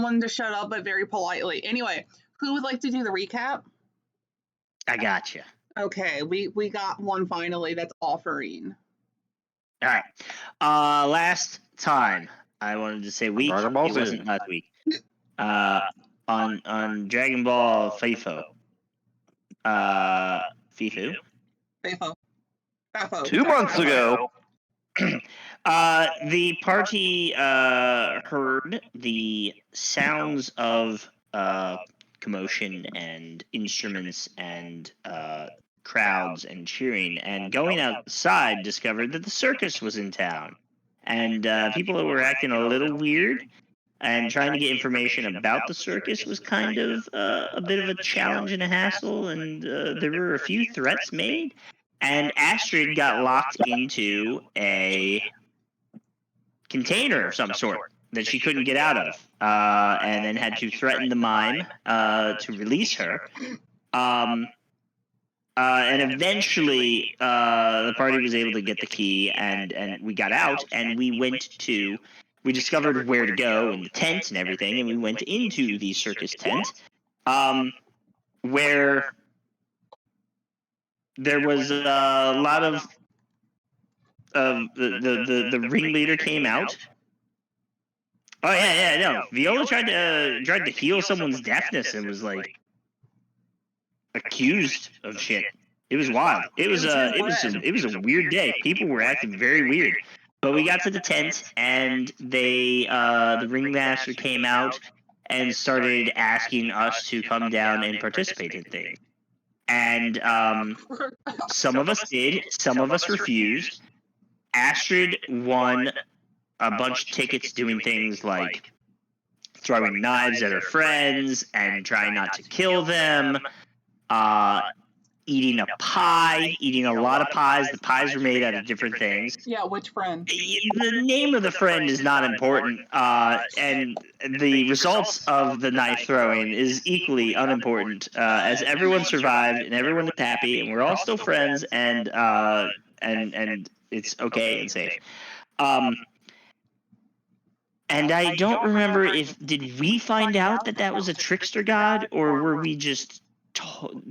someone to shut up, but very politely. Anyway, who would like to do the recap? I gotcha. Okay, we got one finally. That's offering. All right. Last time I wanted to say week. It wasn't last week. On Dragon Ball FIFO. FIFO. FIFO. 2 months ago. The party heard the sounds of commotion and instruments and crowds and cheering, and going outside discovered that the circus was in town, and people were acting a little weird, and trying to get information about the circus was kind of a bit of a challenge and a hassle, and there were a few threats made, and Astrid got locked into a container of some sort that she couldn't get out of, and then had to threaten the mime to release her. And eventually, the party was able to get the key, and we got out, and we discovered where to go in the tent and everything, and we went into the circus tent, where there was a lot of the ringleader came out. Oh no. Viola tried to heal someone's deafness and was like accused of shit. It was wild. It was a weird day. People were acting very weird. But we got to the tent, and the ringmaster came out and started asking us to come down and participate in things. And some of us did, some of us refused. Astrid won a bunch of tickets doing things like throwing knives at her friends and trying not to kill them, eating a lot of pies. The pies were made out of different things. Yeah, which friend? The name of the friend is not important, and the results of the knife throwing is equally unimportant, as everyone survived and everyone is happy, and we're all still friends, and it's okay and safe. And I don't remember did we find out that was a trickster god, or were we just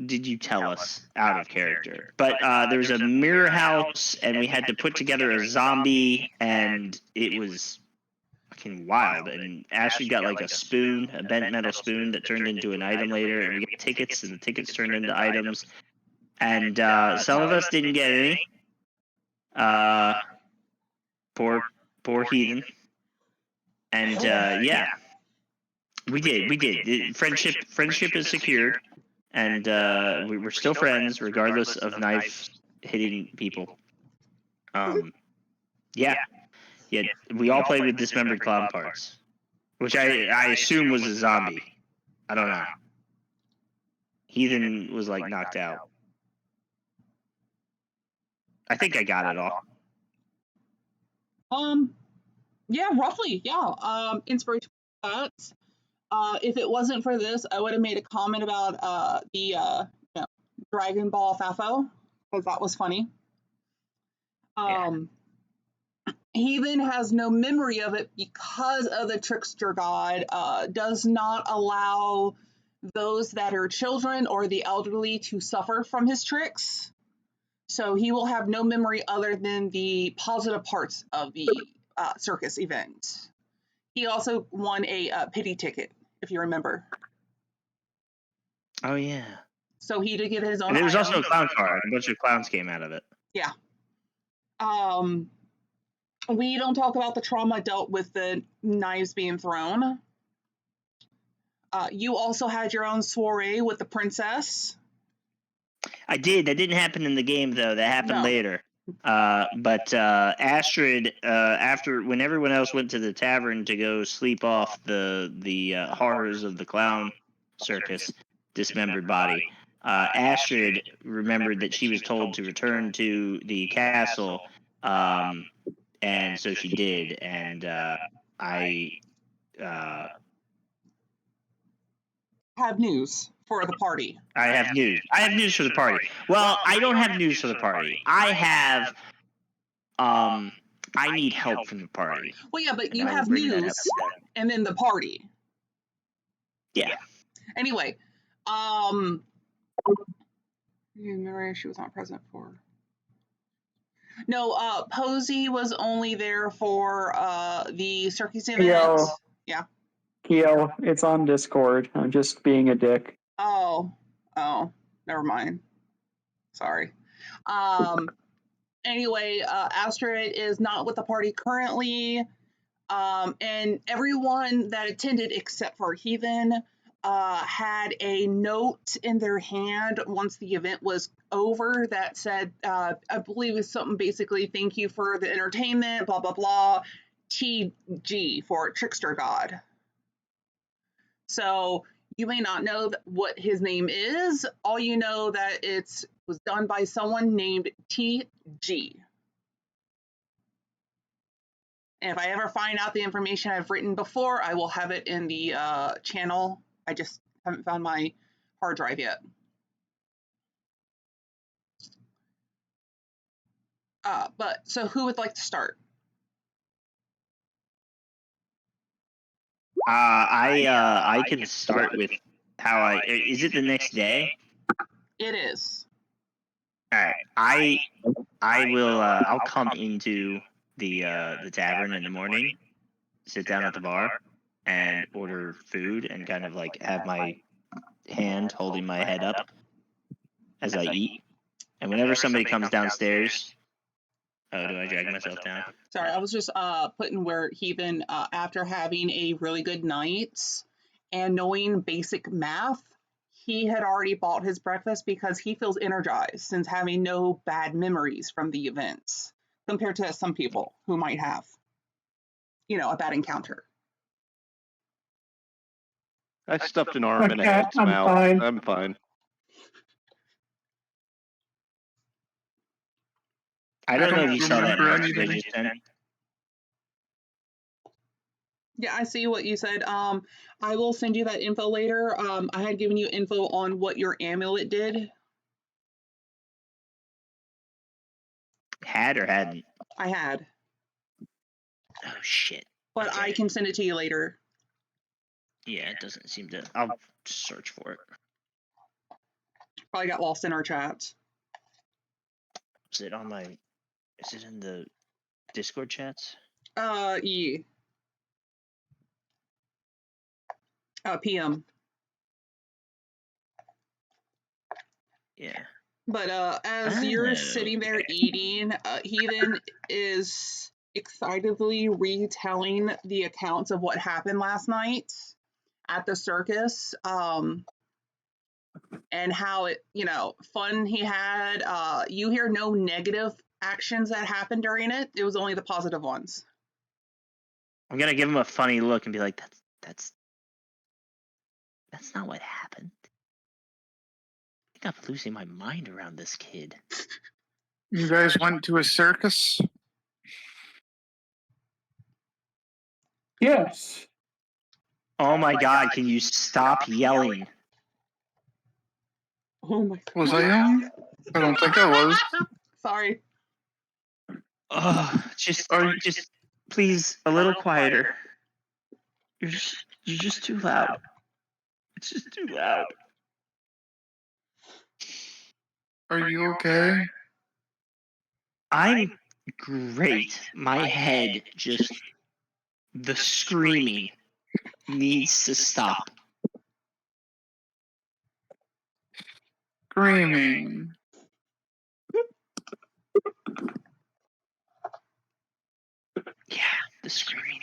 did you tell us out of character? But there was a mirror house, and we had to put together a zombie, and it was fucking wild. And Ashley got like a spoon, a bent metal spoon that turned into an item later, and we got tickets, and the tickets turned into items. And some of us didn't get any. Poor heathen. And yeah, we did. Friendship is secured, and we're still friends regardless of knife hitting people. Yeah. We all played with dismembered clown parts, which I assume was a zombie. I don't know. Heathen was like knocked out. I think I got it all. Yeah, roughly, yeah. Inspiration thoughts. If it wasn't for this, I would have made a comment about the Dragon Ball FAFO, because that was funny. Heathen has no memory of it because of the trickster god does not allow those that are children or the elderly to suffer from his tricks. So he will have no memory other than the positive parts of the circus event. He also won a pity ticket, if you remember. Oh, yeah. So he did get his own. And there was also a clown car. A bunch of clowns came out of it. Yeah. We don't talk about the trauma dealt with the knives being thrown. You also had your own soiree with the princess. I did. That didn't happen in the game, though. That happened later. But Astrid, when everyone else went to the tavern to go sleep off the horrors of the clown circus, dismembered body, Astrid remembered that she was told to return to the castle, and so she did. And I have news for the party. I have news for the party. Well, I don't have news for the party. I have I need help from the party. Well, yeah, but you have news and then the party. Yeah. Anyway, Mary, she was not present for. No, Posey was only there for the circus event. Yeah. Keo, it's on Discord. I'm just being a dick. Oh, never mind. Sorry. Anyway, Astrid is not with the party currently. And everyone that attended except for Heathen had a note in their hand once the event was over that said, I believe it's something basically, thank you for the entertainment, blah, blah, blah, TG for Trickster God. So you may not know what his name is. All you know that it was done by someone named TG. And if I ever find out the information I've written before, I will have it in the channel. I just haven't found my hard drive yet. But so who would like to start? I can start with how is it the next day? It is. All right. I will I'll come into the tavern in the morning, sit down at the bar, and order food and kind of like have my hand holding my head up as I eat. And whenever somebody comes downstairs, oh, do I drag myself down? Sorry, I was just putting where Heathen, after having a really good night and knowing basic math, he had already bought his breakfast because he feels energized since having no bad memories from the events compared to some people who might have, a bad encounter. I stuffed an arm in a head's mouth. Fine. I'm fine. I don't know if you saw that remember message I anything. just sent. Yeah, I see what you said. I will send you that info later. I had given you info on what your amulet did. Had or hadn't? I had, Oh shit. but Okay. I can send it to you later. Yeah, it doesn't seem to. I'll search for it. Probably got lost in our chats. Is it on my? Is it in the Discord chats? Yeah. PM. Yeah. But as you're sitting there eating, Heathen is excitedly retelling the accounts of what happened last night at the circus, and how it, fun he had. You hear no negative actions that happened during it. It was only the positive ones. I'm gonna give him a funny look and be like, "That's not what happened. I think I'm losing my mind around this kid." You guys went to a circus? Yes. Oh my god! Can you stop yelling? Oh my god. Was I young? I don't think I was. Sorry. Just please a little quieter. You're just too loud. It's just too loud. Are you okay? I'm great. My head just the screaming needs to stop. Screaming. Yeah, the screaming.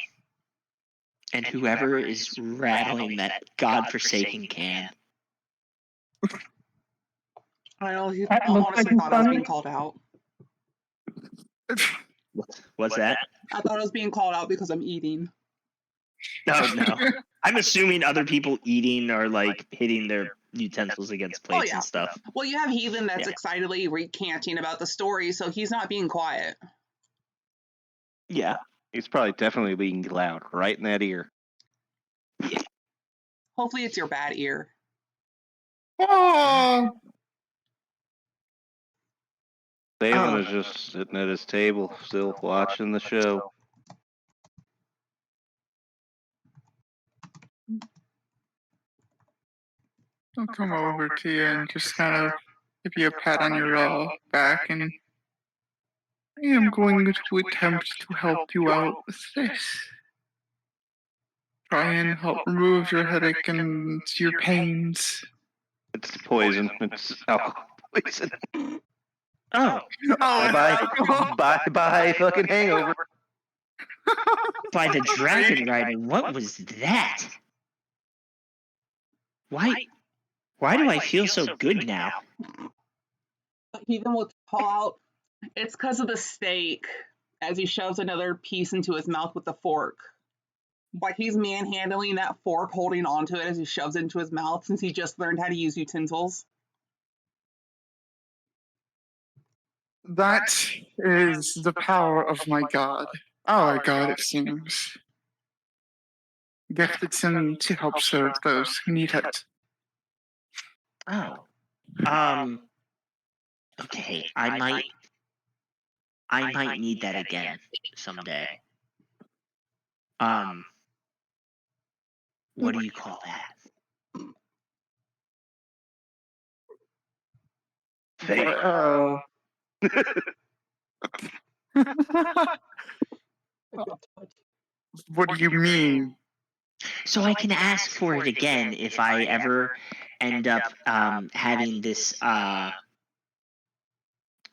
And whoever is rattling that godforsaken can. I know, That looks honestly like thought I was fun. being called out. What's that? I thought I was being called out because I'm eating. No. I'm assuming other people eating are like hitting their utensils against plates and stuff. Well, you have Heathen that's excitedly recanting about the story, so he's not being quiet. Yeah. He's probably definitely being loud right in that ear. Hopefully it's your bad ear. Oh, Dalen is just sitting at his table, still watching the show. I'll come over to you and just kind of give you a pat on your back, and I am going to attempt to help you out with this. Try and help remove your headache and your pains. It's poison. It's alcohol poison. Oh, Bye, fucking hangover. by the dragon rider, what was that? Why do I feel so good now? Heathen will call out, "It's because of the steak," as he shoves another piece into his mouth with the fork. Like he's manhandling that fork, holding onto it as he shoves it into his mouth since he just learned how to use utensils. That is the power of my god. Our god, it seems. Gifted him to help serve those who need it. Oh, okay. I might need that again someday. What do you call that? Fake. Oh. What do you mean? So I can ask for it again if I ever end up having this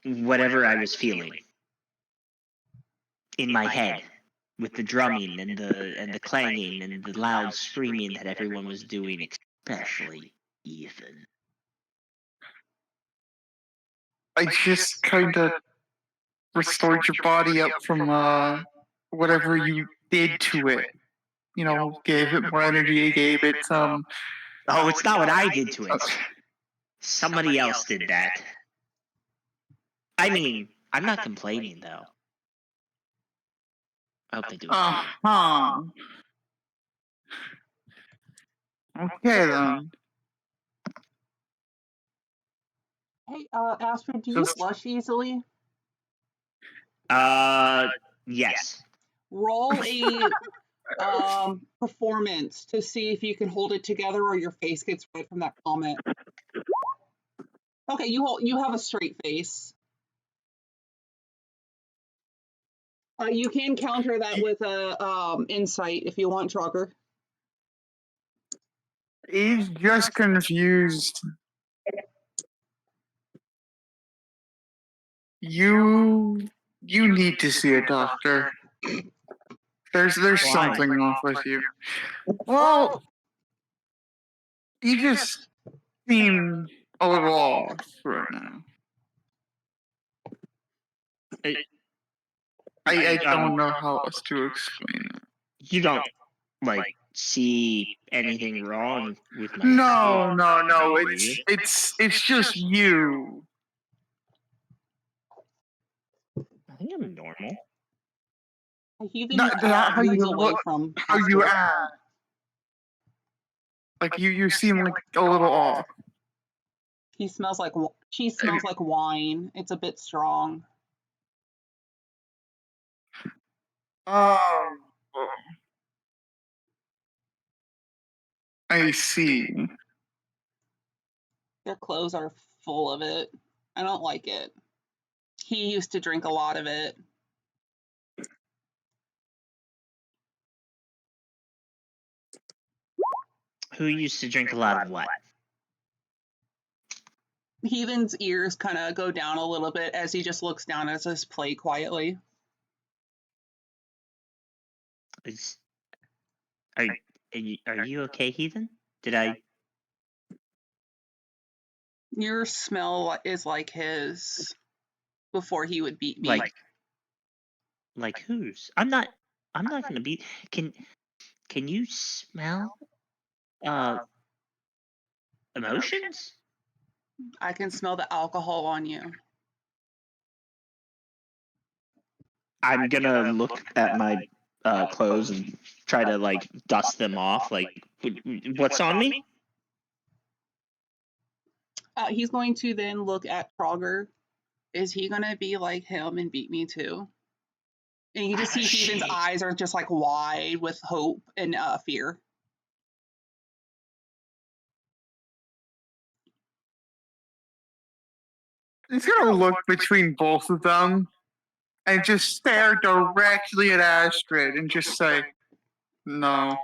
whatever I was feeling in my head with the drumming and the clanging and the loud screaming that everyone was doing, especially Ethan. I just kind of restored your body up from whatever you did to it. You know, gave it more energy, gave it some. Oh, it's not what I did to it. Somebody else did that. I mean, I'm not complaining though. I hope they do. Uh-huh. Okay then. Hey, Astrid, do you Just- blush easily? Yes. Roll a performance to see if you can hold it together or your face gets red from that comment. Okay, you have a straight face. You can counter that with a insight if you want, Trogger. He's just confused. You need to see a doctor. There's Why? something off with you. Well, you just seem a little off right now. I don't know how else to explain it. You don't like see anything wrong with my No. do you? It's just you. I think I'm normal. Heathen Not how you moves away look, from how you Astrid. act. Like you seem like a little off. She smells like wine. It's a bit strong. Um, I see. Their clothes are full of it. I don't like it. He used to drink a lot of it. Who used to drink a lot of what? Heathen's ears kind of go down a little bit as he just looks down at his plate quietly. Are you okay, Heathen? Did I? Your smell is like his before he would beat me. Like whose? I'm not gonna be. Can you smell emotions? I can smell the alcohol on you. I'm gonna look at my clothes and try to like dust them off. Like, what's on me? He's going to then look at Trogger. Is he going to be like him and beat me too? And you just see Heathen's eyes are just like wide with hope and fear. He's gonna look between both of them and just stare directly at Astrid and just say, "No."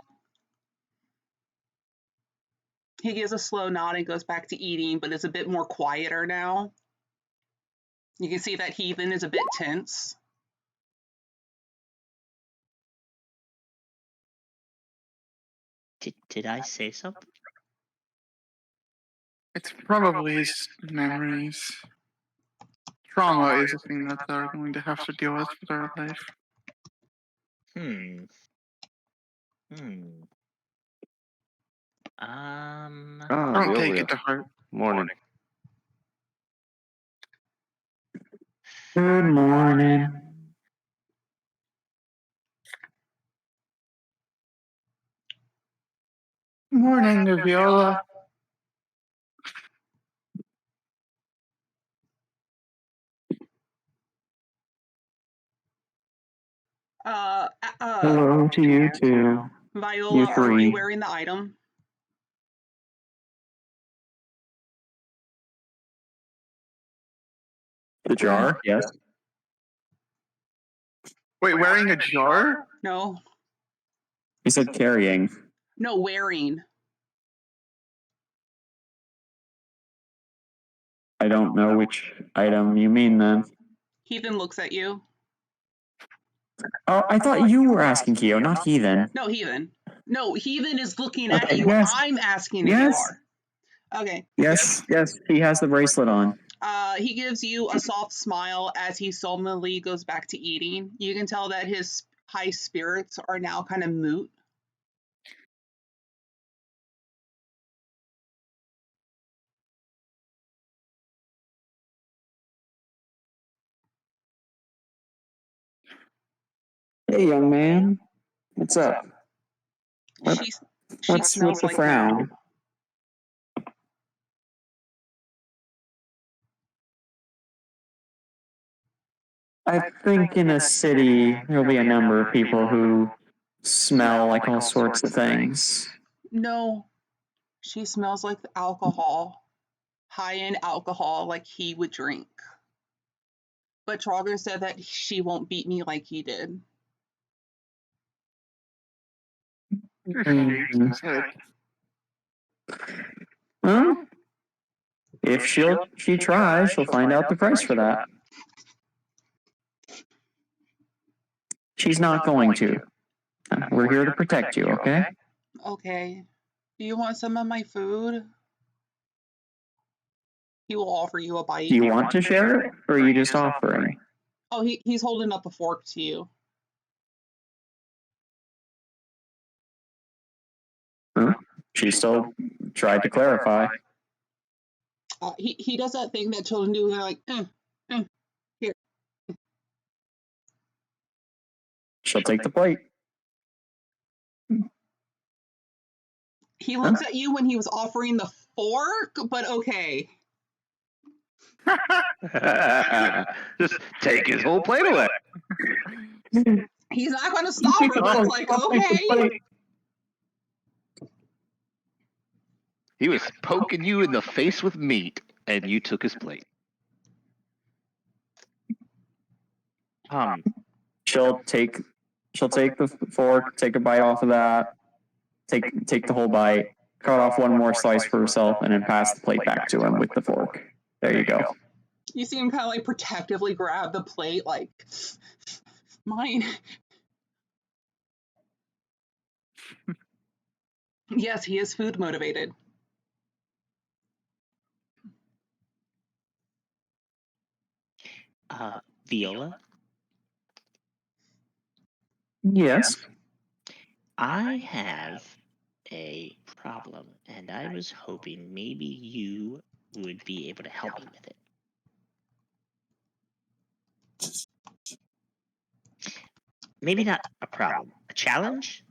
He gives a slow nod and goes back to eating, but it's a bit more quieter now. You can see that Heathen is a bit tense. Did I say something? It's probably his memories. Trauma is a thing that they're going to have to deal with for their life. Don't take Veolia. it to heart. Morning. Good morning. Morning, Viola. Hello to you too. Viola, You are three. you wearing the item? The jar? Yes. Wait, wearing a jar? No. He said carrying. No, wearing. I don't know which item you mean then. Heathen looks at you. Oh, I thought you were asking Keo, not Heathen. No, Heathen. No, Heathen is looking at Okay, you. yes. I'm asking if Yes. you are. Okay. Yes, he has the bracelet on. He gives you a soft smile as he solemnly goes back to eating. You can tell that his high spirits are now kind of moot. Hey, young man. What's up? She What's smells the like frown? that. I think in a city there'll be a number of people who smell like all sorts of things. No, she smells like alcohol. High-end alcohol like he would drink. But Trogger said that she won't beat me like he did. Well, if she tries, she'll find out the price for that. She's not going to. We're here to protect you, okay? Okay. Do you want some of my food? He will offer you a bite. Do you want to share it, or are you just offering? Oh, he's holding up a fork to you. Huh? She still tried to clarify. He does that thing that children do. They're like, here. She'll take the plate. He looks at you when he was offering the fork, but okay. Just take his whole plate away. He's not going to stop her, but it's like, okay. He was poking you in the face with meat, and you took his plate. She'll take the fork, take a bite off of that, take the whole bite, cut off one more slice for herself, and then pass the plate back to him with the fork. There you go. You see him kind of like protectively grab the plate, like, mine. Yes, he is food motivated. Viola? Yes. I have a problem, and I was hoping maybe you would be able to help me with it. Maybe not a problem. A challenge?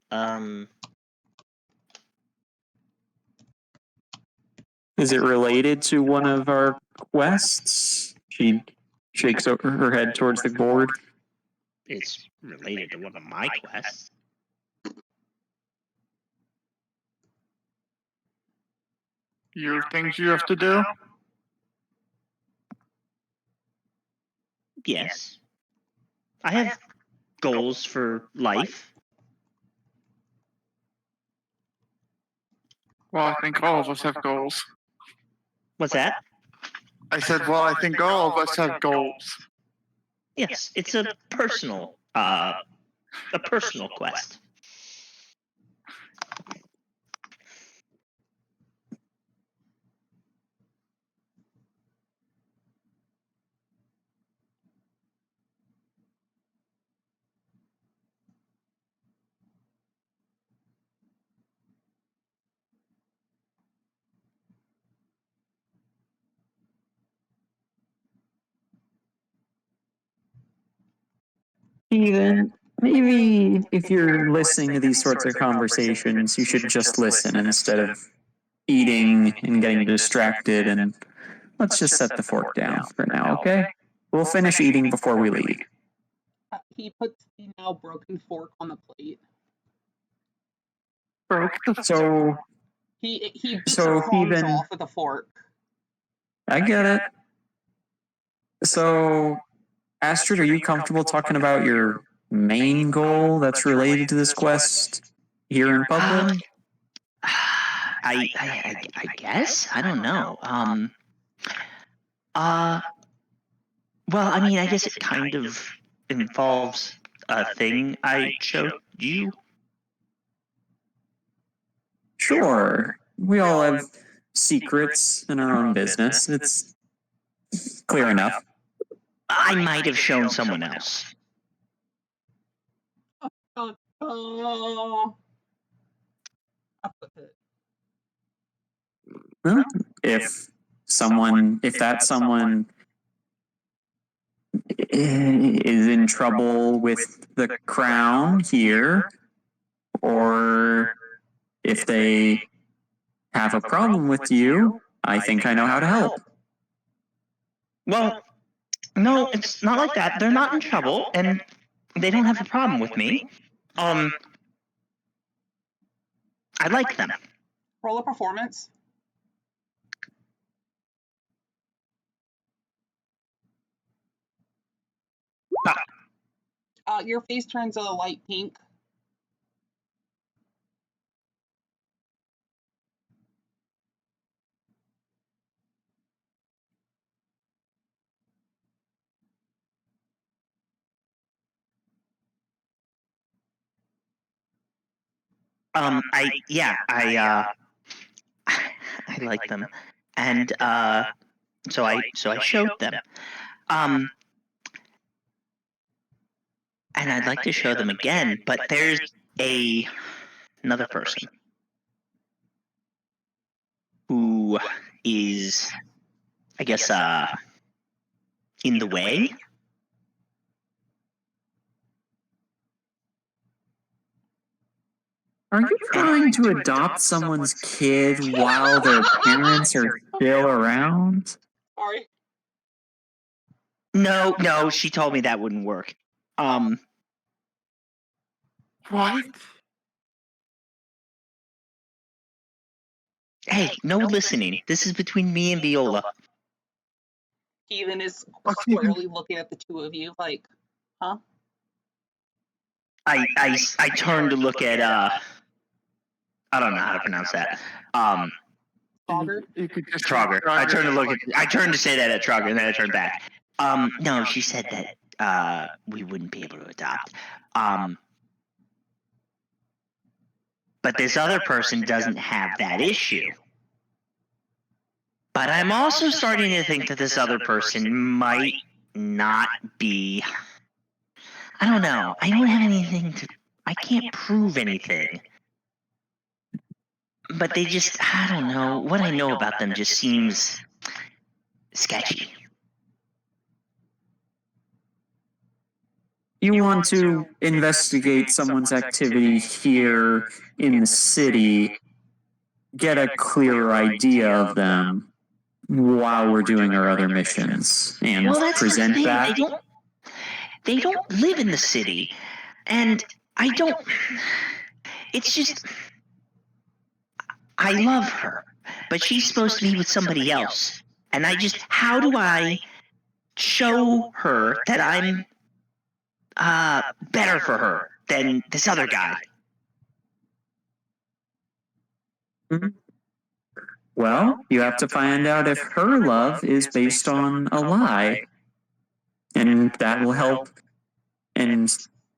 Is it related to one of our quests? She shakes her head towards the board. It's related to one of my quests. Your things you have to do? Yes. I have goals for life. Well, I think all of us have goals. What's that? I said, well, I think all of us have goals. Yes, it's a personal quest. Even maybe if you're listening to these sorts of conversations, you should just listen instead of eating and getting distracted. And let's just set the fork down for now, okay? We'll finish eating before we leave. He puts the now broken fork on the plate. So He bits So, the crumbs Steven- off with a fork. I get it. So, Astrid, are you comfortable talking about your main goal that's related to this quest here in public? I guess. I don't know. Well, I mean, I guess it kind of involves a thing I showed you. Sure. We all have secrets in our own business. It's clear enough. I might have shown someone else. Oh. I'll put it. Well, if that someone is in trouble with the crown here, or if they have a problem with you, I think I know how to help. Well, no, it's not like that. They're not in trouble, and they don't have a problem with me. I like them. Roll a performance. Your face turns a light pink. I like them, and so I showed them. And I'd like to show them again, but there's another person who is, I guess, in the way. Are you trying to adopt someone's kid while their parents are still around? Sorry. No, she told me that wouldn't work. What? Hey, no listening. This is between me and Viola. Steven is Okay. squarely looking at the two of you like, huh? I turned to look at I don't know how to pronounce that. Fogger? You could just Trogger. I turned to say that at Trogger, and then I turned back. No, she said that we wouldn't be able to adopt. But this other person doesn't have that issue. But I'm also starting to think that this other person might not be. I don't know. I don't have anything to. I can't prove anything. But they just. I don't know. What I know about them just seems sketchy. You want to investigate someone's activity here in the city, get a clearer idea of them while we're doing our other missions, and Well, that's present the thing. that. They don't live in the city, and I don't. It's just. I love her, but she's supposed to be with somebody else, and I just. How do I show her that I'm better for her than this other guy. Well, you have to find out if her love is based on a lie. And that will help. And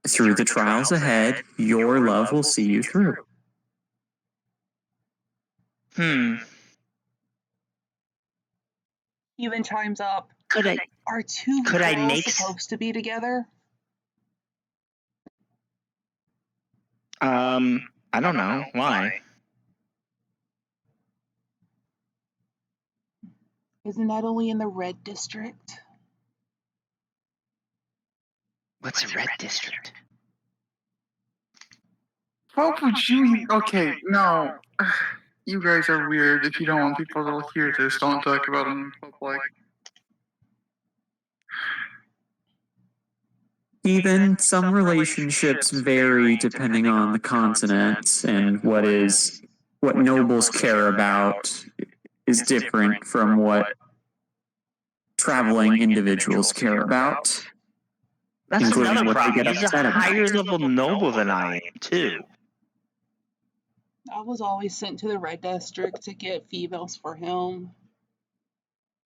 through the trials ahead, your love will see you through. Even chimes up. Could Are two Could I girls make supposed to be together? I don't know. Why? Isn't that only in the red district? What's a red district? What would you? Okay, no. You guys are weird. If you don't want people to hear this, don't talk about it in public. Even some relationships vary depending on the continent, and what nobles care about is different from what traveling individuals care about. That's including another what they problem. get He's a upset about. higher level noble than I am, too. I was always sent to the red district to get females for him.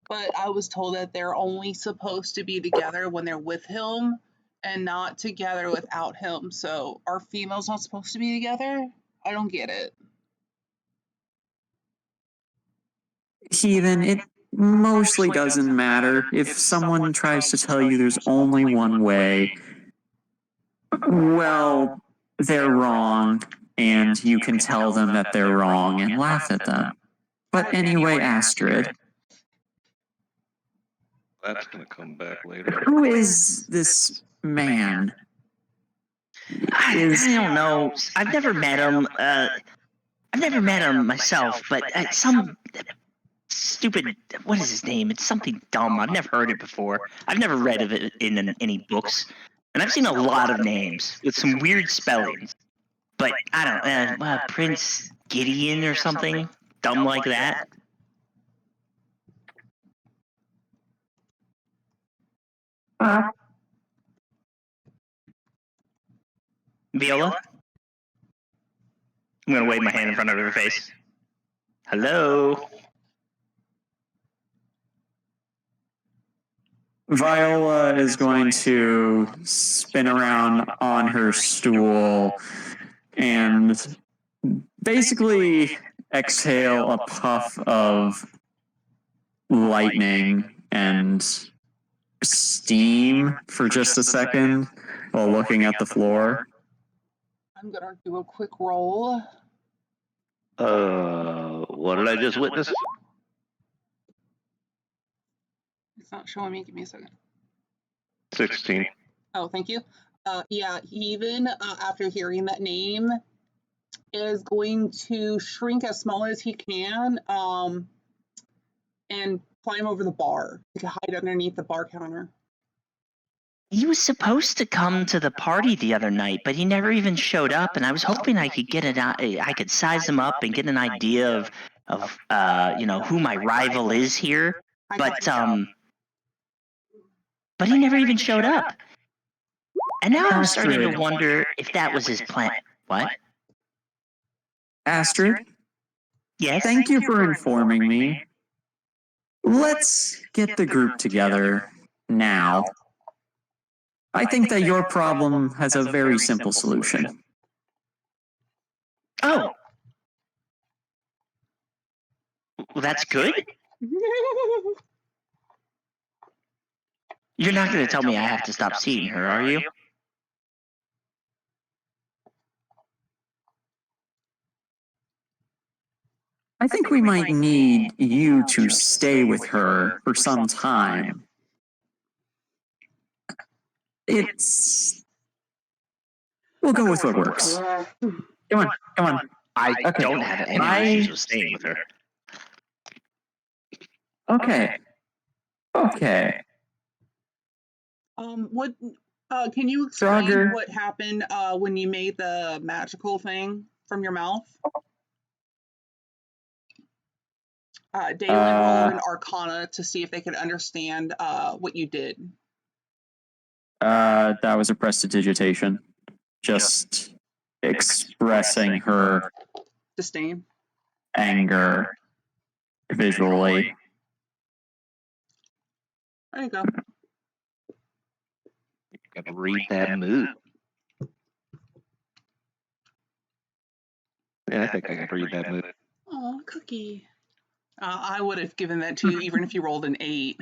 But I was told that they're only supposed to be together when they're with him and not together without him. So are females not supposed to be together? I don't get it. Heathen, it mostly doesn't matter. If someone tries to tell you there's only one way, well, they're wrong, and you can tell them that they're wrong and laugh at them. But anyway, Astrid, That's gonna come back later. who is this man? I don't know. I've never met him. I've never met him myself, but some stupid. What is his name? It's something dumb. I've never heard it before. I've never read of it in any books, and I've seen a lot of names with some weird spellings. But I don't. Prince Gideon or something dumb like that. Viola? I'm gonna wave my hand in front of her face. Hello? Viola is going to spin around on her stool and basically exhale a puff of lightning and steam for just a second while looking at the floor. I'm going to do a quick roll. What did I just witness? It's not showing me. Give me a second. 16. Oh, thank you. Yeah, even after hearing that name, is going to shrink as small as he can and climb over the bar to hide underneath the bar counter. He was supposed to come to the party the other night, but he never even showed up. And I was hoping I could I could size him up and get an idea of who my rival is here. But he never even showed up. And now I'm starting to wonder if that was his plan. What? Astrid? Yes? Thank you for informing me. Let's get the group together now. I think that your problem has a very simple solution. Oh. Well, that's good? You're not going to tell me I have to stop seeing her, are you? I think we might need you to stay with her for some time. We'll go with what works. Come on. I don't have any issues with staying with her. Okay. What? Can you explain Draugr. what happened when you made the magical thing from your mouth? Dalen rolled an Arcana to see if they could understand what you did. That was a prestidigitation. Just expressing her Disdain. anger visually. There you go. Gotta read that mood. Yeah, I think I can read that mood. Oh, Cookie. I would have given that to you even if you rolled an 8.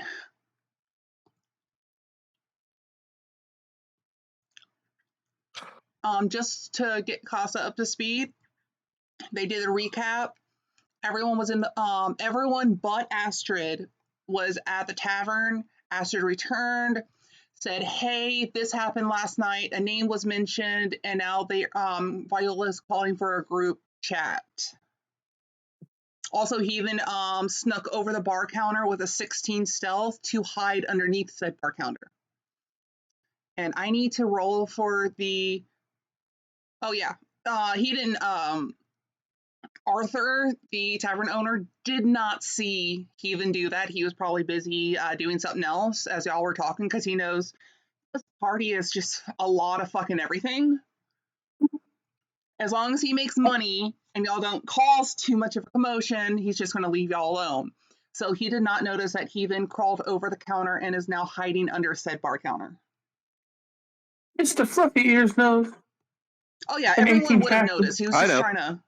Just to get Casa up to speed, they did a recap. Everyone was in the everyone but Astrid was at the tavern. Astrid returned, said, "Hey, this happened last night. A name was mentioned, and now they Viola's calling for a group chat." Also, he even snuck over the bar counter with a 16 stealth to hide underneath said bar counter. And I need to roll for the. Oh yeah, he didn't. Arthur, the tavern owner, did not see Heathen do that. He was probably busy doing something else as y'all were talking because he knows this party is just a lot of fucking everything. As long as he makes money and y'all don't cause too much of a commotion, he's just going to leave y'all alone. So he did not notice that he then crawled over the counter and is now hiding under said bar counter. Mr. Fluffy Ears knows. Oh yeah, everyone would have noticed. He was I just know. trying to.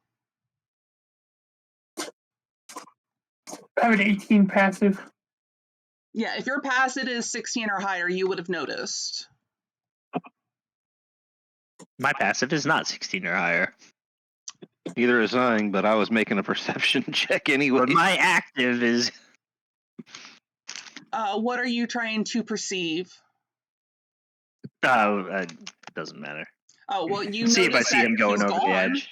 I have an 18 passive. Yeah, if your passive is 16 or higher, you would have noticed. My passive is not 16 or higher. Neither is mine, but I was making a perception check anyway. But my active is. What are you trying to perceive? Oh, it doesn't matter. Oh, well, you See if I notice see that him going he's over the gone. edge.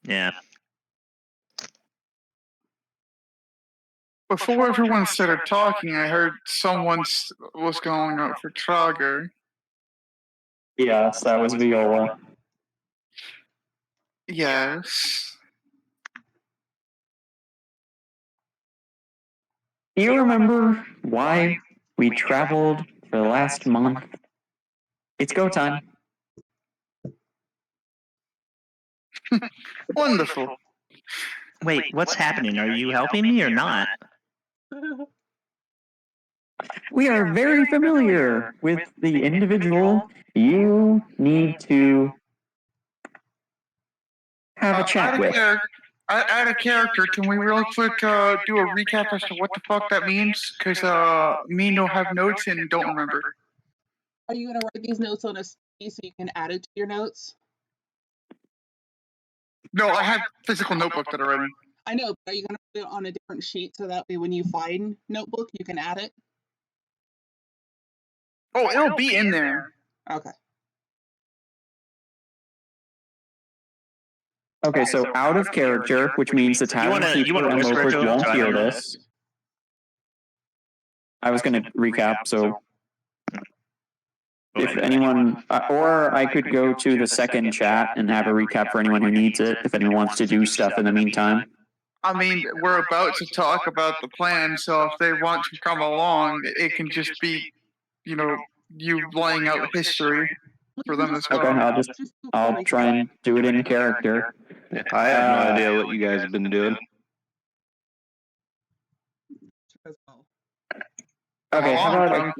Yeah. Before everyone started talking, I heard someone was going out for Trager. Yes, that was Viola. Yes. Do you remember why we traveled for the last month? It's go time. Wonderful. Wait, what's happening? Are you helping me or not? We are very familiar with the individual you need to have a chat with. Out of character, can we real quick do a recap as to what the fuck that means? Because me don't have notes and don't remember. Are you going to write these notes on a sticky so you can add it to your notes? No, I have physical notebook that I read. I know, but are you going to put it on a different sheet so that way when you find notebook, you can add it? Oh, it'll be in there. Okay. Okay, so out of character, which means the tavern keeper and loafers won't hear this. I was going to recap, so if anyone, or I could go to the second chat and have a recap for anyone who needs it, if anyone wants to do stuff in the meantime. I mean, we're about to talk about the plan, so if they want to come along, it can just be, you laying out history for them as well. Okay, I'll try and do it in character. Yeah, I have no idea what you guys have been doing. Okay, how about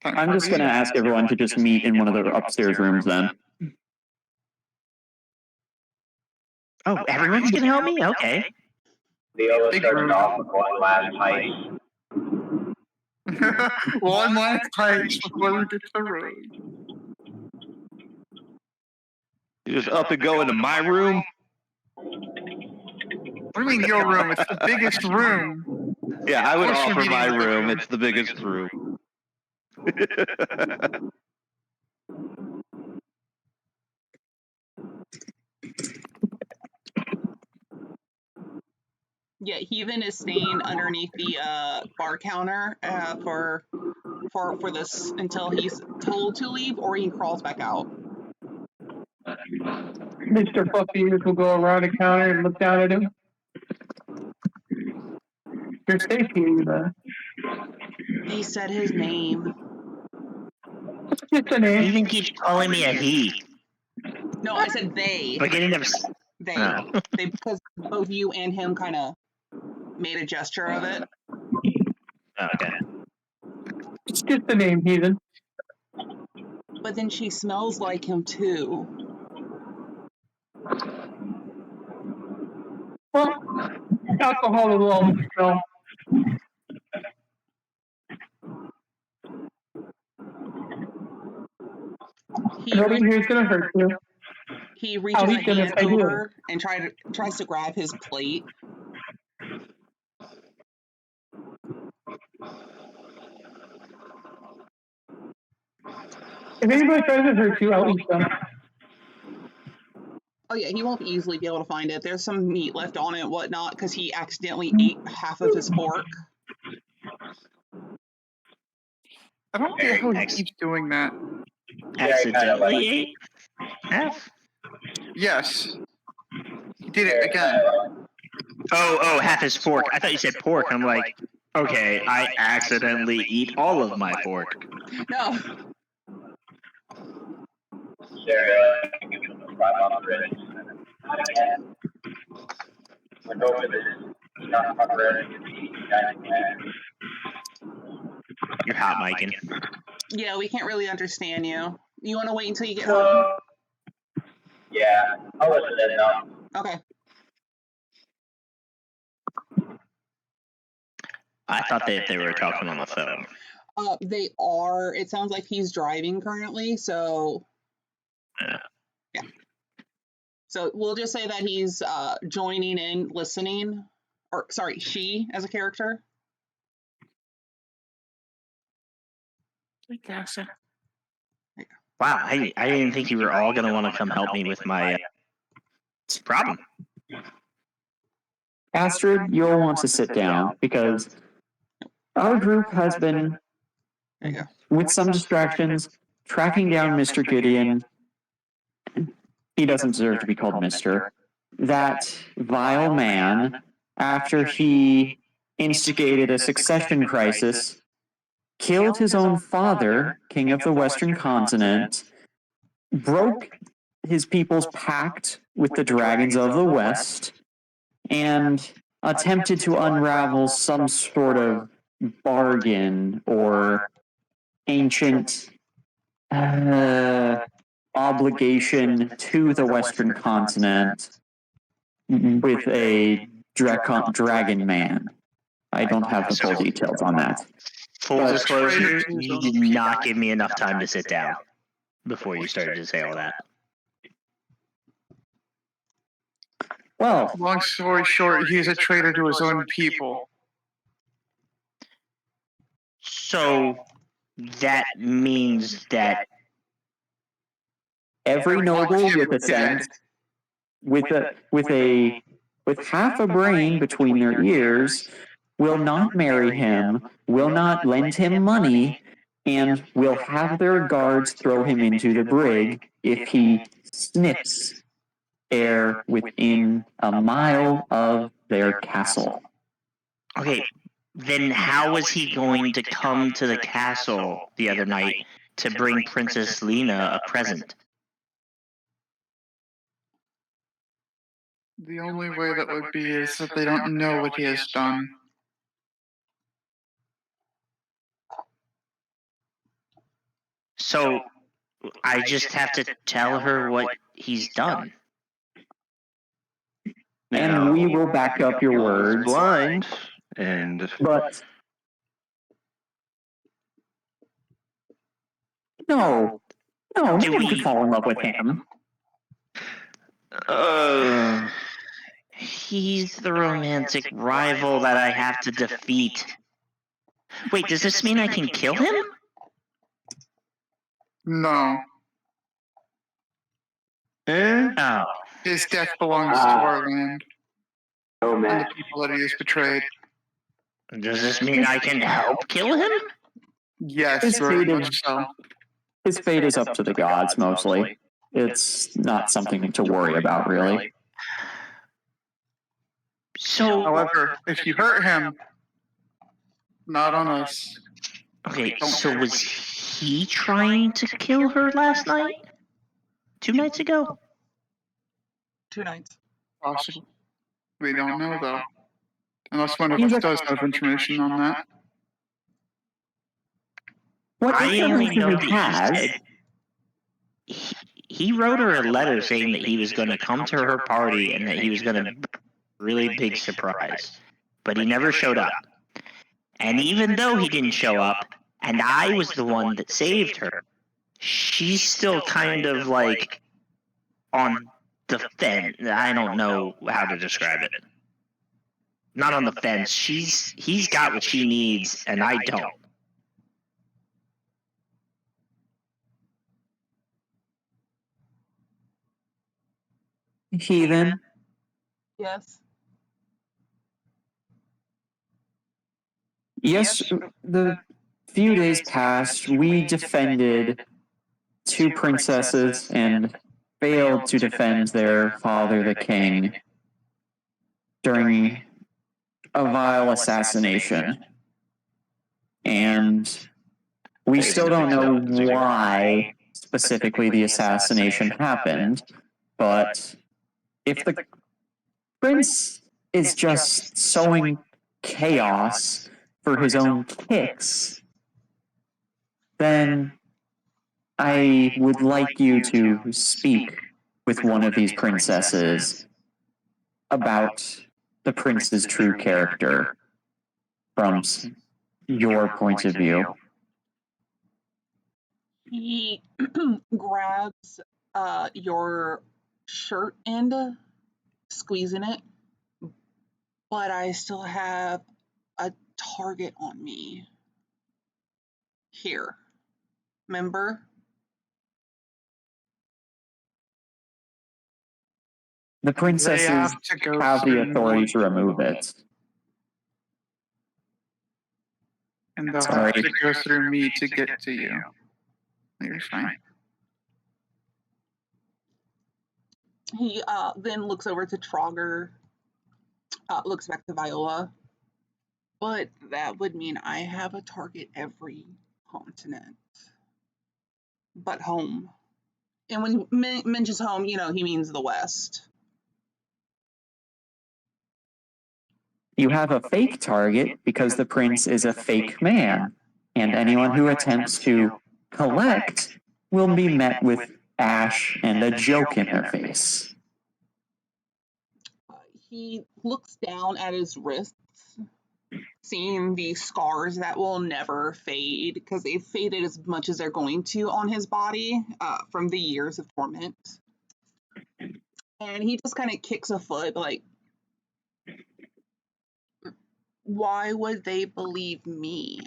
I'm just going to ask everyone to just meet in one of the upstairs rooms then. Oh, everyone's gonna help me? Okay. Viola started off with one last pipe. One last pipe before we get to the road. You just up and go into my room? What do you mean your room? It's the biggest room. Yeah, I would What's your offer meeting my with the room. room? It's the biggest room. Yeah, Heathen is staying underneath the bar counter for this until he's told to leave or he crawls back out. Mr. Fluffy Ears will go around the counter and look down at him. You're taking the. He said his name. Just the name. Ethan keeps calling me a he. No, I said they. But getting them. They. Oh. They, because both you and him kind of made a gesture of it. Okay. It's just the name, heathen. But then she smells like him too. Well, alcohol alone. So. He Nobody here is gonna hurt you. He reaches I'll a eat them if hand I do. over and tries to grab his plate. If anybody tries to hurt you, I'll eat them. Oh yeah, he won't easily be able to find it. There's some meat left on it and whatnot because he accidentally ate half of his fork. I don't get how he keeps doing that. Accidentally ate half? Yes. He did it again. Oh, half his fork. I thought you said pork. I'm like, okay, I accidentally eat all of my fork. No. You're hot micing. Yeah, we can't really understand you. You want to wait until you get home? Yeah, I'll listen in now. Okay. I thought that they were talking on the phone. They are. It sounds like he's driving currently, so yeah. So we'll just say that he's joining in, listening, or sorry, she as a character. Wow, I didn't think you were all going to want to come help me with my problem. Astrid, you'll want to sit down because our group has been, There you go. with some distractions, tracking down Mr. Gideon. He doesn't deserve to be called Mr. That vile man, after he instigated a succession crisis, killed his own father, king of the Western continent, broke his people's pact with the dragons of the West, and attempted to unravel some sort of bargain or ancient obligation to the Western continent with a dragon man. I don't have the full details on that. Full disclosure, you did not give me enough time to sit down before you started to say all that. Well, Long story short, he's a traitor to his own people. So that means that every noble with a sense, with half a brain between their ears, will not marry him, will not lend him money, and will have their guards throw him into the brig if he sniffs air within a mile of their castle. okay, then how was he going to come to the castle the other night to bring Princess Lena a present? The only way that would be is that they don't know what he has done. So I just have to tell her what he's done. And we will back up your words. Blind, and But no, no one could fall in love with him. He's the romantic rival that I have to defeat. Wait, does this mean I can kill him? No. Oh. His death belongs to our land and the people that he has betrayed. Does this mean I can help kill him? Yes, very much so. His fate is up to the gods, mostly. It's not something to worry about, really. So, However, if you hurt him, Not on us. Okay, so was he trying to kill her last night? 2 nights ago? 2 nights. Possible. We don't know, though. Unless one of us does have information on that. What I only information know he that has? he said he wrote her a letter saying that he was going to come to her party and that he was going to really big surprise, but he never showed up. And even though he didn't show up, and I was the one that saved her, she's still kind of like on the fence. I don't know how to describe it. Not on the fence. He's got what she needs, and I don't. Heathen. Yes. Yes, the few days past, we defended two princesses and failed to defend their father, the king, during a vile assassination. And we still don't know why specifically the assassination happened, but if the prince is just sowing chaos for his own kicks, then I would like you to speak with one of these princesses about the prince's true character from your point of view. He grabs your shirt end, squeezing it, but I still have a target on me. Here. Remember? The princesses They have to go have the through authority me. to remove it. And they'll Sorry. have to go through me to get to you. You're fine. He then looks over to Trogger, looks back to Viola. But that would mean I have a target every continent but home. And when he mentions home, he means the West. You have a fake target because the prince is a fake man, and anyone who attempts to collect will be met with ash and a joke in their face. He looks down at his wrists, seeing the scars that will never fade because they've faded as much as they're going to on his body from the years of torment. And he just kind of kicks a foot, like, why would they believe me?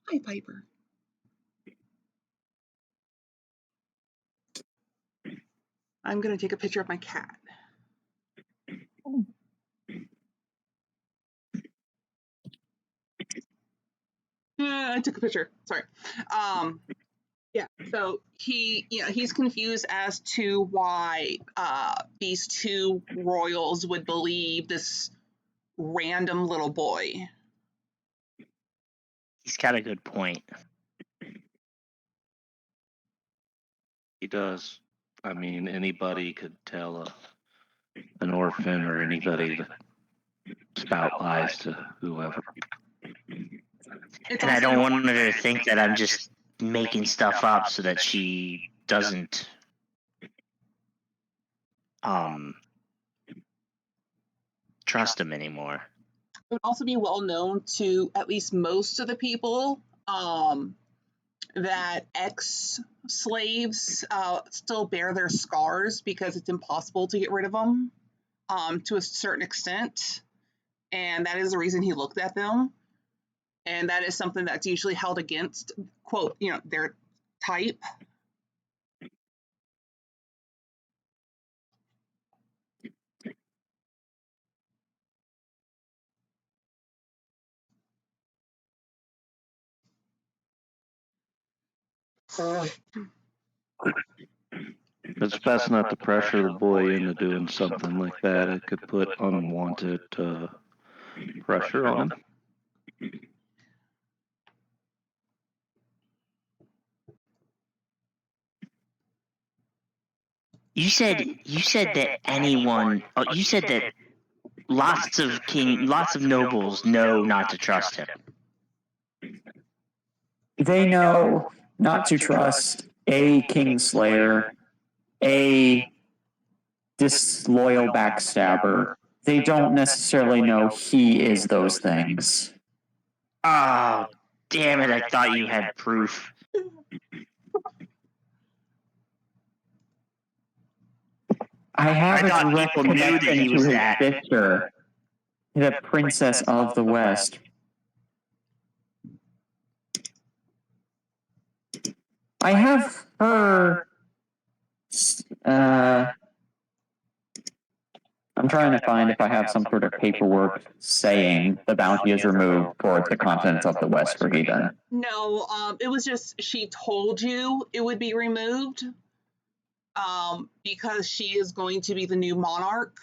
Hi, Piper. I'm going to take a picture of my cat. Yeah, I took a picture. Sorry. Yeah. So he's confused as to why these two royals would believe this random little boy. He's got a good point. He does. I mean, anybody could tell an orphan or anybody to spout lies to whoever. It's And I also don't want her to think that I'm just making stuff up so that she doesn't trust him anymore. It would also be well known to at least most of the people that ex-slaves still bear their scars because it's impossible to get rid of them to a certain extent. And that is the reason he looked at them. And that is something that's usually held against, quote, their type. It's best not to pressure the boy into doing something like that. It could put unwanted pressure on him. You said that anyone. Oh, you said that lots of nobles know not to trust him. They know not to trust a Kingslayer, a disloyal backstabber. They don't necessarily know he is those things. Oh, damn it! I thought you had proof. I have I a thought direct people knew that connection he to was his that. sister, the Princess of the West. I have her. I'm trying to find if I have some sort of paperwork saying the bounty is removed towards the continents of the West for Heathen. No, it was just she told you it would be removed because she is going to be the new monarch,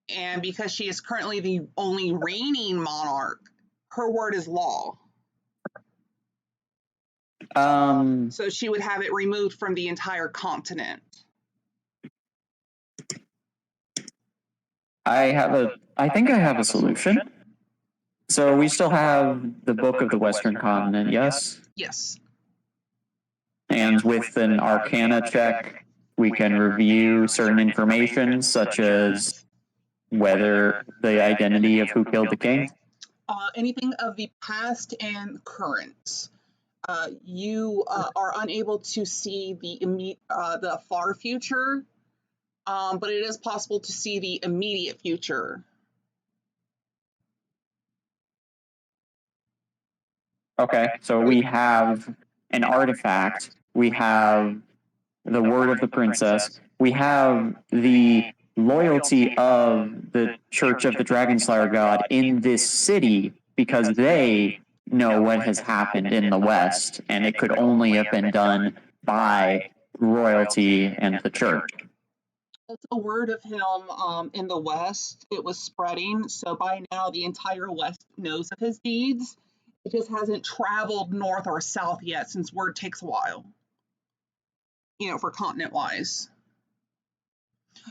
and because she is currently the only reigning monarch, her word is law. So she would have it removed from the entire continent. I think I have a solution. So we still have the Book of the Western Continent, yes? Yes. And with an Arcana check, we can review certain information, such as whether the identity of who killed the king. Anything of the past and current. You are unable to see the far future, but it is possible to see the immediate future. Okay, so we have an artifact, we have the word of the princess, we have the loyalty of the Church of the Dragonslayer God in this city because they know what has happened in the West, and it could only have been done by royalty and the church. The word of him in the West, it was spreading. So by now, the entire West knows of his deeds. It just hasn't traveled north or south yet, since word takes a while, for continent-wise.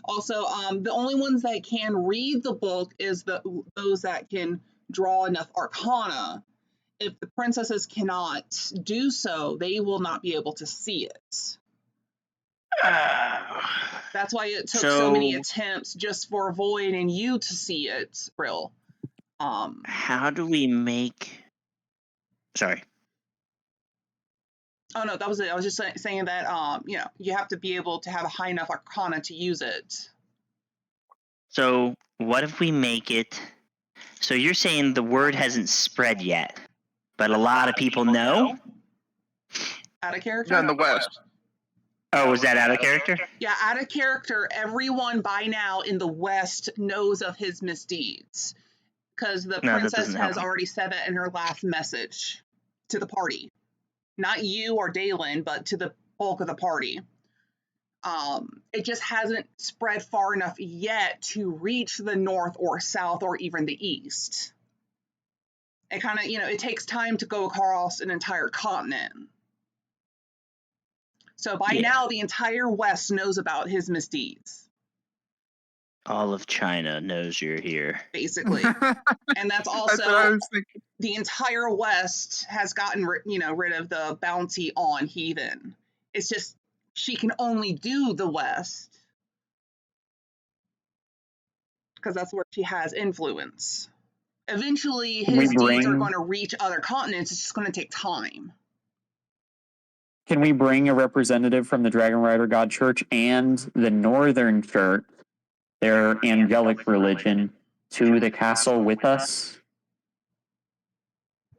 Also, the only ones that can read the book is those that can draw enough arcana. If the princesses cannot do so, they will not be able to see it. That's why it took so many attempts just for Void and you to see it, Brill. How do we make... Sorry. Oh, no, that was it. I was just saying that, you have to be able to have a high enough arcana to use it. So what if we make it... So you're saying the word hasn't spread yet, but a lot of people know? Out of character? Yeah, in the West. Oh, was that out of character? Yeah, out of character. Everyone by now in the West knows of his misdeeds, because the princess has already said that in her last message to the party. Not you or Dalen, but to the bulk of the party. It just hasn't spread far enough yet to reach the north or south or even the east. It kind of, it takes time to go across an entire continent. So by now, the entire West knows about his misdeeds. All of China knows you're here. Basically. And that's also the entire West has gotten rid of the bounty on Heathen. It's just she can only do the West because that's where she has influence. Eventually, his deeds are going to reach other continents. It's just going to take time. Can we bring a representative from the Dragon Rider God Church and the Northern Church, their angelic religion, to the castle with us?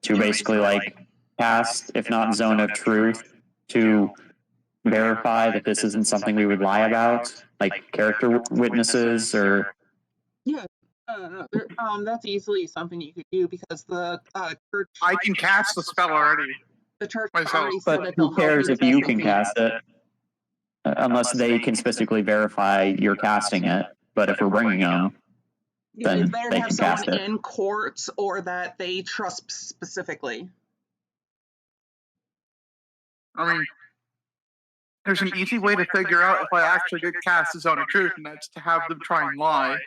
To basically cast, if not zone of truth, to verify that this isn't something we would lie about, like character witnesses or... Yeah, that's easily something you could do because the church... I can cast the spell already. The church Myself. already said But that they'll who help cares you if you assess can the cast it? Unless they can specifically verify you're casting it. But if we're bringing them, Yeah, then it's better they to have can someone cast it. in court or that they trust specifically. I mean, there's an easy way to figure out if I actually did cast the Zone of Truth, and that's to have them try and lie.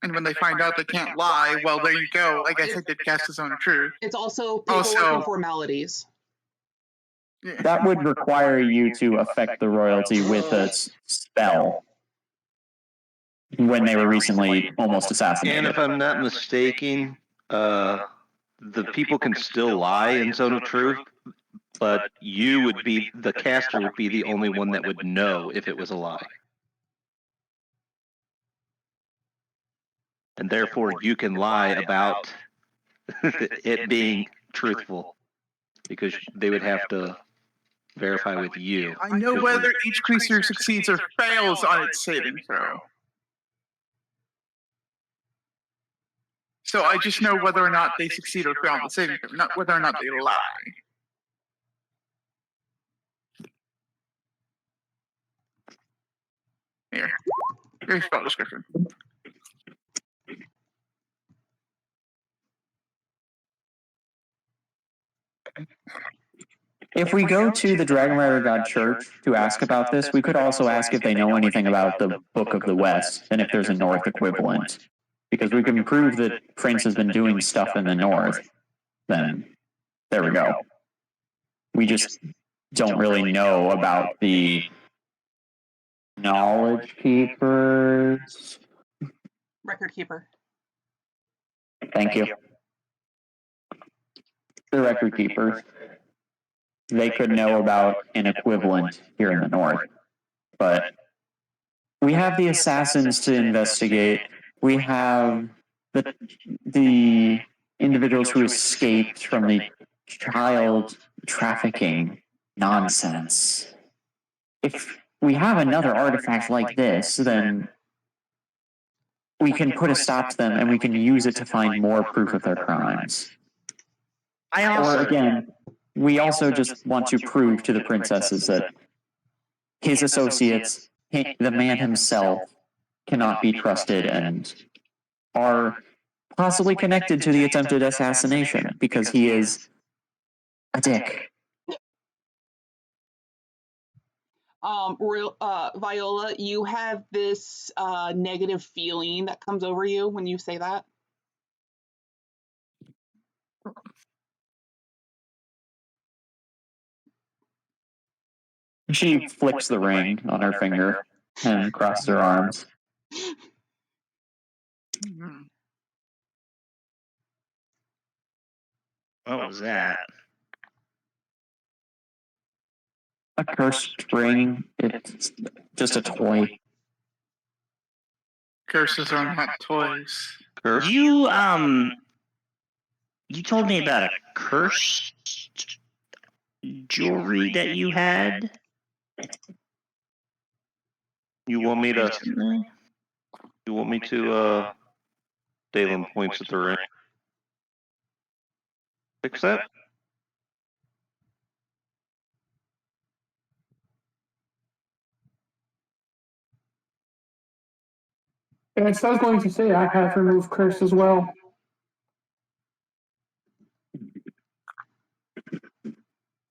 And when they find out they can't lie, well, there you go. I guess I did cast the Zone of Truth. It's also paperwork and formalities. Yeah. That would require you to affect the royalty with a spell when they were recently almost assassinated. And if I'm not mistaken, the people can still lie in Zone of Truth, but the caster would be the only one that would know if it was a lie. And therefore, you can lie about it being truthful, because they would have to verify with you. I know whether each creature succeeds or fails on its saving throw. So I just know whether or not they succeed or fail on the saving throw, not whether or not they lie. Here. Here's spell description. If we go to the Dragon Rider God Church to ask about this, we could also ask if they know anything about the Book of the West and if there's a North equivalent. Because we can prove that Prince has been doing stuff in the North, then there we go. We just don't really know about the Knowledge Keepers. Record keeper. Thank you. The Record Keepers. They could know about an equivalent here in the North. But we have the assassins to investigate. We have the individuals who escaped from the child trafficking nonsense. If we have another artifact like this, then we can put a stop to them and we can use it to find more proof of their crimes. Or again, we also just want to prove to the princesses that his associates, the man himself, cannot be trusted and are possibly connected to the attempted assassination because he is a dick. Viola, you have this negative feeling that comes over you when you say that. She flicks the ring on her finger and crosses her arms. What was that? A cursed ring. It's just a toy. Curses are not toys. Curse? You told me about a cursed jewelry that you had. You want me to? recently? You want me to? Dalen points at the ring. Fix that. Yes, I was going to say I have removed curse as well.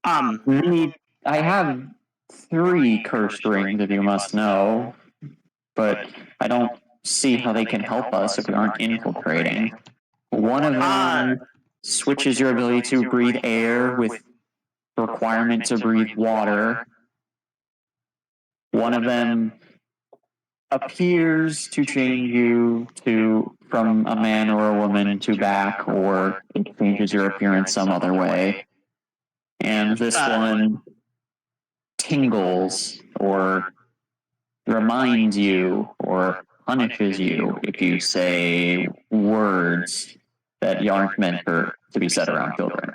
I have 3 cursed rings, if you must know, but I don't see how they can help us if we aren't infiltrating. One of them switches your ability to breathe air with requirement to breathe water. One of them appears to change you from a man or a woman to back, or it changes your appearance some other way. And this one tingles or reminds you or punishes you if you say words that aren't meant to be said around children.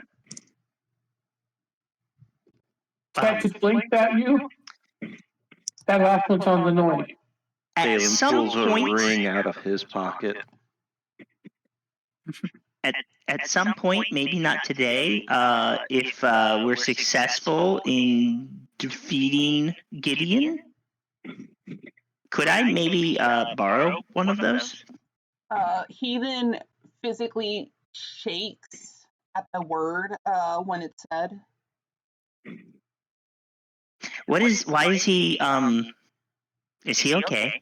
That just blinked at you? That last one's on the noise. At Dalen some pulls a point, ring out of his pocket. at some point, maybe not today, if we're successful in defeating Gideon, could I maybe borrow one of those? Heathen physically shakes at the word when it's said. Why is he okay?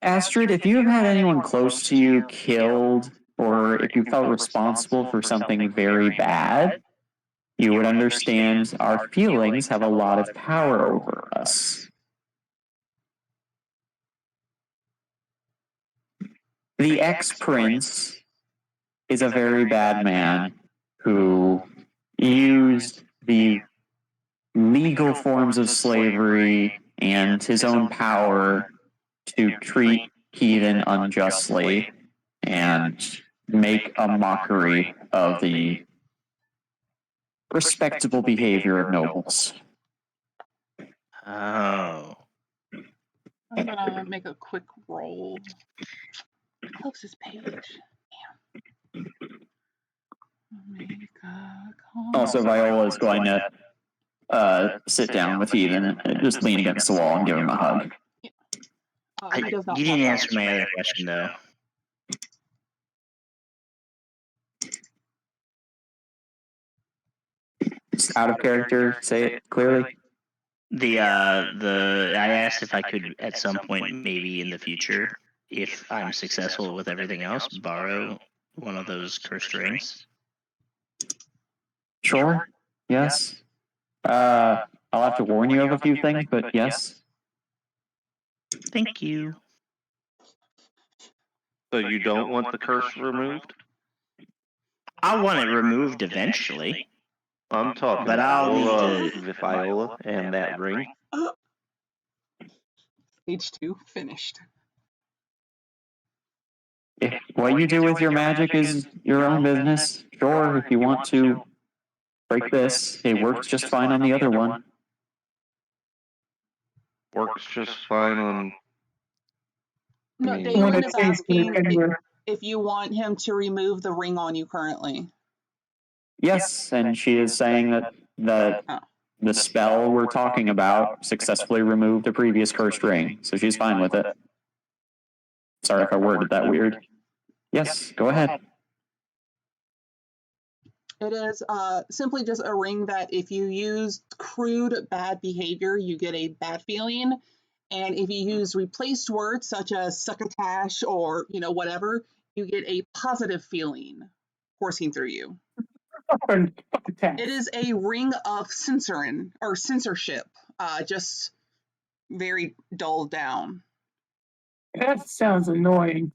Astrid, if you have had anyone close to you killed, or if you felt responsible for something very bad, you would understand our feelings have a lot of power over us. The ex-prince is a very bad man who used the legal forms of slavery and his own power to treat heathen unjustly and make a mockery of the respectable behavior of nobles. Oh. I'm gonna make a quick roll. Close this page. Damn. Also, Viola is going to sit down with Heathen and just lean against the wall and give him a hug. He does not You didn't want answer my other question, though. Just out of character, say it clearly. I asked if I could at some point, maybe in the future, if I'm successful with everything else, borrow one of those cursed rings. Sure. Yes. I'll have to warn you of a few things, but yes. Thank you. So you don't want the curse removed? I'll want it removed eventually. I'm talking But I'll need Viola and that ring. Stage 2 finished. If what you do with your magic is your own business, sure, if you want to break this, it works just fine on the other one. Works just fine on... No, mean- Dalen is asking if you want him to remove the ring on you currently. Yes, and she is saying that the spell we're talking about successfully removed a previous cursed ring, so she's fine with it. Sorry if I worded that weird. Yes, go ahead. It is simply just a ring that if you use crude bad behavior, you get a bad feeling. And if you use replaced words such as succotash or, whatever, you get a positive feeling coursing through you. It is a ring of censorship, just very dulled down. That sounds annoying.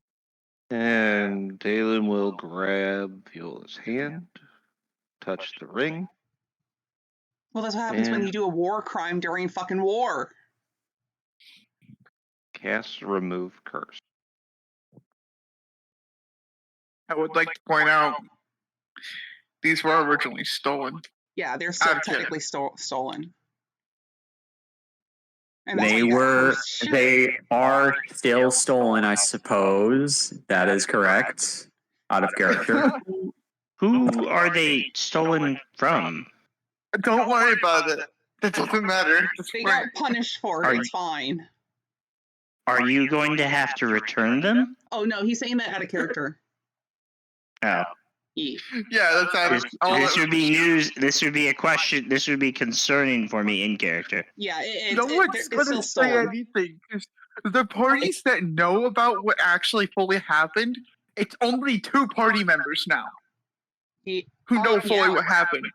And Dalen will grab Viola's hand, touch the ring. Well, that's what happens when you do a war crime during fucking war. Cast remove curse. I would like to point out these were originally stolen. Yeah, they're still technically stolen. And They are still stolen, I suppose. That is correct. Out of character. Who are they stolen from? Don't worry about it. That doesn't matter. They got punished for it. It's fine. Are you going to have to return them? Oh, no, he's saying that out of character. Oh. Yeah, that's out of... This would be news. This would be a question. This would be concerning for me in character. Yeah, no one's going to say anything. The parties that know about what actually fully happened, it's only 2 party members now who know fully what happened.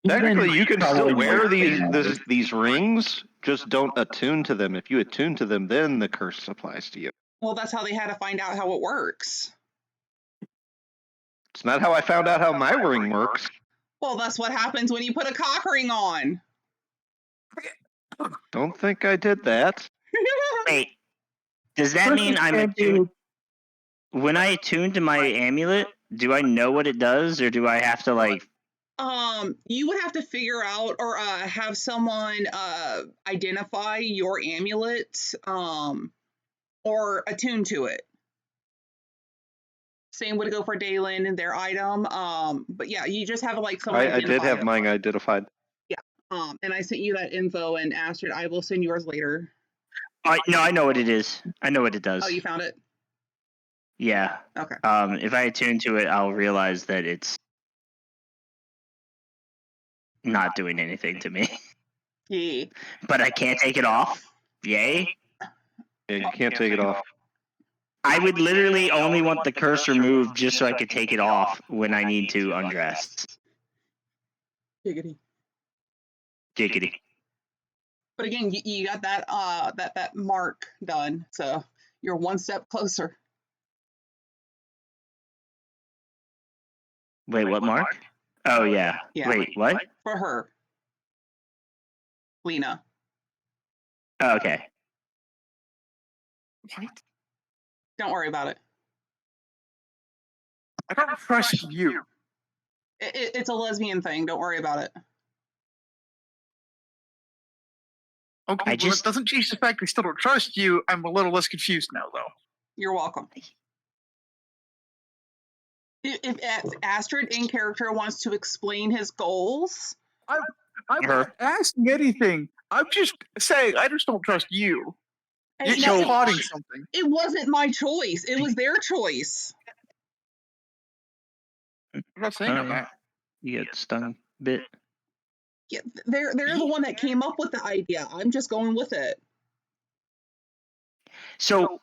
Technically, you can still wear these rings, just don't attune to them. If you attune to them, then the curse applies to you. Well, that's how they had to find out how it works. It's not how I found out how my ring works. Well, that's what happens when you put a cock ring on. Don't think I did that. Wait, does that mean I'm attuned? When I attune to my amulet, do I know what it does, or do I have to you would have to figure out or have someone identify your amulet or attune to it. Same would go for Dalen and their item. But yeah, you just have like someone. I did have identify mine it. identified. And I sent you that info, and Astrid, I will send yours later. No, I know what it is. I know what it does. Oh, you found it? Yeah. Okay. If I attune to it, I'll realize that it's not doing anything to me. Yeah. But I can't take it off. Yay. Yeah, you can't take it off. I would literally only want the curse removed just so I could take it off when I need to undress. Giggity. Giggity. But again, you got that that mark done, so you're one step closer. Wait, what mark? Oh, yeah. Yeah. Wait, what? For her, Lena. Oh, okay. What? Don't worry about it. I don't trust you. It's a lesbian thing. Don't worry about it. Okay, well, it doesn't change the fact I still don't trust you. I'm a little less confused now, though. You're welcome. If Astrid in character wants to explain his goals, I'm not asking anything. I'm just saying I just don't trust you. You're plotting something. It wasn't my choice. It was their choice. I'm not saying that. You get stung a bit. Yeah, they're the one that came up with the idea. I'm just going with it. So,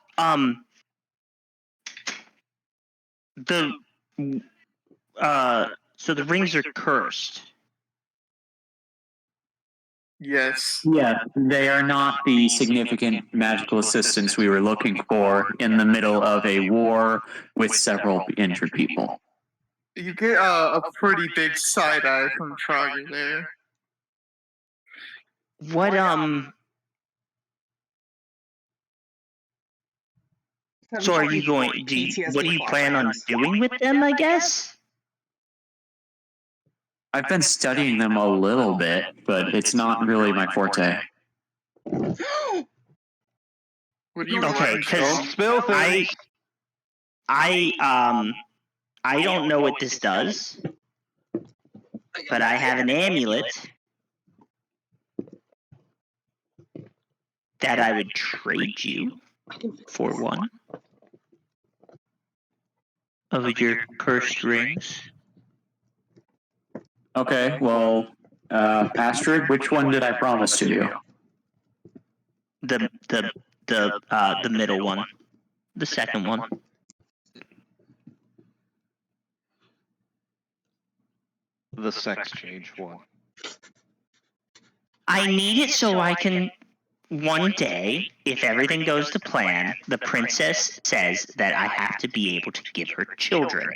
the rings are cursed. Yes. Yeah, they are not the significant magical assistance we were looking for in the middle of a war with several injured people. You get a pretty big side eye from Trogger there. What So are you going? What do you plan on doing with them? I guess. I've been studying them a little bit, but it's not really my forte. What do you Okay, because Spill things. I don't know what this does, but I have an amulet that I would trade you for one of your cursed rings. Okay, well, Astrid, which one did I promise to you? The middle one, the second one. The sex change one. I need it so I can. One day, if everything goes to plan, the princess says that I have to be able to give her children.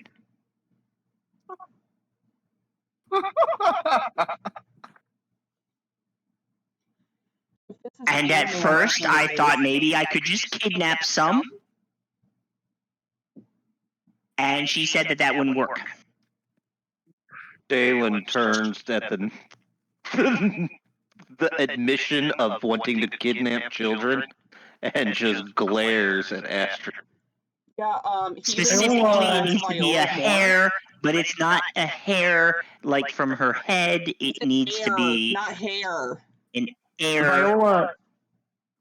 And at first, I thought maybe I could just kidnap some. And she said that that wouldn't work. Dalen turns at the admission of wanting to kidnap children and just glares at Astrid. Yeah, Specifically, it needs to be a hair, but it's not a hair like from her head. It needs to be not hair. An hair.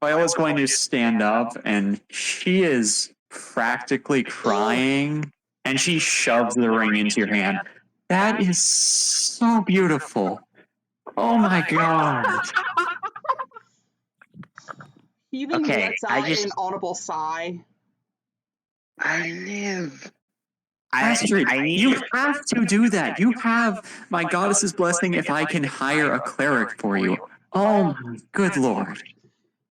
Viola's going to stand up, and she is practically crying, and she shoves the ring into your hand. That is so beautiful. Oh my god. He even Okay, lets out an audible sigh. I live. Astrid, you have to do that. You have my goddess's blessing if I can hire a cleric for you. Oh my good lord.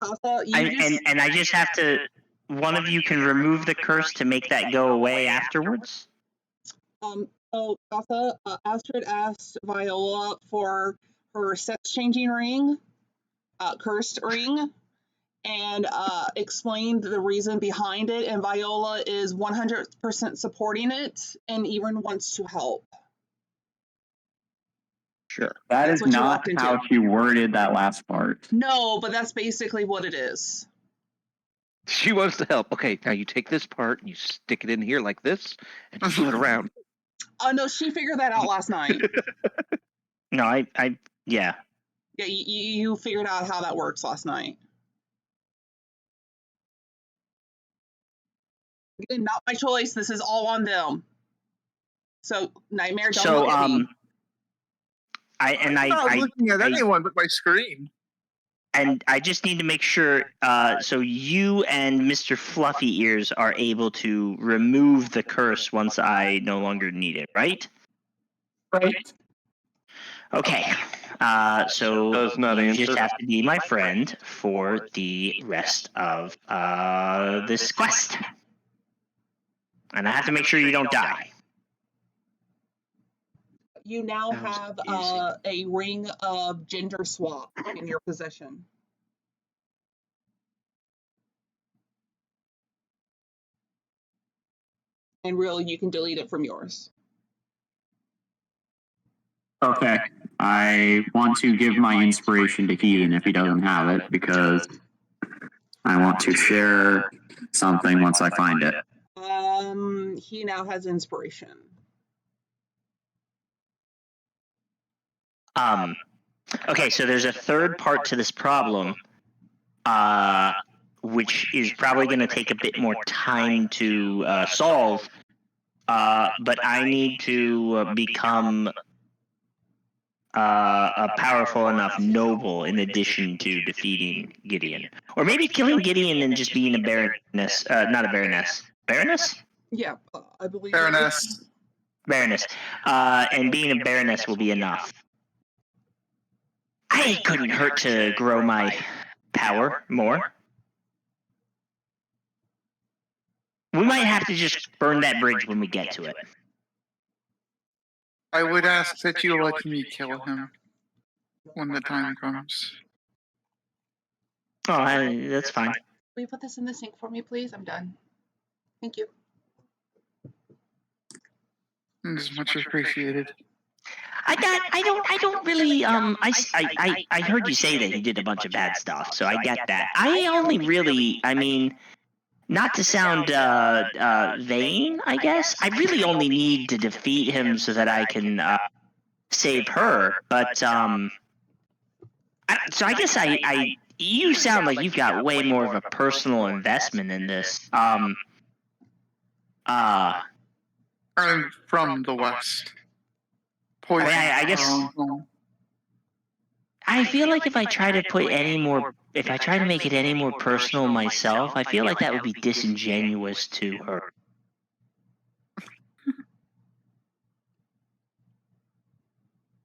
And I just have to. One of you can remove the curse to make that go away afterwards. So Astrid asked Viola for her sex-changing ring, cursed ring, and explained the reason behind it. And Viola is 100% supporting it, and even wants to help. Sure. That is not how she worded that last part. No, but that's basically what it is. She wants to help. Okay, now you take this part and you stick it in here like this, and you move it around. Oh no, she figured that out last night. No, yeah. Yeah, you figured out how that works last night. Again, not my choice. This is all on them. So Nightmare, don't So look at me. I'm not looking at anyone but my screen. And I just need to make sure. So you and Mr. Fluffy Ears are able to remove the curse once I no longer need it, right? Right. Okay. So Does not you answer. just have to be my friend for the rest of this quest, and I have to make sure you don't die. You now That was have easy. a ring of gender swap in your possession. And really, you can delete it from yours. Okay. I want to give my inspiration to Heathen if he doesn't have it, because I want to share something once I find it. He now has inspiration. Okay, so there's a third part to this problem, which is probably going to take a bit more time to solve. But I need to become a powerful enough noble in addition to defeating Gideon, or maybe killing Gideon and just being a baroness. Not a baroness. Baroness. Yeah, I believe. Baroness. Baroness. And being a baroness will be enough. I couldn't hurt to grow my power more. We might have to just burn that bridge when we get to it. I would ask that you let me kill him when the time comes. Oh, that's fine. Will you put this in the sink for me, please? I'm done. Thank you. It's much appreciated. I don't really, I heard you say that he did a bunch of bad stuff, so I get that. I only really, I mean, not to sound, vain, I guess, I really only need to defeat him so that I can, save her, but, so I guess you sound like you've got way more of a personal investment in this. I'm from the West. Poison. I guess I feel like if I try to make it any more personal myself, I feel like that would be disingenuous to her.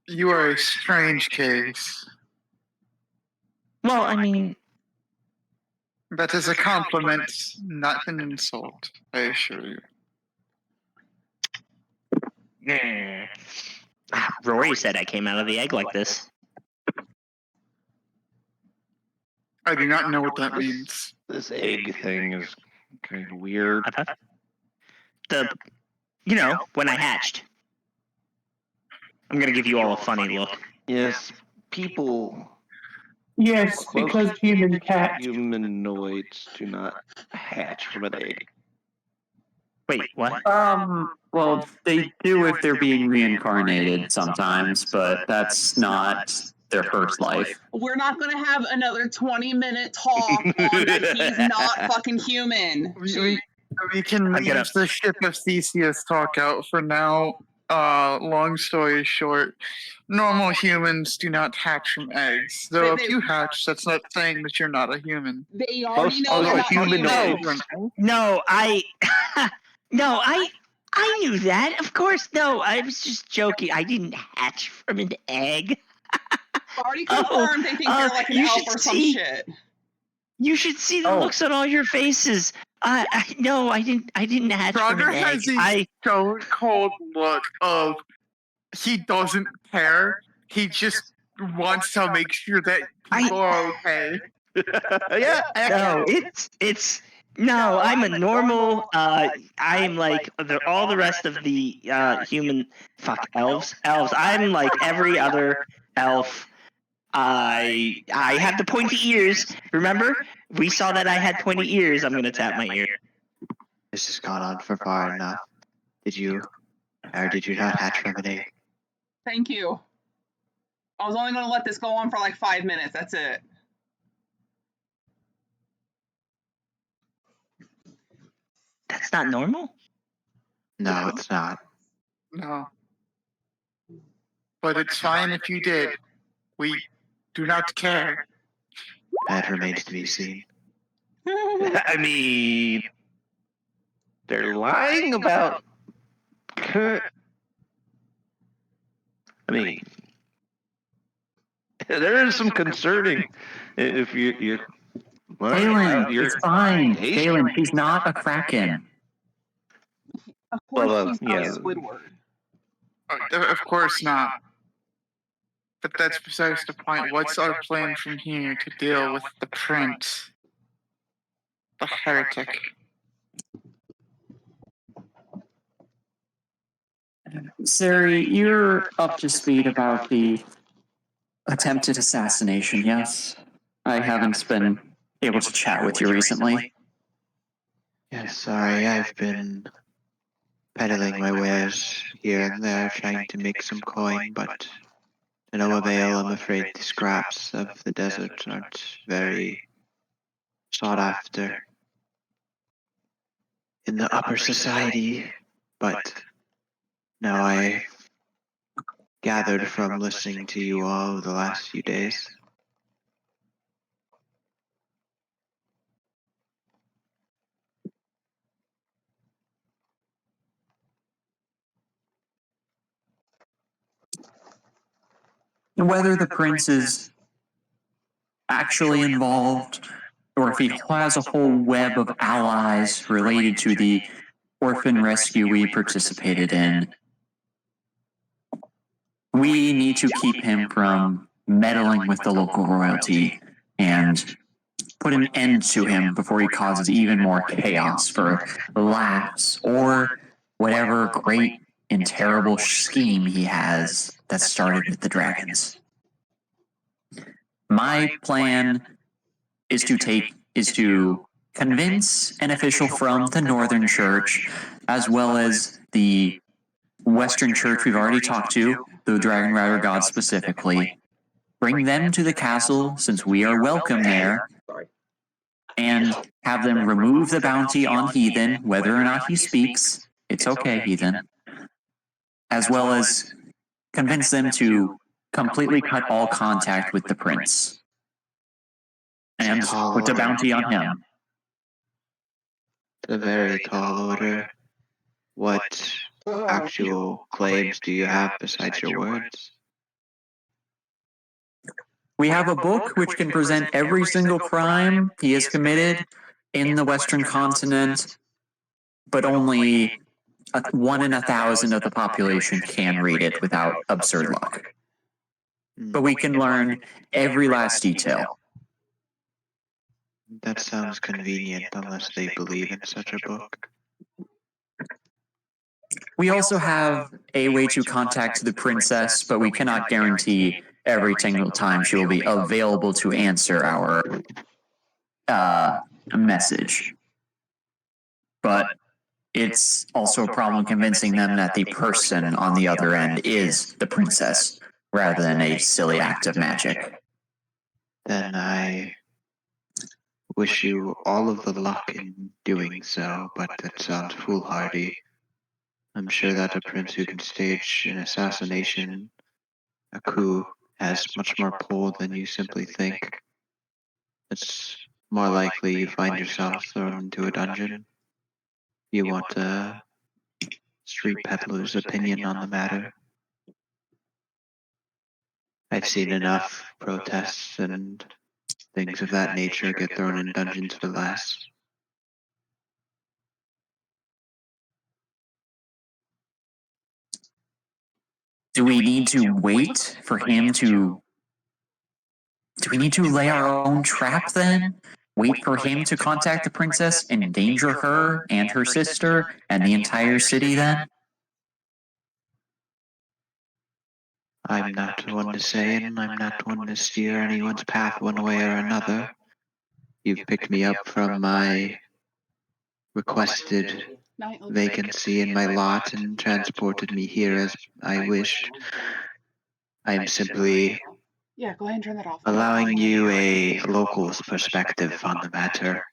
You are a strange case. Well, I mean, That is a compliment, not an insult, I assure you. Rory said I came out of the egg like this. I do not know what that means. This egg thing is kind of weird. When I hatched. I'm gonna give you all a funny look. Yes, people. Yes, because human cat. Humanoids do not hatch from an egg. Wait, what? Well, they do if they're being reincarnated sometimes, but that's not their first life. We're not going to have another 20-minute talk on that he's not fucking human. We can leave the ship of Theseus talk out for now. Long story short, normal humans do not hatch from eggs. Though if you hatch, that's not saying that you're not a human. They already know they're not human. No, no, I knew that. Of course, no. I was just joking. I didn't hatch from an egg. Already confirmed. They think they're like an elf or some shit. You should see the looks on all your faces. No, I didn't hatch from an egg. Has a stone cold look of he doesn't care. He just wants to make sure that people are okay. Yeah. No, no. I'm a normal. I'm like all the rest of the human. Fuck elves. I'm like every other elf. I have the pointy ears. Remember? We saw that I had pointy ears. I'm going to tap my ear. This has gone on for far enough. Did you not hatch from an egg? Thank you. I was only going to let this go on for like 5 minutes. That's it. That's not normal? No, it's not. No. But it's fine if you did. We do not care. That remains to be seen. I mean, they're lying about Kurt. I mean, there is some concerning if you're. Galen, you're it's fine. Hey? Galen, he's not a Kraken. Of course, Well, he's yeah. not Squidward. Of course not. But that's besides the point. What's our plan from here to deal with the prince? The heretic. Sari, you're up to speed about the attempted assassination, yes? I haven't been able to chat with you recently. Yes, sorry, I've been peddling my wares here and there, trying to make some coin, but to no avail. I'm afraid the scraps of the desert aren't very sought after in the upper society, but now I gathered from listening to you all the last few days. Whether the prince is actually involved, or if he has a whole web of allies related to the orphan rescue we participated in, we need to keep him from meddling with the local royalty and put an end to him before he causes even more chaos for laughs or whatever great and terrible scheme he has that started with the dragons. My plan is to convince an official from the Northern Church, as well as the Western Church we've already talked to, the Dragon Rider God specifically, bring them to the castle since we are welcome there, and have them remove the bounty on Heathen, whether or not he speaks. It's okay, Heathen. As well as convince them to completely cut all contact with the prince and put a bounty on him. It's a very tall order. What actual claims do you have besides your words? We have a book which can present every single crime he has committed in the Western continent, but only 1 in 1,000 of the population can read it without absurd luck. But we can learn every last detail. That sounds convenient unless they believe in such a book. We also have a way to contact the princess, but we cannot guarantee every single time she will be available to answer our message. But it's also a problem convincing them that the person on the other end is the princess, rather than a silly act of magic. Then I wish you all of the luck in doing so, but that sounds foolhardy. I'm sure that a prince who can stage an assassination, a coup, has much more pull than you simply think. It's more likely you find yourself thrown into a dungeon. You want a street peddler's opinion on the matter. I've seen enough protests and things of that nature get thrown in dungeons for less. Do we need to wait for him to... Do we need to lay our own trap then? Wait for him to contact the princess and endanger her and her sister and the entire city then? I'm not one to say, and I'm not one to steer anyone's path one way or another. You've picked me up from my requested vacancy in my lot and transported me here as I wished. I am simply Yeah, go ahead and turn that off. allowing you a local's perspective on the matter.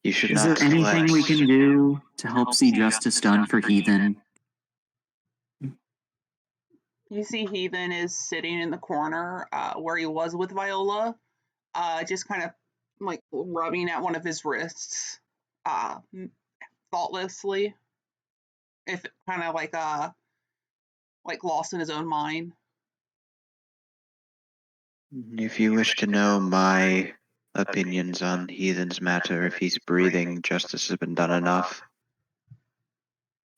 You should Is not there anything we let- can do to help see justice done for Heathen? You see Heathen is sitting in the corner where he was with Viola, just kind of like rubbing at one of his wrists thoughtlessly, if kind of like lost in his own mind. If you wish to know my opinions on Heathen's matter, if he's breathing, justice has been done enough.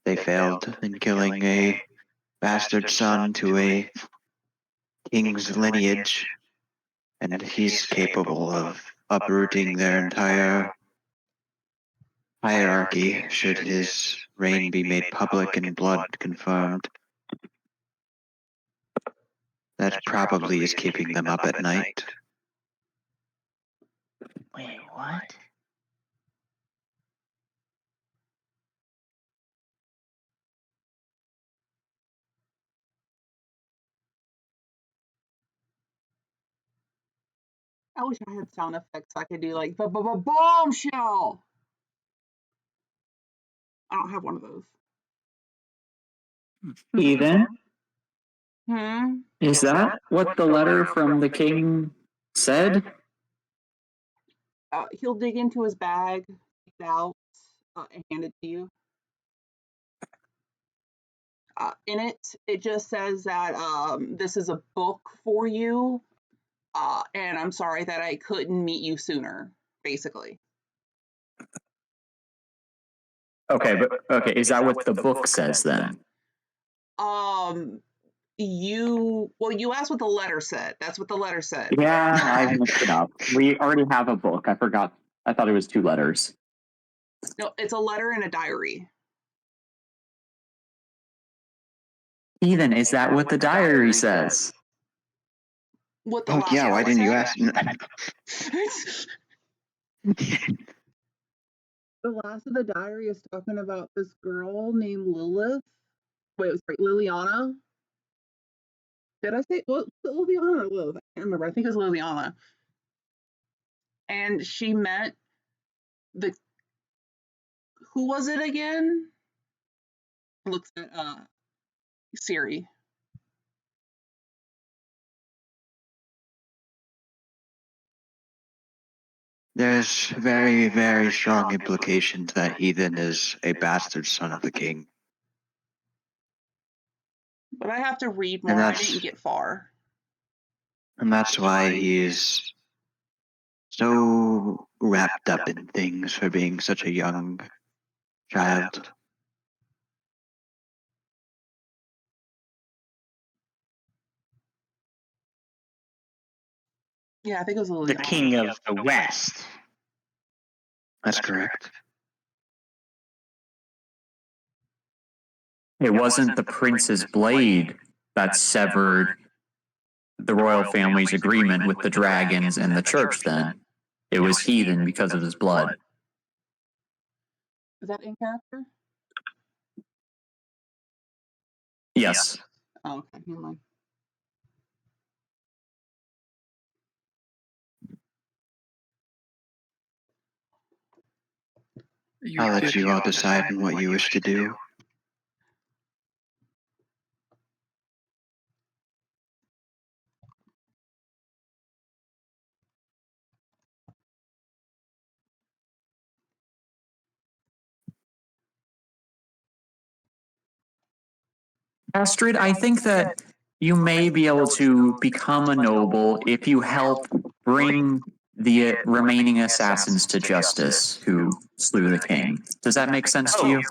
They failed in killing a bastard son to a king's lineage, and he's capable of uprooting their entire hierarchy should his reign be made public and blood confirmed. That probably is keeping them up at night. Wait, what? I wish I had sound effects I could do like bombshell. I don't have one of those. Heathen? Hmm. Is that what the letter from the king said? He'll dig into his bag, take it out, and hand it to you. In it, it just says that this is a book for you, and I'm sorry that I couldn't meet you sooner, basically. Okay, is that what the book says then? You asked what the letter said. That's what the letter said. Yeah, I mixed it up. We already have a book. I forgot. I thought it was 2 letters. No, it's a letter and a diary. Heathen, is that what the diary says? What the Oh last yeah, why part didn't you said? ask? The last of the diary is talking about this girl named Lilith. Wait, sorry, Liliana. Did I say Liliana or Lilith? I can't remember. I think it was Liliana. And she met who was it again? Looks at Siri. There's very, very strong implications that Heathen is a bastard son of the king. But I have to read more. I didn't get far. And that's why he's so wrapped up in things for being such a young child. Yeah, I think it was Liliana. The king of the West. That's correct. It wasn't the prince's blade that severed the royal family's agreement with the dragons and the church then. It was Heathen because of his blood. Is that in character? Yes. Oh, okay, never mind. I'll let you all decide on what you wish to do. Astrid, I think that you may be able to become a noble if you help bring the remaining assassins to justice who slew the king. Does that make sense to you?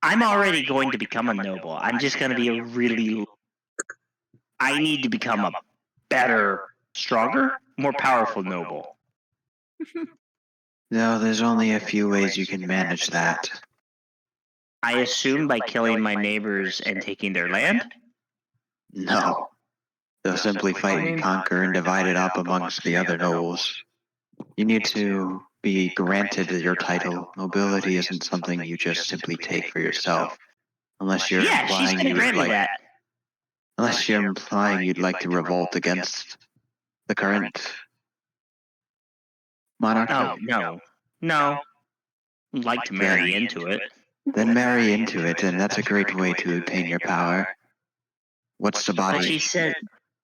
I'm already going to become a noble. I'm just going to be a really... I need to become a better, stronger, more powerful noble. No, there's only a few ways you can manage that. I assume by killing my neighbors and taking their land? No. They'll simply fight and conquer and divide it up amongst the other nobles. You need to be granted your title. Nobility isn't something you just simply take for yourself. Unless you're Yeah, she's implying been you would granted like that. unless you're implying you'd like to revolt against the current monarchy. Oh, no. I'd like to marry into it. Then marry into it, and that's a great way to obtain your power. What's the body? But she said,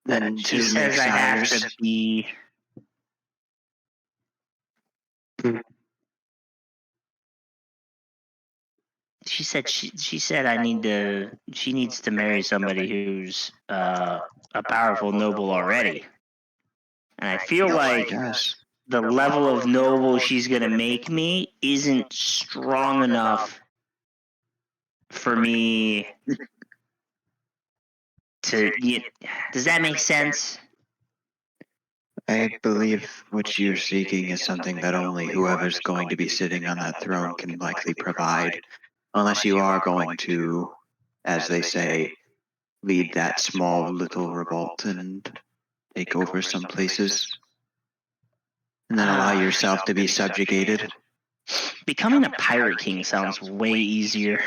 Then she two says I have sires. to be... She said she needs to marry somebody who's a powerful noble already. And I feel like Yes. the level of noble she's going to make me isn't strong enough for me to... Does that make sense? I believe what you're seeking is something that only whoever's going to be sitting on that throne can likely provide. Unless you are going to, as they say, lead that small little revolt and take over some places. And then allow yourself to be subjugated. Becoming a pirate king sounds way easier.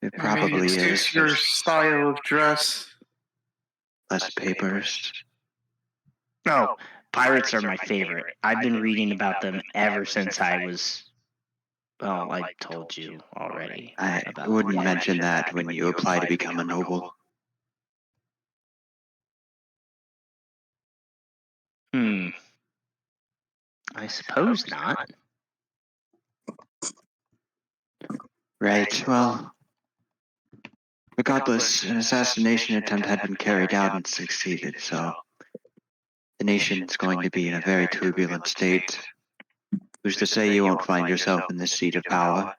It Maybe probably it is. suits your style of dress. Less papers. No, pirates are my favorite. I've been reading about them ever since I was... Well, I told you already. I about wouldn't them. mention that when you apply to become a noble. I suppose not. Right, well, regardless, an assassination attempt had been carried out and succeeded, so the nation's going to be in a very turbulent state. Who's to say you won't find yourself in this seat of power?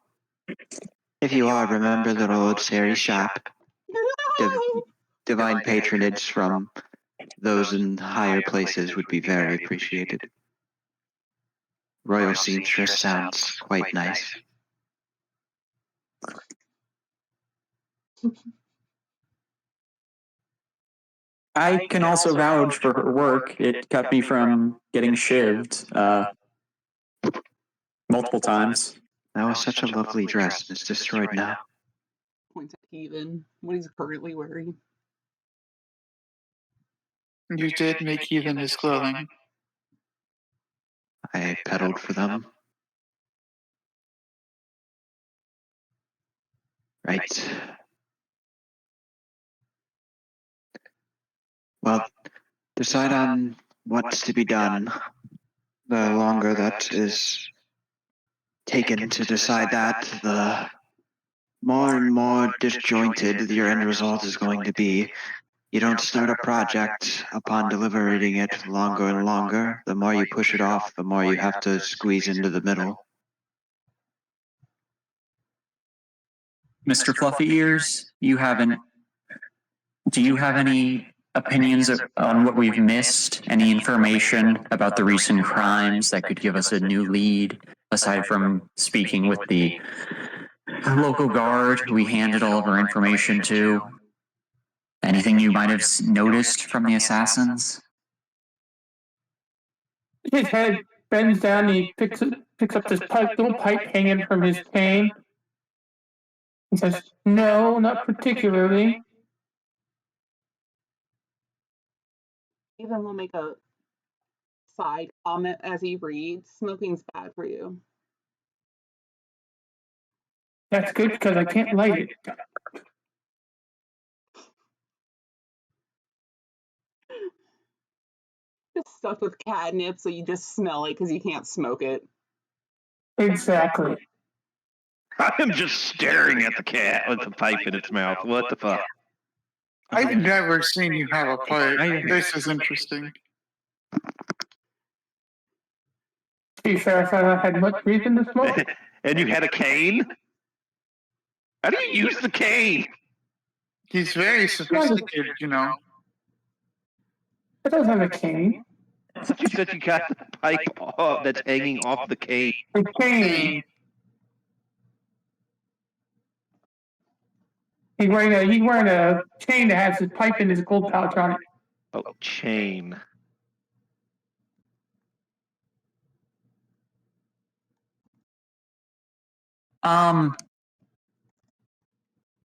If you are, remember the old Sari shop. Divine patronage from those in higher places would be very appreciated. Royal seamstress sounds quite nice. I can also vouch for her work. It kept me from getting shivved multiple times. That was such a lovely dress, and it's destroyed now. Points at Heathen, what he's currently wearing. You did make Heathen his clothing. I peddled for them. Right. Well, decide on what's to be done. The longer that is taken to decide that, the more and more disjointed your end result is going to be. You don't start a project upon deliberating it longer and longer. The more you push it off, the more you have to squeeze into the middle. Mr. Fluffy Ears, do you have any opinions on what we've missed? Any information about the recent crimes that could give us a new lead, aside from speaking with the local guard who we handed all of our information to? Anything you might have noticed from the assassins? His head bends down and he picks up this little pipe hanging from his cane. He says, "No, not particularly." Heathen will make a side comment as he reads. Smoking's bad for you. That's good because I can't light it. It's stuffed with catnip, so you just smell it because you can't smoke it. Exactly. I am just staring at the cat with the pipe in its mouth. What the fuck? I've never seen you have a pipe. This is interesting. To be fair, I thought I had much reason to smoke. And you had a cane? How do you use the cane? He's very sophisticated, you know. I don't have a cane. thought you said you got the pipe that's hanging off the cane. The cane. He's wearing a chain that has his pipe and his gold pouch on it. Oh, chain.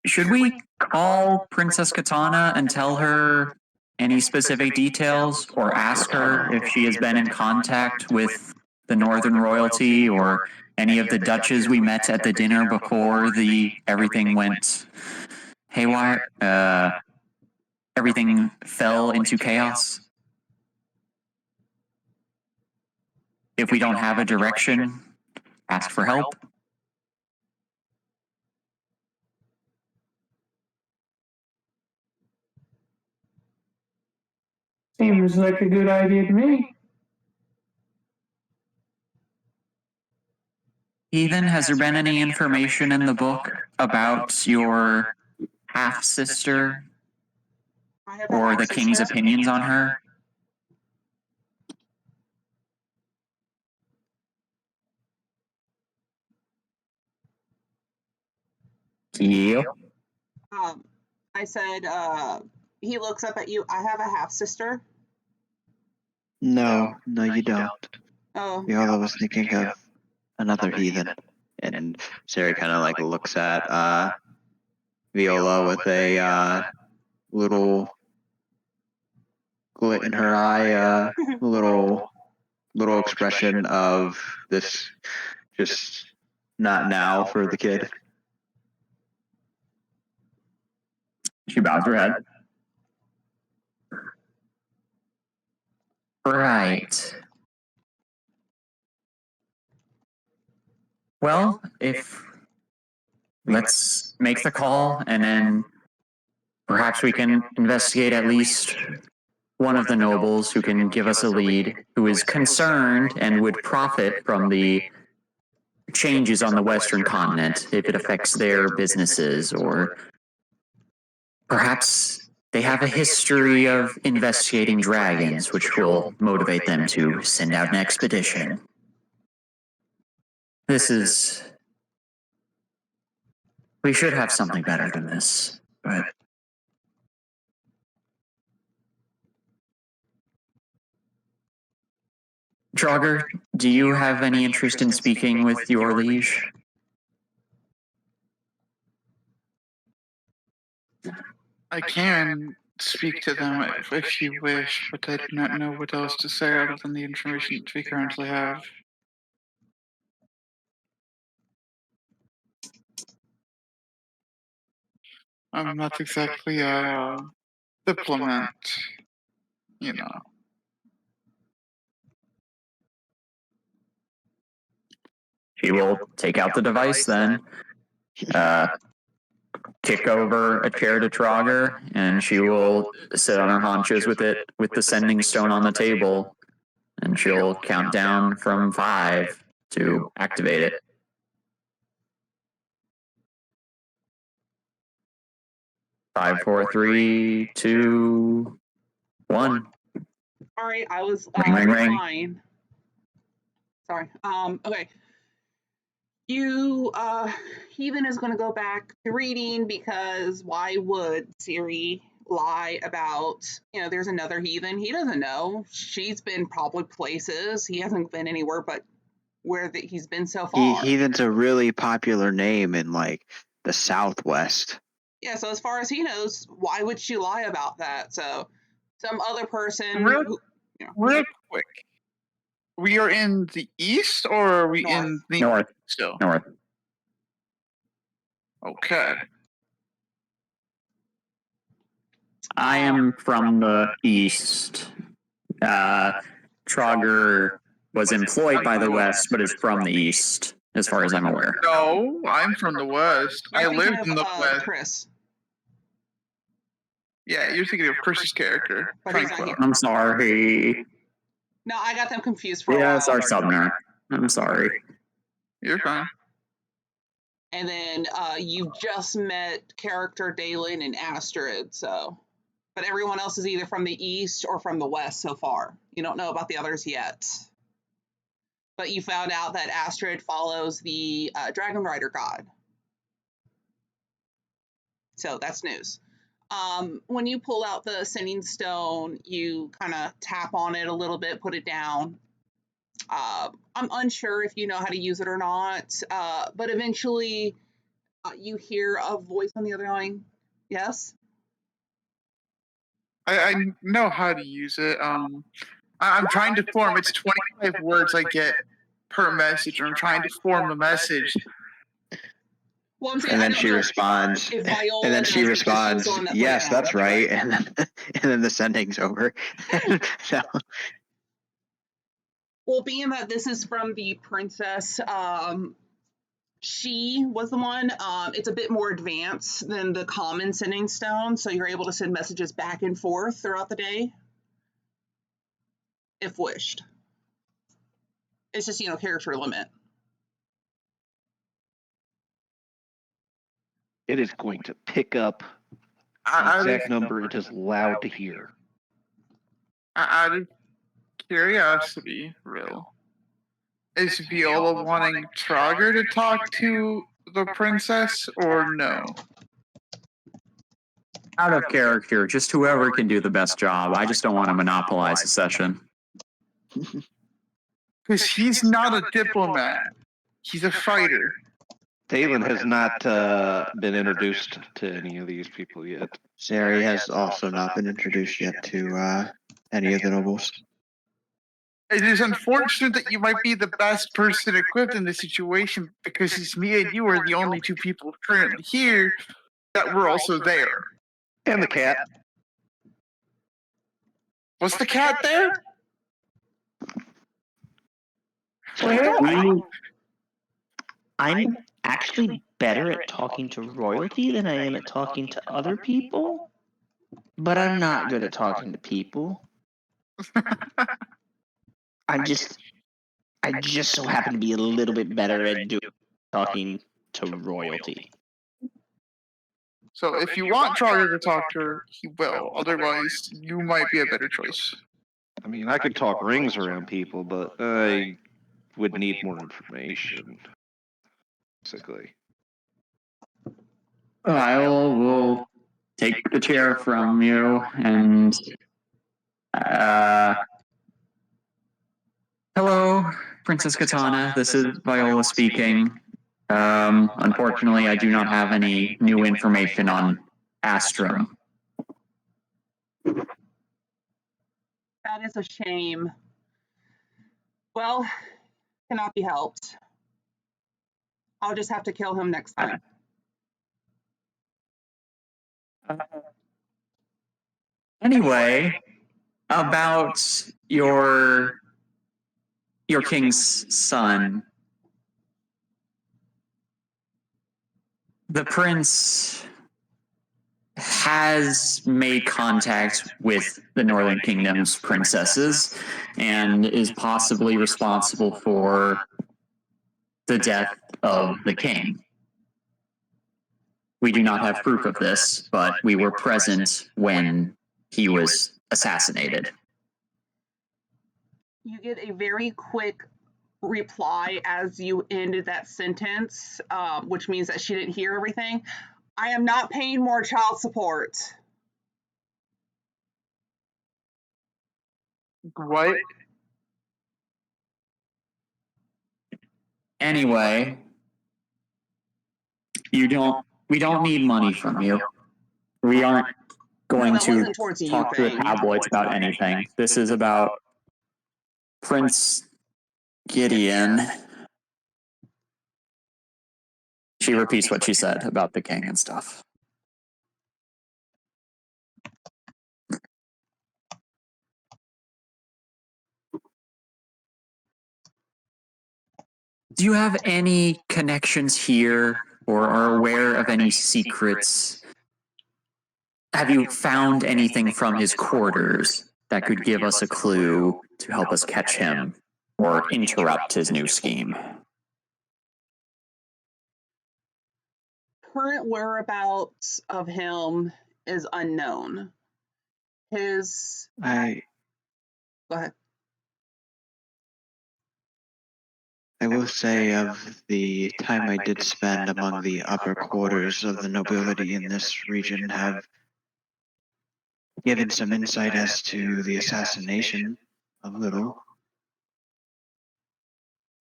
Should we call Princess Katana and tell her any specific details, or ask her if she has been in contact with the Northern Royalty or any of the Dutches we met at the dinner before everything went haywire? Everything fell into chaos? If we don't have a direction, ask for help. Seems like a good idea to me. Heathen, has there been any information in the book about your half-sister or the king's opinions on her? Yep. I said, he looks up at you. I have a half sister. No, you don't. Oh. Viola was thinking of another heathen. And Sari kind of like looks at Viola with a little glit in her eye, little expression of this just not now for the kid. She bows her head. Right. Well, let's make the call, and then perhaps we can investigate at least one of the nobles who can give us a lead, who is concerned and would profit from the changes on the Western continent if it affects their businesses, or perhaps they have a history of investigating dragons, which will motivate them to send out an expedition. We should have something better than this, but... Draugr, do you have any interest in speaking with your liege? I can speak to them if you wish, but I do not know what else to say other than the information that we currently have. I'm not exactly a diplomat, you know. She will take out the device then, kick over a chair to Draugr, and she will sit on her haunches with it, with the sending stone on the table, and she'll count down from 5 to activate it. 5, 4, 3, 2, 1. Sorry, I was Ring, ring. fine. Sorry. Okay. You, Heathen is going to go back to reading, because why would Siri lie about, there's another Heathen? He doesn't know. She's been probably places. He hasn't been anywhere but where he's been so far. Heathen's a really popular name in like the Southwest. Yeah, so as far as he knows, why would she lie about that? So some other person Real quick. We are in the east, or are we in the north? Still north. Okay. I am from the east. Draugr was employed by the west, but is from the east, as far as I'm aware. No, I'm from the west. I lived in the west. Chris. Yeah, you're thinking of Chris's character. But he's not here. I'm sorry. No, I got them confused for a Yeah, while. it's our summoner. I'm sorry. You're fine. And then you just met character Dalen and Astrid, so. but everyone else is either from the east or from the west so far. You don't know about the others yet. But you found out that Astrid follows the Dragon Rider god. So that's news. When you pull out the sending stone, you kind of tap on it a little bit, put it down. I'm unsure if you know how to use it or not, but eventually you hear a voice on the other line. Yes? I know how to use it. I'm trying to form. It's 25 words I get per message, and I'm trying to form a message. Well, I'm saying, And I then don't she know responds, if Viola and then she does, because she was responds, the one that put it "Yes, down. that's right." And then the sending's over. So, Well, being that this is from the princess, she was the one. It's a bit more advanced than the common sending stone, so you're able to send messages back and forth throughout the day, if wished. It's just, character limit. It is going to pick up the exact number it is allowed to hear. Out of curiosity, real. Is Viola wanting Trogger to talk to the princess or no? Out of character, just whoever can do the best job. I just don't want to monopolize the session. Because he's not a diplomat. He's a fighter. Thalen has not been introduced to any of these people yet. Sari has also not been introduced yet to any of the nobles. It is unfortunate that you might be the best person equipped in this situation, because it's me and you are the only two people currently here that were also there. And the cat. Was the cat there? I'm actually better at talking to royalty than I am at talking to other people, but I'm not good at talking to people. I just so happen to be a little bit better at talking to royalty. So if you want Trogger to talk to her, he will. Otherwise, you might be a better choice. I mean, I could talk rings around people, but I would need more information. Basically. I will take the chair from you and hello, Princess Katana. This is Viola speaking. Unfortunately, I do not have any new information on Astrum. That is a shame. Well, cannot be helped. I'll just have to kill him next time. Anyway, about your king's son. The prince has made contact with the Northern Kingdom's princesses and is possibly responsible for the death of the king. We do not have proof of this, but we were present when he was assassinated. You get a very quick reply as you ended that sentence, which means that she didn't hear everything. I am not paying more child support. What? Anyway, we don't need money from you. We aren't going to talk to the tabloids about anything. This is about Prince Gideon. She repeats what she said about the king and stuff. Do you have any connections here or are aware of any secrets? Have you found anything from his quarters that could give us a clue to help us catch him or interrupt his new scheme? Current whereabouts of him is unknown. his. I Go ahead. will say of the time I did spend among the upper quarters of the nobility in this region have given some insight as to the assassination a little.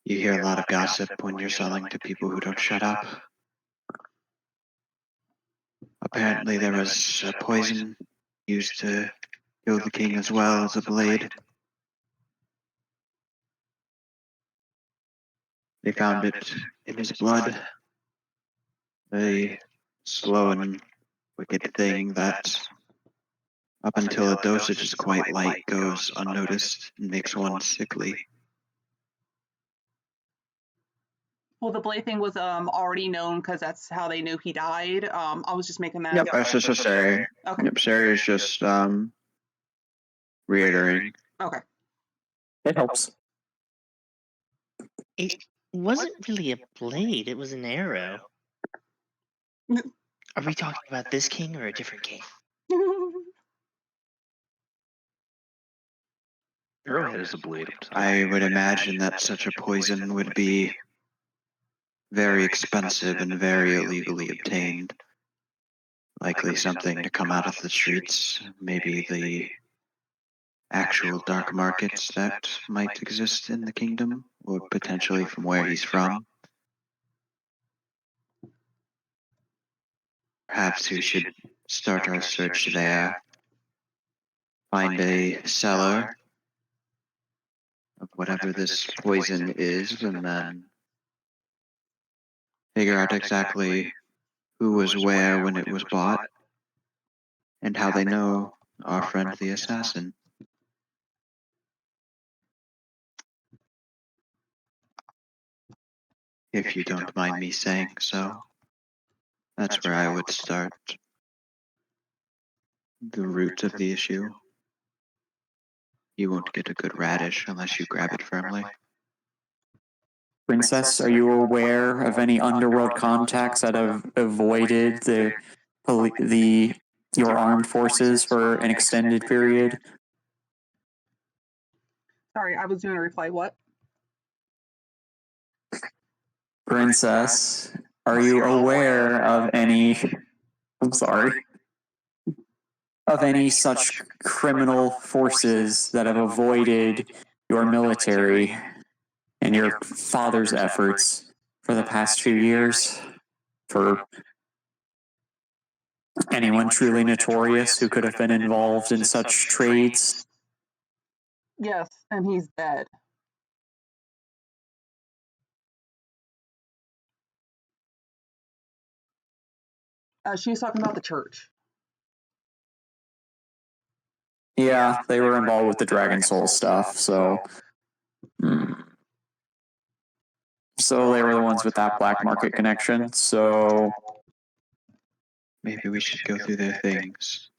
You hear a lot of gossip when you're selling to people who don't shut up. Apparently there was a poison used to kill the king as well as a blade. They found it in his blood. A slow and wicked thing that, up until a dosage is quite light, goes unnoticed and makes one sickly. Well, the blade thing was already known because that's how they knew he died. I was just making that. Yep, that's just a Sari. Okay. Yep, Sari is just reiterating. Okay. It helps. It wasn't really a blade, it was an arrow. Are we talking about this king or a different king? Arrowhead is a blade. I would imagine that such a poison would be very expensive and very illegally obtained. Likely something to come out of the streets, maybe the actual dark markets that might exist in the kingdom, or potentially from where he's from. Perhaps we should start our search there, find a cellar of whatever this poison is, and then figure out exactly who was where when it was bought, and how they know our friend the assassin. If you don't mind me saying so. That's where I would start. The root of the issue. You won't get a good radish unless you grab it firmly. Princess, are you aware of any underworld contacts that have avoided your armed forces for an extended period? Sorry, I was doing a replay. What? Princess, are you aware of any... I'm sorry. Of any such criminal forces that have avoided your military and your father's efforts for the past few years? For anyone truly notorious who could have been involved in such trades? Yes, and he's dead. She was talking about the church. Yeah, they were involved with the Dragon Soul stuff, so... So they were the ones with that black market connection, so... Maybe we should go through their things.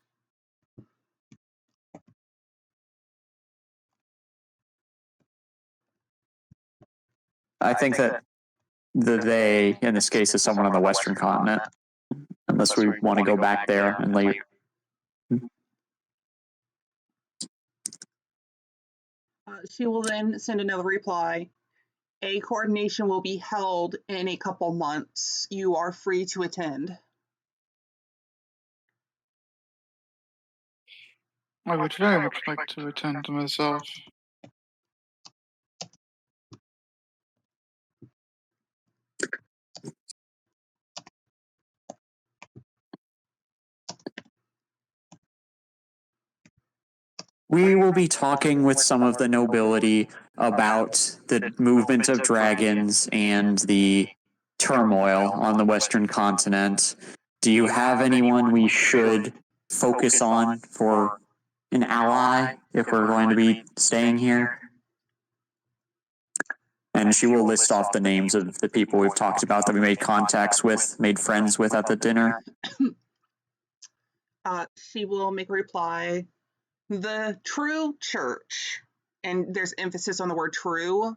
I think that the they, in this case, is someone on the Western continent. Unless we want to go back there and later. She will then send another reply. A coordination will be held in a couple months. You are free to attend. I would very much like to attend myself. We will be talking with some of the nobility about the movement of dragons and the turmoil on the Western continent. Do you have anyone we should focus on for an ally if we're going to be staying here? And she will list off the names of the people we've talked about that we made contacts with, made friends with at the dinner. She will make a reply. The true church, and there's emphasis on the word true,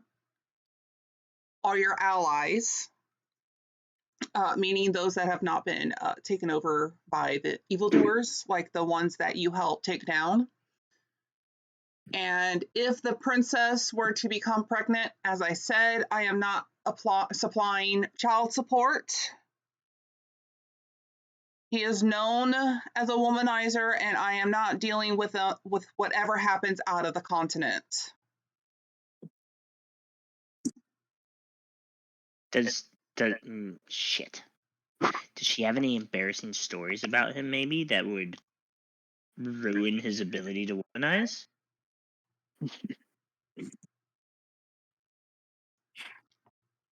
are your allies. meaning those that have not been taken over by the evildoers, like the ones that you helped take down. And if the princess were to become pregnant, as I said, I am not supplying child support. He is known as a womanizer, and I am not dealing with whatever happens out of the continent. Shit. Does she have any embarrassing stories about him, maybe, that would ruin his ability to womanize?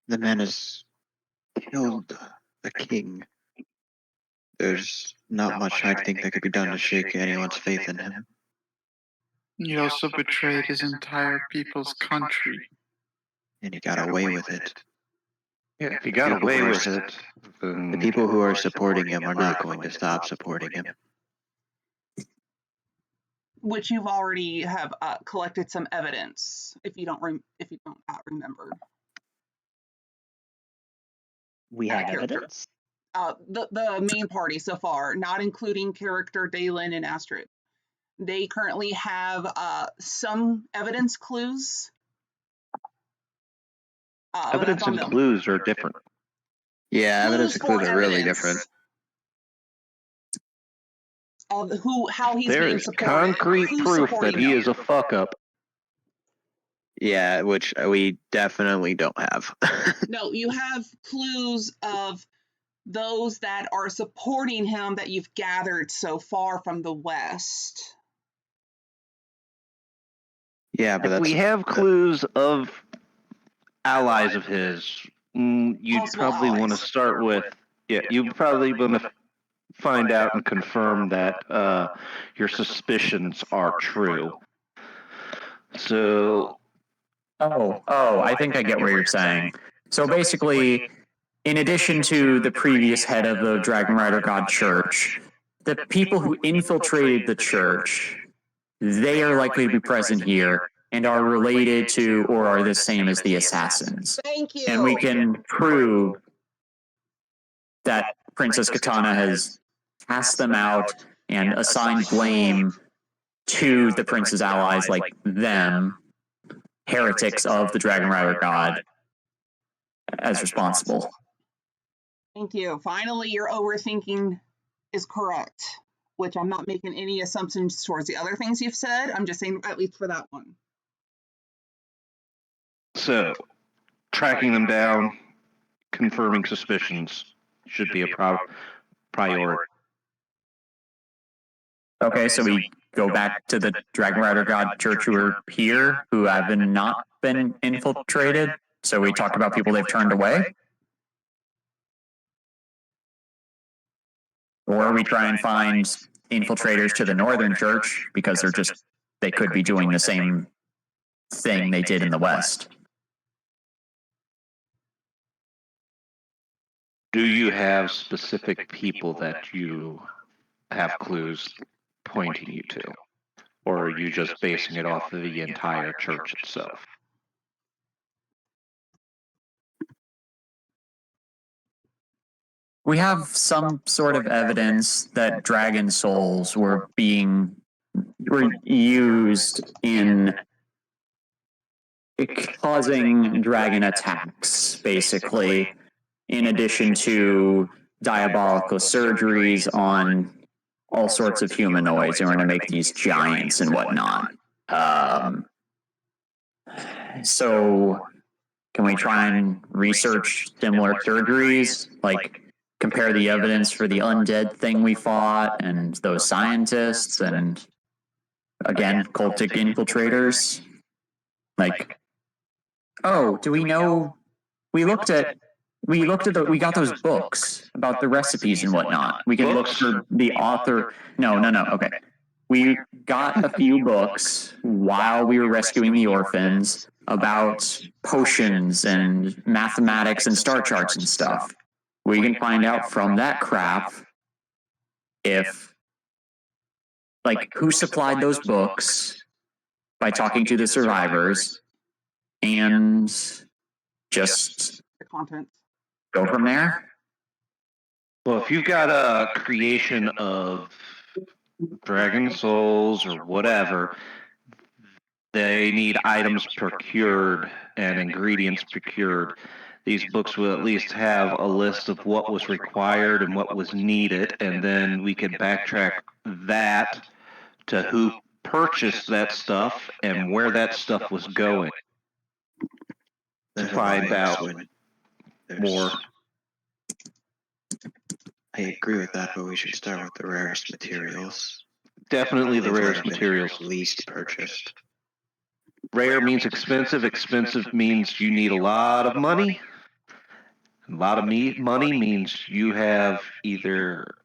The man has killed a king. There's not much I think that could be done to shake anyone's faith in him. He also betrayed his entire people's country. And he got away with it. Yeah, if he got away with it, then The people who are supporting him are not going to stop supporting him. Which you've already have collected some evidence, if you don't remember. We have evidence? The main party so far, not including character Dalen and Astrid. They currently have some evidence clues. evidence and clues are different. Yeah, evidence and clues are really different. Of how he's There being is supported. concrete Who's proof that supporting he him. is a fuck up. Yeah, which we definitely don't have. No, you have clues of those that are supporting him that you've gathered so far from the West. Yeah, but If we have clues of allies of his, you'd Possible probably want to allies. start with, you'd probably want to find out and confirm that your suspicions are true. So, I think I get what you're saying. So basically, in addition to the previous head of the Dragon Rider God Church, the people who infiltrated the church, they are likely to be present here and are related to or are the same as the assassins. Thank you. And we can prove that Princess Katana has cast them out and assigned blame to the prince's allies like them, heretics of the Dragon Rider God, as responsible. Thank you. Finally, your overthinking is correct, which I'm not making any assumptions towards the other things you've said. I'm just saying, at least for that one. so tracking them down, confirming suspicions should be a priority. Okay, so we go back to the Dragon Rider God Church who are here, who have not been infiltrated. So we talk about people they've turned away. Or we try and find infiltrators to the Northern Church because they could be doing the same thing they did in the West. Do you have specific people that you have clues pointing you to? Or are you just basing it off of the entire church itself? We have some sort of evidence that dragon souls were used in causing dragon attacks, basically, in addition to diabolical surgeries on all sorts of humanoids in order to make these giants and whatnot. So can we try and research similar surgeries, like compare the evidence for the undead thing we fought and those scientists and, again, cultic infiltrators? Like, do we know? We got those books about the recipes and whatnot. We can look for the author. No. Okay. We got a few books while we were rescuing the orphans about potions and mathematics and star charts and stuff. We can find out from that crap who supplied those books by talking to the survivors and just The content. go from there. Well, if you've got a creation of dragon souls or whatever, they need items procured and ingredients procured. These books will at least have a list of what was required and what was needed, and then we can backtrack that to who purchased that stuff and where that stuff was going to find out more. I agree with that, but we should start with the rarest materials. Definitely the Those that rarest have been materials. least purchased. Rare means expensive. Expensive means you need a lot of money. A lot of money means you have either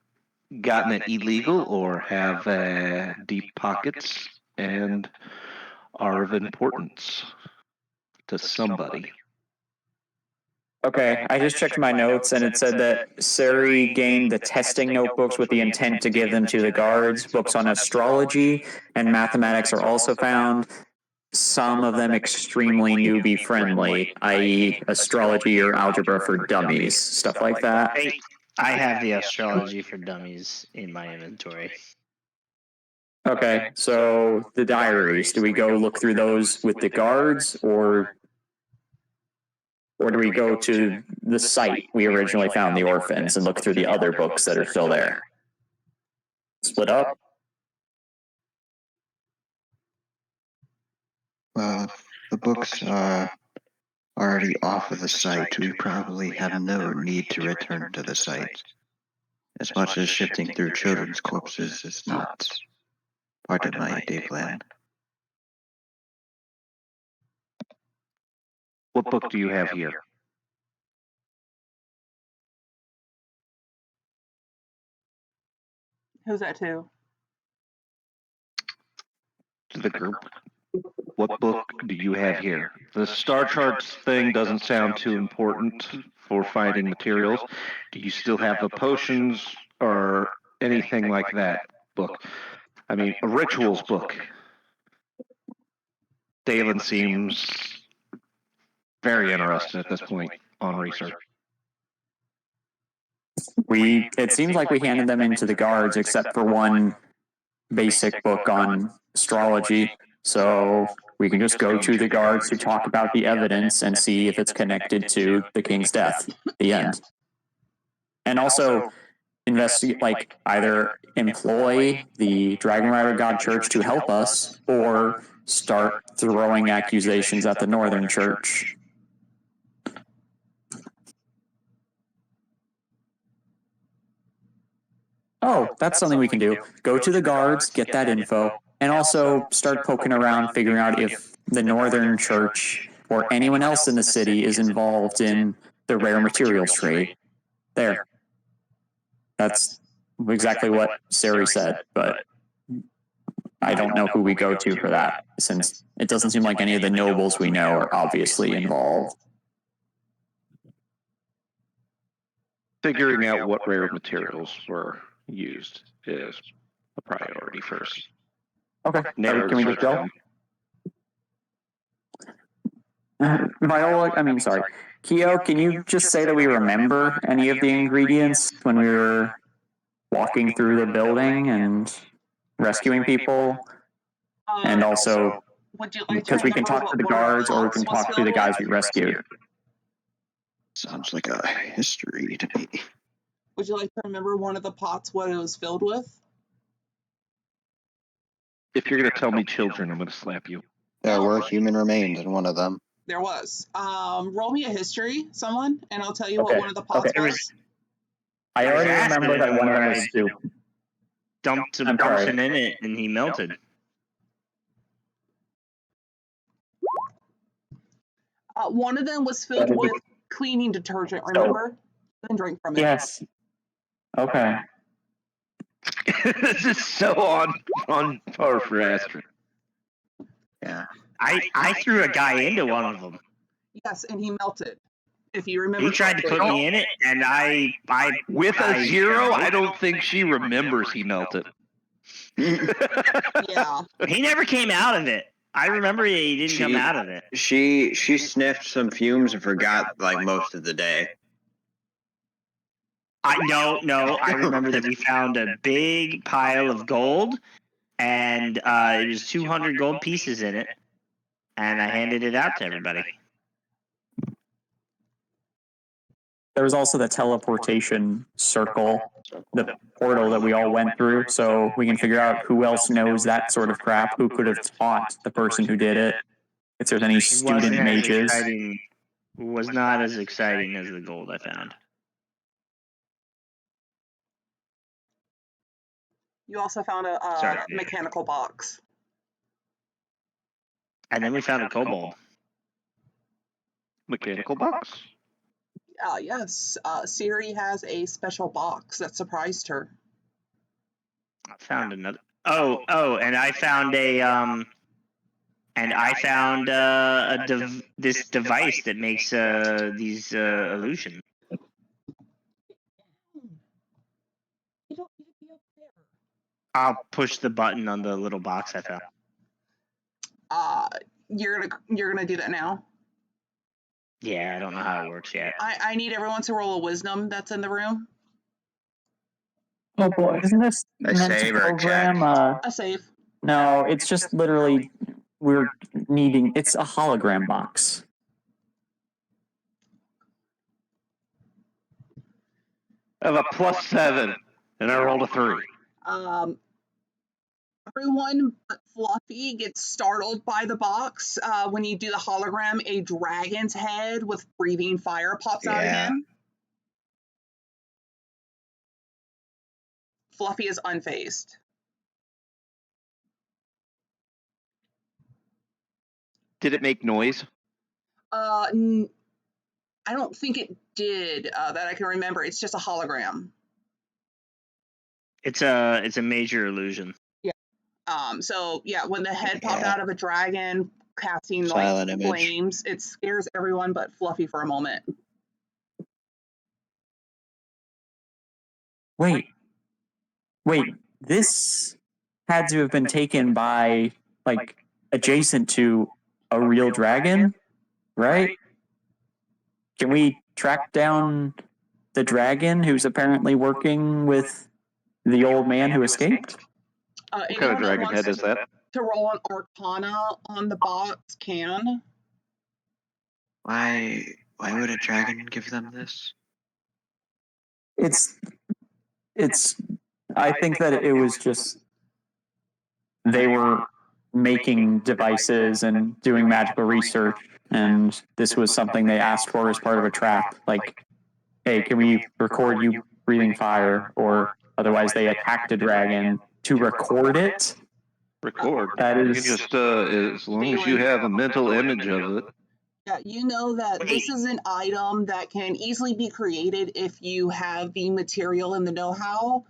gotten it illegal or have deep pockets and are of importance to somebody. Okay, I just checked my notes and it said that Sari gained the testing notebooks with the intent to give them to the guards. Books on astrology and mathematics are also found. Some of them extremely newbie friendly, i.e., astrology or algebra for dummies, stuff like that. I have the astrology for dummies in my inventory. Okay, so the diaries, do we go look through those with the guards, or do we go to the site we originally found the orphans and look through the other books that are still there? Split up? Well, if the books are already off of the site, we probably have no need to return to the site. As much as shifting through children's corpses is not part of my day plan. What book do you have here? Who's that to? To the group. What book do you have here? The star charts thing doesn't sound too important for finding materials. Do you still have the potions or anything like that book? I mean, a rituals book. Dalen seems very interested at this point on research. It seems like we handed them into the guards except for one basic book on astrology. So we can just go to the guards to talk about the evidence and see if it's connected to the king's death. The end. And also investigate, like, either employ the Dragon Rider God Church to help us, or start throwing accusations at the Northern Church. Oh, that's something we can do. Go to the guards, get that info, and also start poking around, figuring out if the Northern Church or anyone else in the city is involved in the rare materials trade. There. That's exactly what Sari said, but I don't know who we go to for that, since it doesn't seem like any of the nobles we know are obviously involved. Figuring out what rare materials were used is a priority first. Okay, can we just go? Keo, can you just say that we remember any of the ingredients when we were walking through the building and rescuing people? And also, because we can talk to the guards or we can talk to the guys we rescued. Sounds like a history to me. Would you like to remember one of the pots, what it was filled with? If you're going to tell me children, I'm going to slap you. There were human remains in one of them. There was. Roll me a history, someone, and I'll tell you what one of the pots was. I already remember that one of them was stew. Dumped some potion in it and he melted. One of them was filled with cleaning detergent, remember? And drink from it. Yes. Okay. This is so on par for Astrid. Yeah. I threw a guy into one of them. Yes, and he melted. If you remember. He tried to put me in it, and I with a 0, I don't think she remembers he melted. Yeah. He never came out of it. I remember he didn't come out of it. She sniffed some fumes and forgot like most of the day. No. I remember that we found a big pile of gold, and it was 200 gold pieces in it, and I handed it out to everybody. There was also the teleportation circle, the portal that we all went through, so we can figure out who else knows that sort of crap, who could have taught the person who did it, if there's any student mages. Was not as exciting as the gold I found. You also found a mechanical box. And then we found a kobold. Mechanical box? Yes. Siri has a special box that surprised her. I found another. Oh, and I found this device that makes these illusions. I'll push the button on the little box I found. You're gonna do that now? Yeah, I don't know how it works yet. I need everyone to roll a wisdom that's in the room. Oh boy. Isn't this meant to save or program? A save. No, it's just literally it's a hologram box. I have a +7, and I rolled a 3. Everyone but Fluffy gets startled by the box. When you do the hologram, a dragon's head with breathing fire pops out again. Fluffy is unfazed. Did it make noise? I don't think it did that I can remember. It's just a hologram. It's a major illusion. Yeah. So yeah, when the head popped out of a dragon casting Silent like image. flames, it scares everyone but Fluffy for a moment. Wait, this had to have been taken by, like, adjacent to a real dragon, right? Can we track down the dragon who's apparently working with the old man who escaped? What kind of dragon head is that? To roll an Arcana on the box can. Why would a dragon give them this? I think that it was just they were making devices and doing magical research, and this was something they asked for as part of a trap. Like, hey, can we record you breathing fire? Or otherwise they attacked a dragon to record it. Record? That You is can just, as long as you have a mental image of it. Yeah, you know that this is an item that can easily be created if you have the material and the know-how,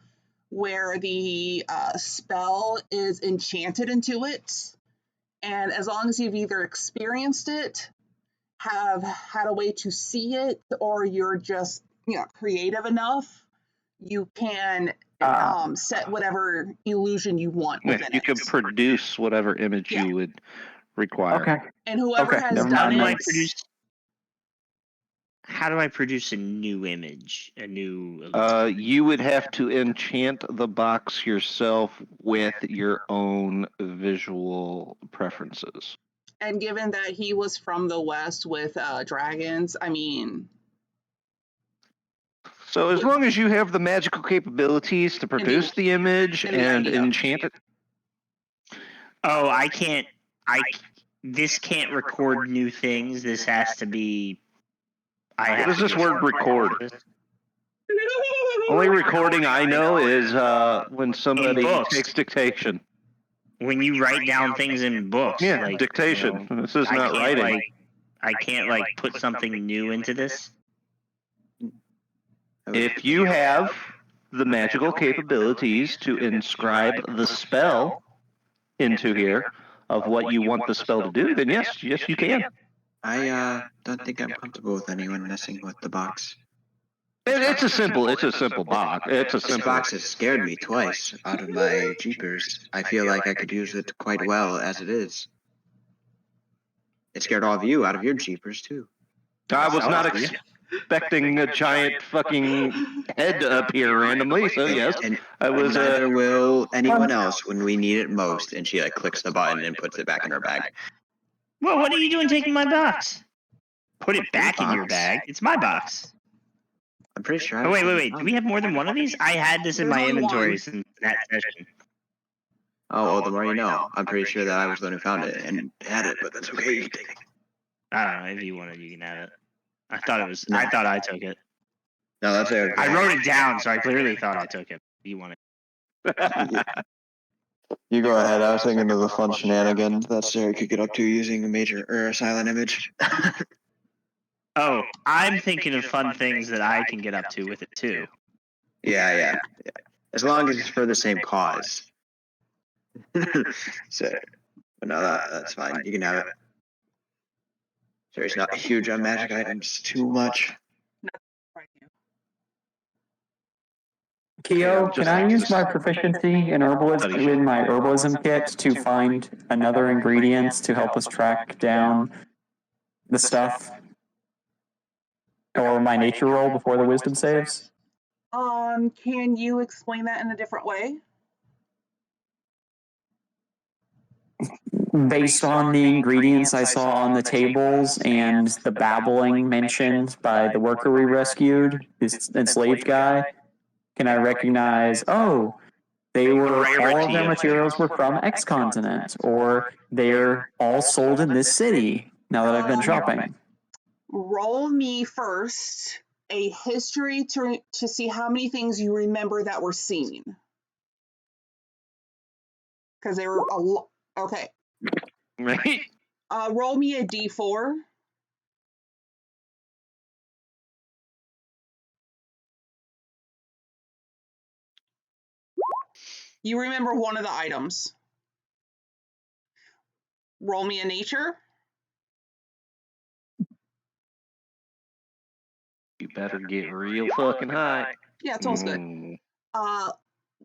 where the spell is enchanted into it. And as long as you've either experienced it, have had a way to see it, or you're just creative enough, you can set whatever illusion you want within You it. can produce whatever image you would require. okay. And whoever has never done mind. it, How do I produce a new image? You would have to enchant the box yourself with your own visual preferences. and given that he was from the West with dragons, I mean, So as long as you have the magical capabilities to produce the image and the and idea. enchant it. Oh, I can't. This can't record new things. This has to be. What is this word record? Only recording I know is when somebody takes dictation. When you write down things in books. Yeah, like, dictation. This is not writing. I can't put something new into this. If you have the magical capabilities to inscribe the spell into here of what you want the spell to do, then yes, you can. I don't think I'm comfortable with anyone messing with the box. It's a simple box. This box has scared me twice out of my jeepers. I feel like I could use it quite well as it is. It scared all of you out of your jeepers too. I expecting a giant fucking head to appear randomly. So yes, And I was. neither will anyone else when we need it most. And she like clicks the button and puts it back in her bag. Well, what are you doing taking my box? Put it back in your bag. It's my box. I'm pretty sure. Oh, wait. Do we have more than one of these? I had this in There's my only inventory one. since that session. Oh, the more you know. I'm pretty sure that I was the one who found it and had it, but that's okay. You can take it. I don't know. If you wanted, you can have it. I thought it was. No. I thought I took it. No, that's okay. I wrote it down, so I clearly thought I took it. You want it? You go ahead. I was thinking of the fun shenanigans that Sarah could get up to using a major or a silent image. Oh, I'm thinking of fun things that I can get up to with it too. Yeah. As long as it's for the same cause. So, but no, that's fine. You can have it. Sarah's not huge on magic items too much. Keo, can I use my proficiency in herbalism in my herbalism kit to find another ingredients to help us track down the stuff? Or my nature roll before the wisdom saves? Can you explain that in a different way? Based on the ingredients I saw on the tables and the babbling mentioned by the worker we rescued, this enslaved guy, can I recognize, oh, all of their materials were from X continent, or they're all sold in this city now that I've been shopping. Roll me first a history to see how many things you remember that were seen. Because they were a lot. Okay. Right? Roll me a d4. You remember one of the items. Roll me a nature. You better get real fucking high. Yeah, it's almost good.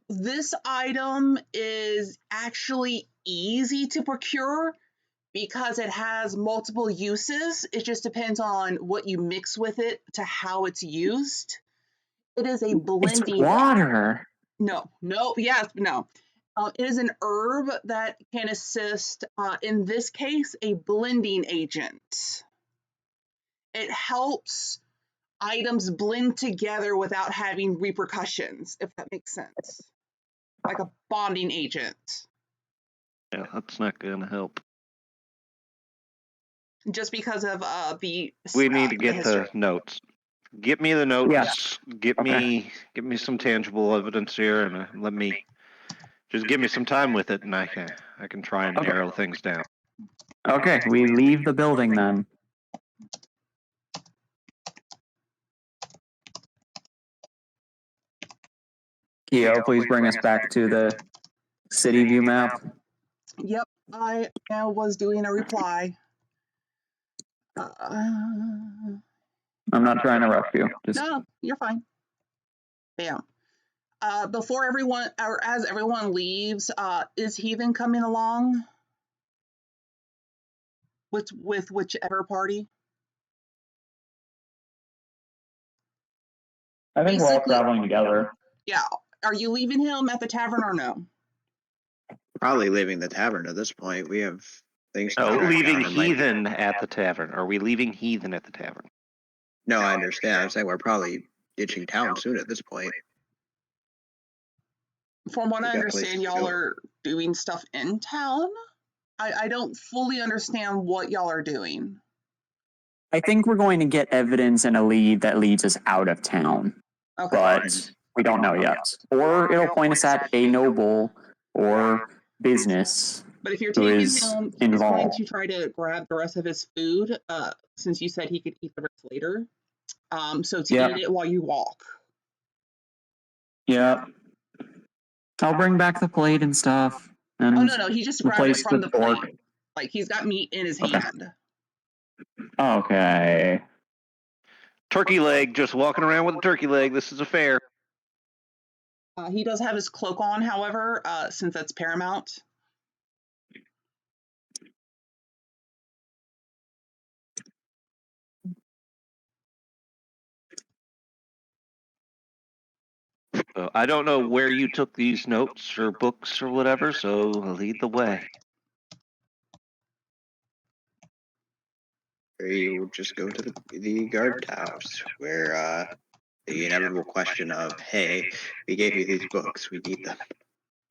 This item is actually easy to procure because it has multiple uses. It just depends on what you mix with it to how it's used. It is a blending. It's water. No. It is an herb that can assist, in this case, a blending agent. It helps items blend together without having repercussions, if that makes sense. Like a bonding agent. Yeah, that's not gonna help. Just because of the. We need to get the notes. Get me the notes. Yes. Get me some tangible evidence here, and let me just give me some time with it, and I can try and narrow things down. Okay, we leave the building then. Keo, please bring us back to the city view map. Yep, I was doing a reply. I'm not trying to rush you. No, you're fine. Bam. Before everyone, or as everyone leaves, is Heathen coming along? With whichever party? I think we're all traveling together. Yeah. Are you leaving him at the tavern or no? Probably leaving the tavern at this point. We have things to Oh, track leaving down and, like- Heathen at the tavern. Are we leaving Heathen at the tavern? No, I understand. I'm saying we're probably ditching town soon at this point. From what I We got places understand, to y'all go. are doing stuff in town. I don't fully understand what y'all are doing. I think we're going to get evidence and a lead that leads us out of town, Okay. but we don't know yet. Or it'll point us at a noble or business. But if you're who taking is him, he's going involved. to try to grab the rest of his food, since you said he could eat the rest later. So to eat it while you walk. Yeah. I'll bring back the plate and stuff. And Oh, no, he just grabbed it replace from the plate. fork. Like, he's got meat in his Okay. hand. Okay. Turkey leg, just walking around with a turkey leg. This is a fair. He does have his cloak on, however, since that's paramount. I don't know where you took these notes or books or whatever, so lead the way. Or you just go to the guard towers, where the inevitable question of, hey, we gave you these books, we need them,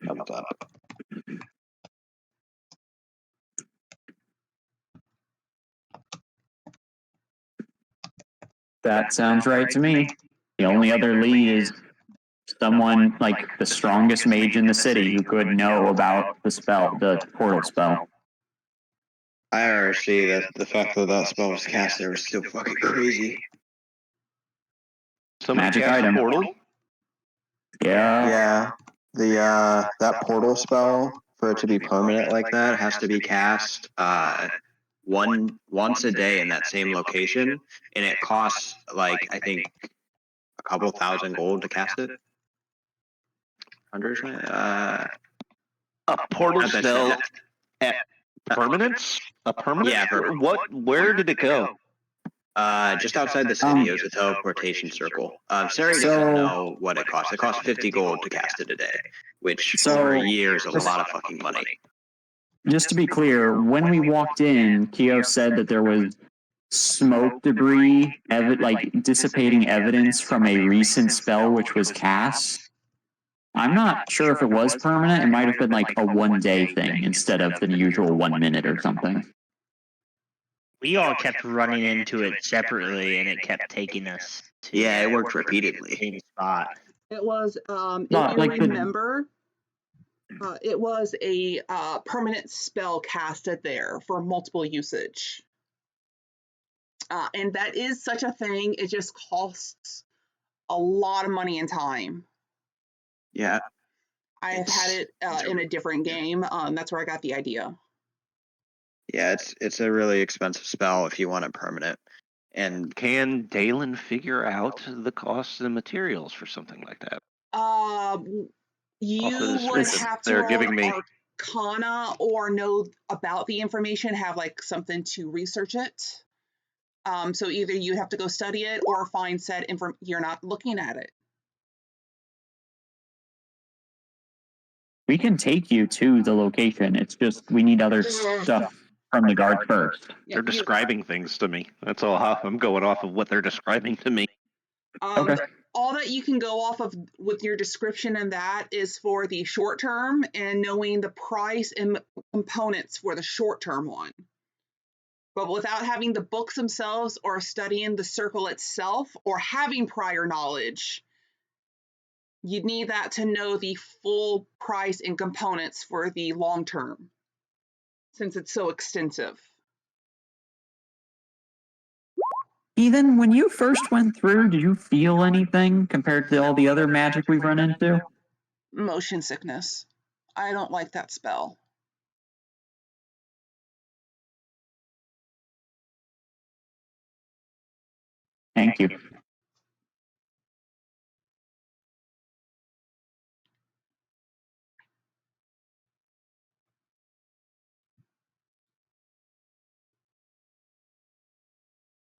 comes up. That sounds right to me. The only other lead is someone like the strongest mage in the city who could know about the spell, the portal spell. IRC, the fact that spell was cast there was still fucking crazy. Somebody Magic cast item. a portal? Yeah. Yeah, that portal spell, for it to be permanent like that, has to be cast once a day in that same location, and it costs, like, I think, a couple thousand gold to cast it. A portal Not that spell shit. at permanence? A permanent? Yeah, Where did it go? just outside the city, it was a teleportation circle. Sari doesn't know what it costs. It costs 50 gold to cast it a day, which for a year is a lot of fucking money. Just to be clear, when we walked in, Keo said that there was smoke debris, like dissipating evidence from a recent spell which was cast. I'm not sure if it was permanent. It might have been like a 1 day thing instead of the usual 1 minute or something. We all kept running into it separately, and it kept taking us to Yeah, it worked the repeatedly. same spot. It was, Not if you like the- remember, it was a permanent spell casted there for multiple usage. And that is such a thing. It just costs a lot of money and time. Yeah. I've had it in a different game. That's where I got the idea. Yeah, it's a really expensive spell if you want it permanent. And Can Dalen figure out the costs and materials for something like that? You would description have to they're roll giving me. Arcana or know about the information, have like something to research it. So either you have to go study it or find said you're not looking at it. We can take you to the location. It's just we need other stuff from the guard first. They're describing things to me. That's all. I'm going off of what they're describing to me. Okay. All that you can go off of with your description and that is for the short term and knowing the price and components for the short term one. But without having the books themselves or studying the circle itself or having prior knowledge, you'd need that to know the full price and components for the long term, since it's so extensive. Ethan, when you first went through, did you feel anything compared to all the other magic we've run into? Motion sickness. I don't like that spell. Thank you.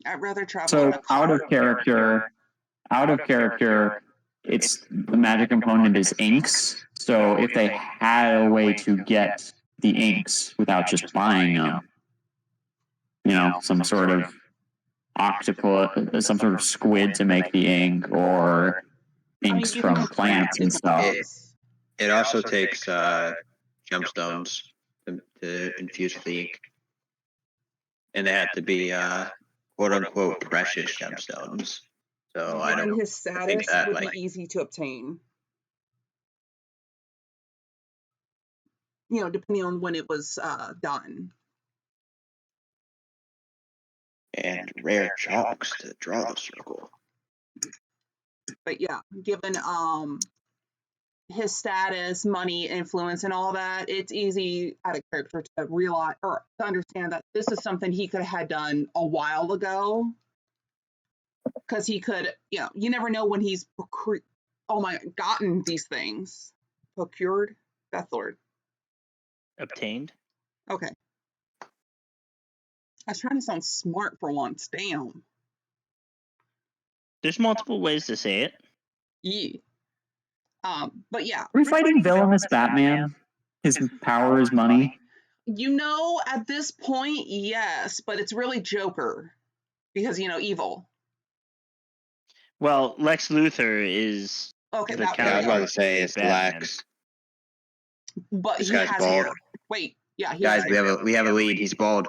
I'd rather travel So in a car. out of character, it's the magic component is inks. So if they had a way to get the inks without just buying them, some sort of octopus, some sort of squid to make the ink, or inks you can from plants and stuff. It also takes gemstones to infuse the ink. And they have to be quote unquote precious gemstones. So I don't his status think that would be easy to obtain. Depending on when it was done. And rare chalks to draw the circle. But yeah, given his status, money, influence, and all that, it's easy out of character to realize or to understand that this is something he could have done a while ago. Because he could, you never know when he's gotten these things. Procured? Death Lord. Obtained. Okay. I was trying to sound smart for once. Damn. There's multiple ways to say it. Yeah. But yeah. Are we fighting villainous Batman? His power is money. You know, at this point, yes, but it's really Joker because, you know, evil. Well, Lex Luthor is Okay, the that, Yeah, I was about to counterpart say to it's Batman. Lex. but This he guy's has bald. hair. Wait, yeah, he Guys, has we have a lead. He's bald.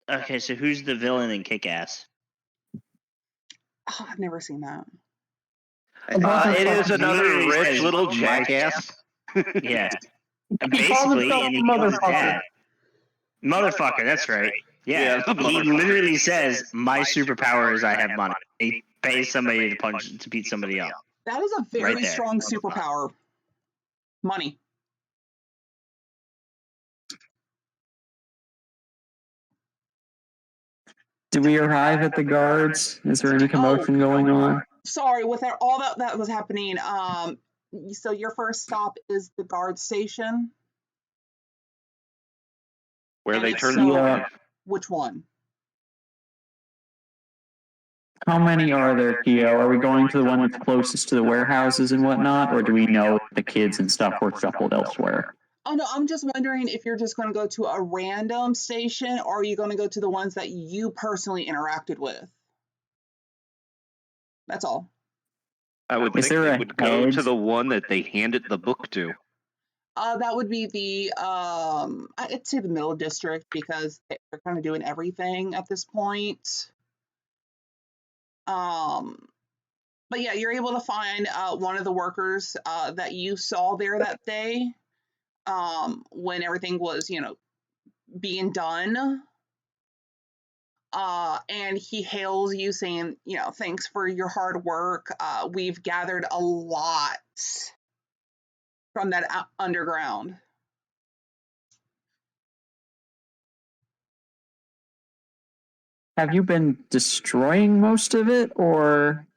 Okay, so who's the villain in Kick-Ass? Oh, I've never seen that. It is another Literally rich says little my- jackass. Yeah, He calls basically, himself and he calls his motherfucker. dad. Motherfucker, that's right. Yeah, Yeah, he literally says, "My superpower is I have money." He pays somebody to beat somebody up. That is a very Right there. strong superpower. Money. Do we arrive at the guards? Is there any commotion going on? Sorry, with all that was happening, so your first stop is the guard station. Where And they it's turn so- into Yeah. life. Which one? How many are there, Keo? Are we going to the one that's closest to the warehouses and whatnot, or do we know the kids and stuff were shuffled elsewhere? Oh no, I'm just wondering if you're just going to go to a random station, or are you going to go to the ones that you personally interacted with? That's all. I would Is think there they a would go head? to the one that they handed the book to. That would be the I'd say the middle district because they're kind of doing everything at this point. But yeah, you're able to find one of the workers that you saw there that day when everything was, you know, being done. And he hails you saying, you know, thanks for your hard work. We've gathered a lot from that underground. Have you been destroying most of it, or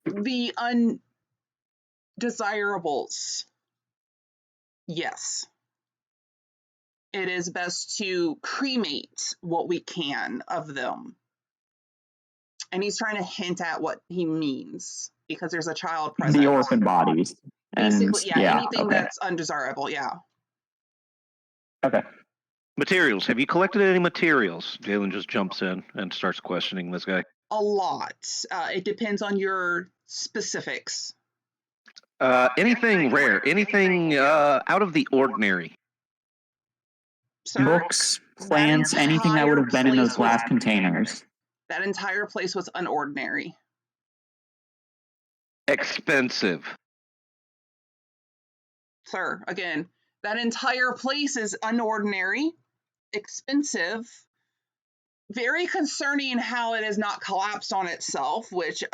The undesirables. Yes. It is best to cremate what we can of them. And he's trying to hint at what he means because there's a child present. the orphan bodies? And Basically, yeah, anything okay. that's undesirable, yeah. Okay. Materials. Have you collected any materials? Jalen just jumps in and starts questioning this guy. A lot. It depends on your specifics. Anything rare? Anything out of the ordinary? Sir, Books, plans, anything that would have been in those glass containers. that entire place was unordinary. Expensive. Sir, again, that entire place is unordinary, expensive, very concerning how it has not collapsed on itself, which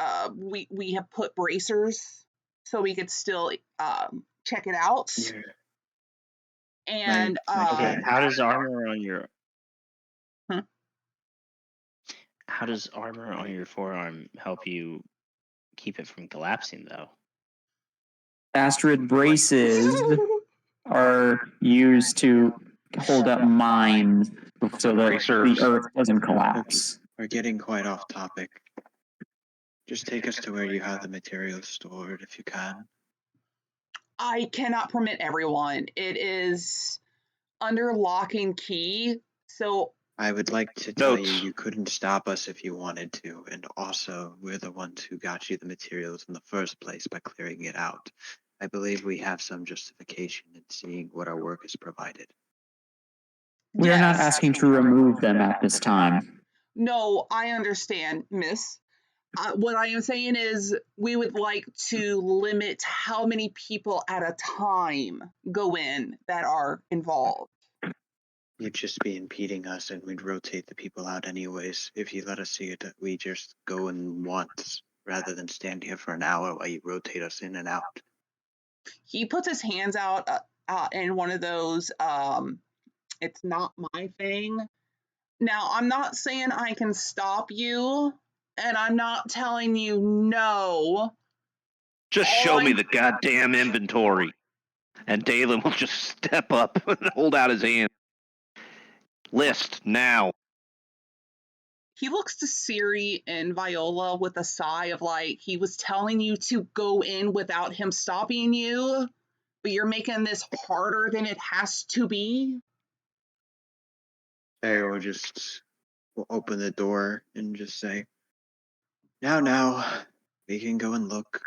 we have put bracers so we could still check it out. Yeah. And Okay, how does armor on your Hmm? how does armor on your forearm help you keep it from collapsing, though? Astrid braces are used to hold up mines so that Bracers. the earth doesn't collapse. We're getting quite off topic. Just take us to where you have the materials stored if you can. I cannot permit everyone. It is under lock and key. So I would like to tell Notes. you couldn't stop us if you wanted to, and also we're the ones who got you the materials in the first place by clearing it out. I believe we have some justification in seeing what our work has provided. We are not yes. asking to remove them at this time. No, I understand, miss. What I am saying is we would like to limit how many people at a time go in that are involved. You'd just be impeding us, and we'd rotate the people out anyways. If you let us see it, we just go in once, rather than stand here for an hour while you rotate us in and out. He puts his hands out in one of those, it's not my thing. Now, I'm not saying I can stop you, and I'm not telling you no. Just All show me I'm- the goddamn inventory. And Dalen will just step up and hold out his hand. List now. He looks to Siri and Viola with a sigh of like, he was telling you to go in without him stopping you, but you're making this harder than it has to be. I will just open the door and just say, now, we can go and look.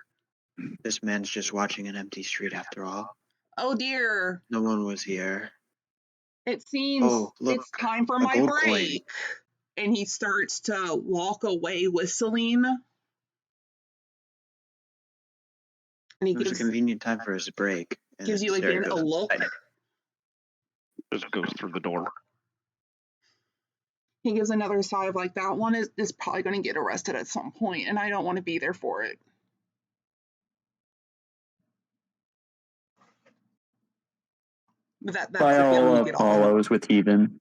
This man's just watching an empty street after all. Oh dear. No one was here. It seems look, it's time for a my gold break. And he starts to walk away whistling. And he It was a gives convenient time for his break. And you then Sarah again a goes look. outside. Just goes through the door. He gives another sigh of like, that one is probably going to get arrested at some point, and I don't want to be there for it. But that's the feeling you Viola get off of him. follows with Heathen.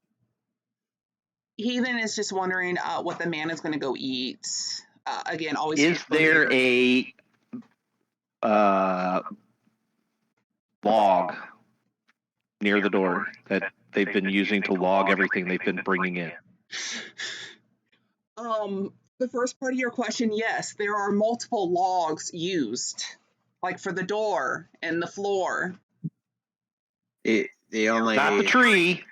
Heathen is just wondering what the man is going to go eat. Again, always. Is there a log near the door that they've been using to log everything they've been bringing in? The first part of your question, yes, there are multiple logs used, like for the door and the floor. The only Not the tree.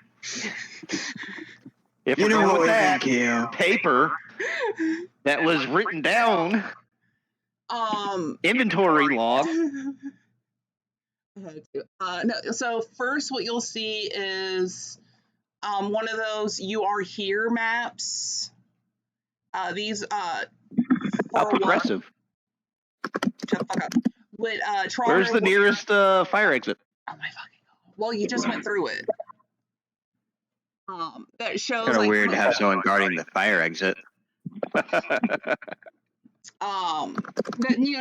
If You we're know going what with we that, think, Gil. paper that was written down, inventory log. No, so first what you'll see is one of those "You Are Here" maps. These How for progressive. Shut the fuck up. Would Where's the nearest fire exit? Oh my fucking god. Well, you just went through it. That shows Kind of like weird to have someone guarding the fire exit. that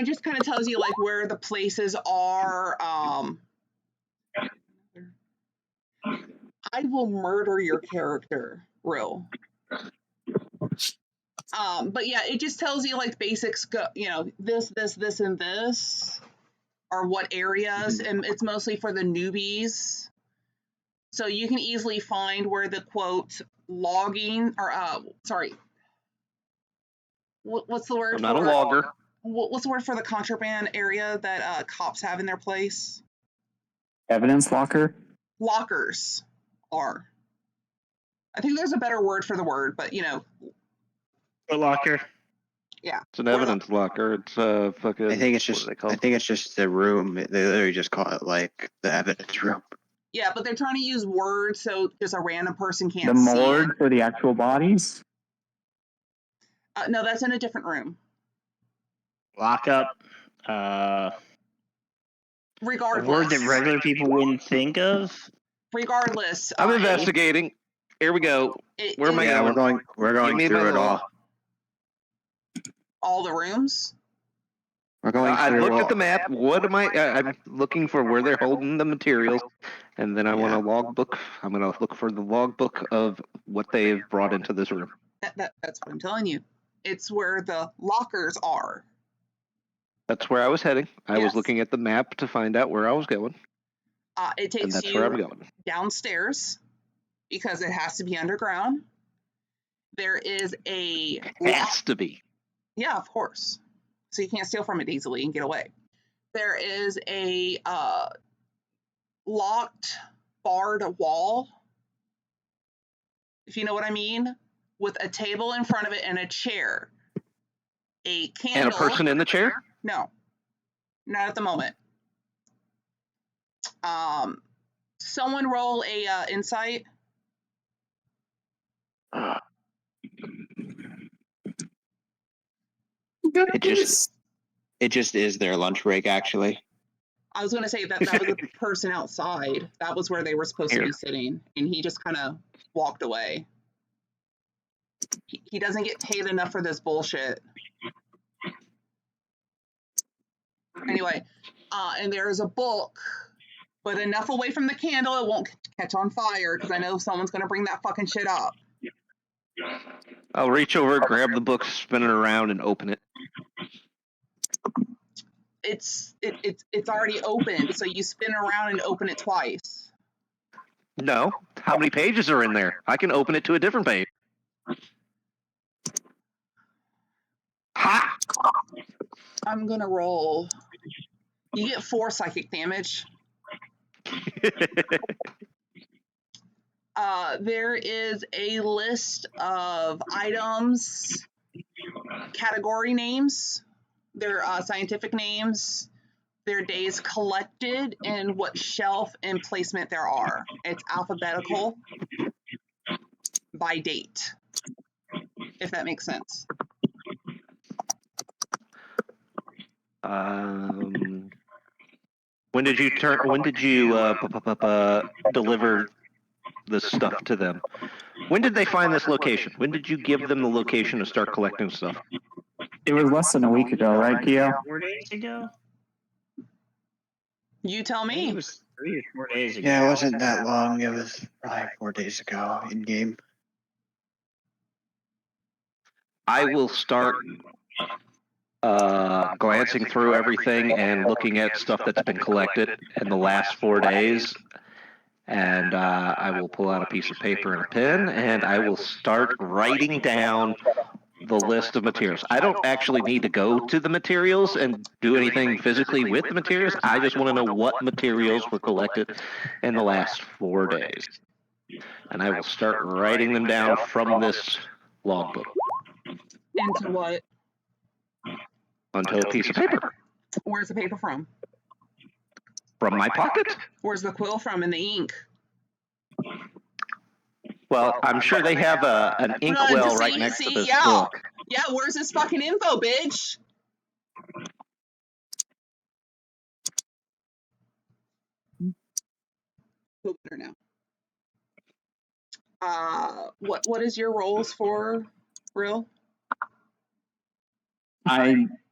just kind of tells you like where the places are. I will murder your character, real. But yeah, it just tells you like basics. This, and this are what areas, and it's mostly for the newbies. So you can easily find where the quote logging or what's the word? I'm not a logger. What's the word for the contraband area that cops have in their place? Evidence locker? Lockers are. I think there's a better word for the word, but A locker. Yeah. It's an evidence locker. It's fucking. I think it's just the room. They literally just call it like the evidence room. Yeah, but they're trying to use words so just a random person can't The see it. morgue for the actual bodies? No, that's in a different room. Lockup. Regardless. A word that regular people wouldn't think of. Regardless. I'm investigating. Here we go. Where am I going? We're going through it all. All the rooms? We're going I through looked at the map. What am I? I'm looking for where they're holding the materials, and then I want a logbook. I'm going to look for the logbook of what they've brought into this room. That's what I'm telling you. It's where the lockers are. That's where I was heading. I Yes. was looking at the map to find out where I was going. It takes and that's you where I'm going. downstairs because it has to be underground. There is a Has to be. Yeah, of course. So you can't steal from it easily and get away. There is a locked, barred wall, if you know what I mean, with a table in front of it and a chair. A candle. And a person in the chair? No, not at the moment. Someone roll a insight. It just is their lunch break, actually. I was going to say that was a person outside. That was where they were supposed to be sitting, and he just kind of walked away. He doesn't get paid enough for this bullshit. Anyway, and there's a book, but enough away from the candle it won't catch on fire, because I know someone's going to bring that fucking shit up. I'll reach over, grab the book, spin it around, and open it. It's already open, so you spin around and open it twice. No. How many pages are in there? I can open it to a different page. Ha! I'm gonna roll. You get 4 psychic damage. There is a list of items, category names, their scientific names, their days collected, and what shelf and placement there are. It's alphabetical by date, if that makes sense. When did you deliver this stuff to them? When did they find this location? When did you give them the location to start collecting stuff? It was less than a week ago, right, Keo? 4 days ago? You tell I think me. it was 3 or 4 days ago. Yeah, it wasn't that long. It was probably 4 days ago in game. I will start glancing through everything and looking at stuff that's been collected in the last 4 days. And I will pull out a piece of paper and a pen, and I will start writing down the list of materials. I don't actually need to go to the materials and do anything physically with the materials. I just want to know what materials were collected in the last 4 days. And I will start writing them down from this logbook. Into what? Onto a piece of paper. Where's the paper from? From my pocket. Where's the quill from and the ink? Well, I'm sure they have an inkwell right next to this book. Yeah, where's this fucking info, bitch? Feel better now. What is your rolls for, Real?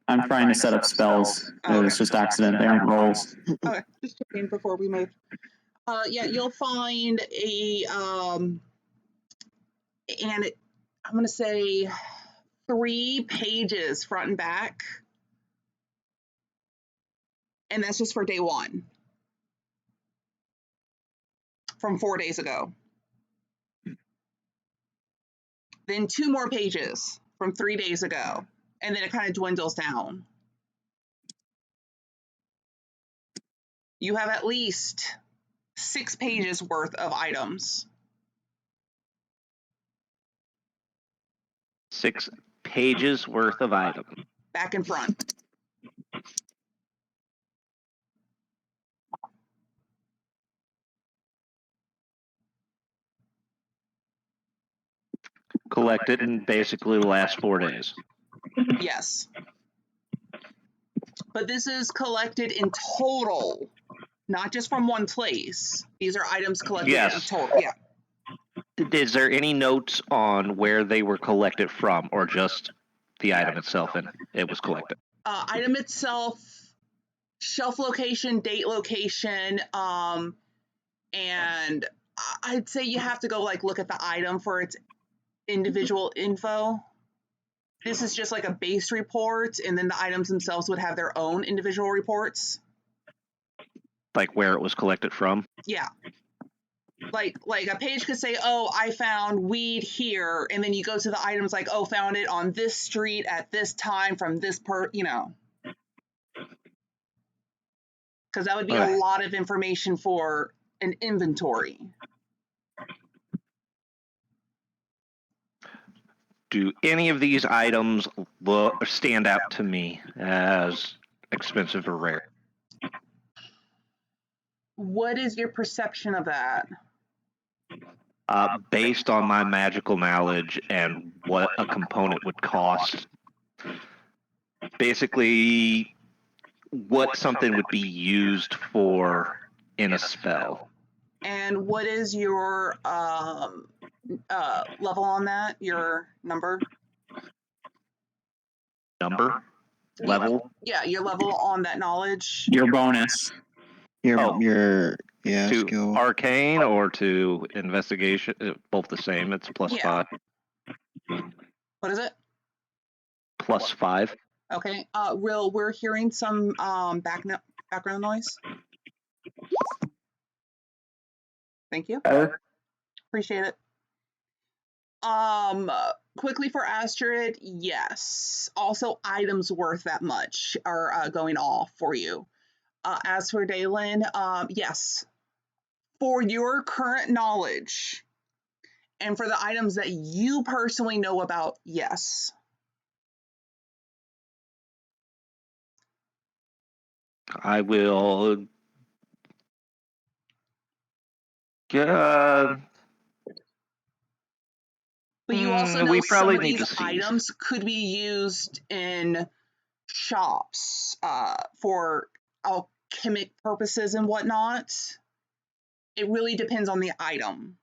I'm trying to set up spells. It was just accident. They aren't rolls. Okay, just checking before we move. Yeah, you'll find I'm gonna say 3 pages front and back, and that's just for day 1 from 4 days ago. Then 2 more pages from 3 days ago, and then it kind of dwindles down. You have at least 6 pages worth of items. 6 pages worth of items. Back and front. Collected in basically the last 4 days. Yes. But this is collected in total, not just from one place. These are items collected in total. Yeah. Is there any notes on where they were collected from, or just the item itself and it was collected? Item itself, shelf location, date location, and I'd say you have to go look at the item for its individual info. This is just like a base report, and then the items themselves would have their own individual reports. Like where it was collected from? Yeah. Like a page could say, oh, I found weed here, and then you go to the items like, oh, found it on this street at this time from this because that would be a lot of information for an inventory. Do any of these items stand out to me as expensive or rare? What is your perception of that? Based on my magical knowledge and what a component would cost, basically what something would be used for in a spell. And what is your level on that? Your number? Number? Level? Yeah, your level on that knowledge. Your bonus. Your to skill. arcane or to investigation, both the same. It's +5. What is it? +5. Okay. Real, we're hearing some background noise. Thank you. Appreciate it. quickly for Astrid, yes. Also, items worth that much are going off for you. As for Dalen, yes. For your current knowledge and for the items that you personally know about, yes. I will. But you also know we some probably of need these to seize. items could be used in shops for alchemic purposes and whatnot. It really depends on the item.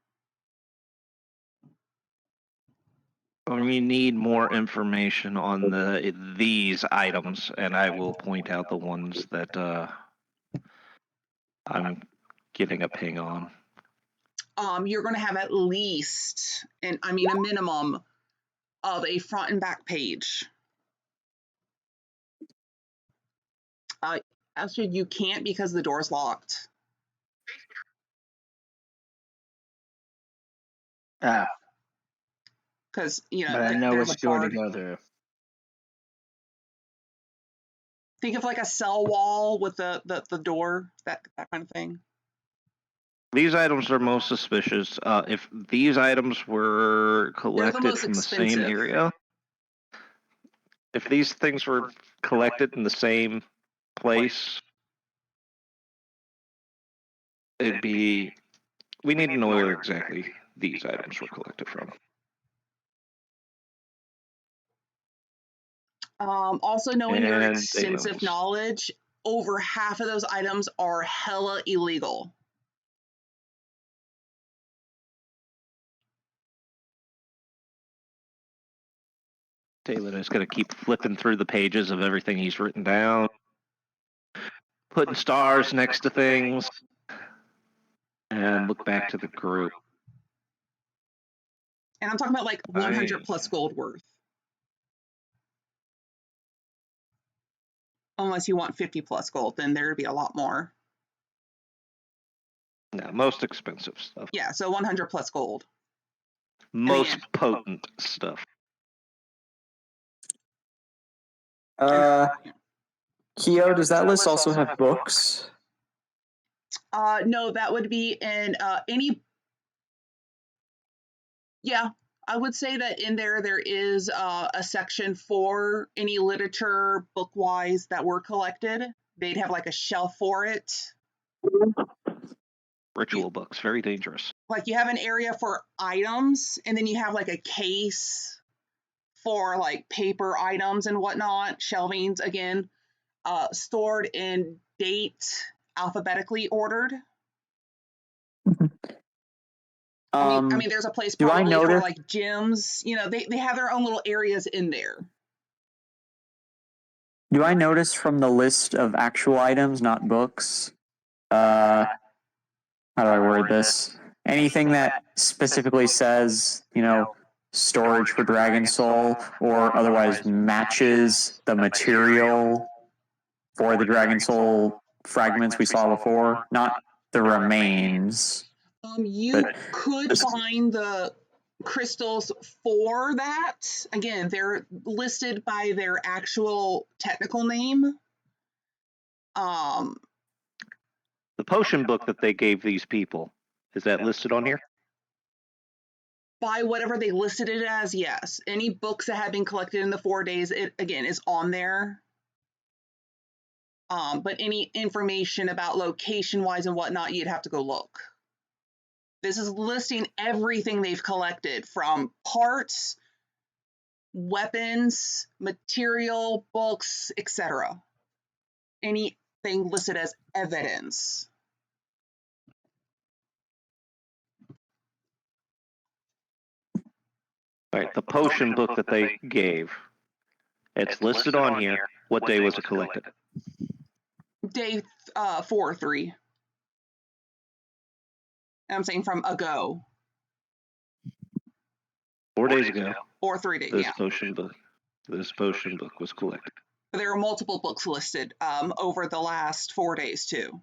We need more information on these items, and I will point out the ones that I'm getting a ping on. You're going to have at least, and I mean a minimum of a front and back page. Astrid, you can't because the door's locked. Ah, Because, you know, but I know there's which a door to guard. go through. Think of like a cell wall with the door, that kind of thing. These items are most suspicious. If these items were collected most from the same expensive. area, if these things were collected in the same place, it'd be. We need to know where exactly these items were collected from. Also, knowing your And extensive Damon's. knowledge, over half of those items are hella illegal. Taylor is going to keep flipping through the pages of everything he's written down, putting stars next to things, and look back to the group. And I'm talking about like 100 plus gold worth. Unless you want 50 plus gold, then there'd be a lot more. No, most expensive stuff. Yeah, so 100 plus gold. Most potent stuff. Keo, does that list also have books? No, that would be in any. Yeah, I would say that in there is a section for any literature book-wise that were collected. They'd have like a shelf for it. Ritual books, very dangerous. Like you have an area for items, and then you have like a case for like paper items and whatnot, shelvings again, stored in date, alphabetically ordered. I mean, there's a place probably for like gyms. You know, they have their own little areas in there. Do I notice from the list of actual items, not books? How do I word this? Anything that specifically says, you know, storage for Dragon Soul or otherwise matches the material for the Dragon Soul fragments we saw before, not the remains. You could find the crystals for that. Again, they're listed by their actual technical name. The potion book that they gave these people, is that listed on here? By whatever they listed it as, yes. Any books that have been collected in the 4 days, it again is on there. But any information about location-wise and whatnot, you'd have to go look. This is listing everything they've collected from parts, weapons, material, books, etc. Anything listed as evidence. All right, the potion book that they gave, it's listed on here. What day was it collected? Day 4 or 3. I'm saying from ago. 4 days ago. Or 3 days, This yeah. potion book was collected. There are multiple books listed over the last 4 days too.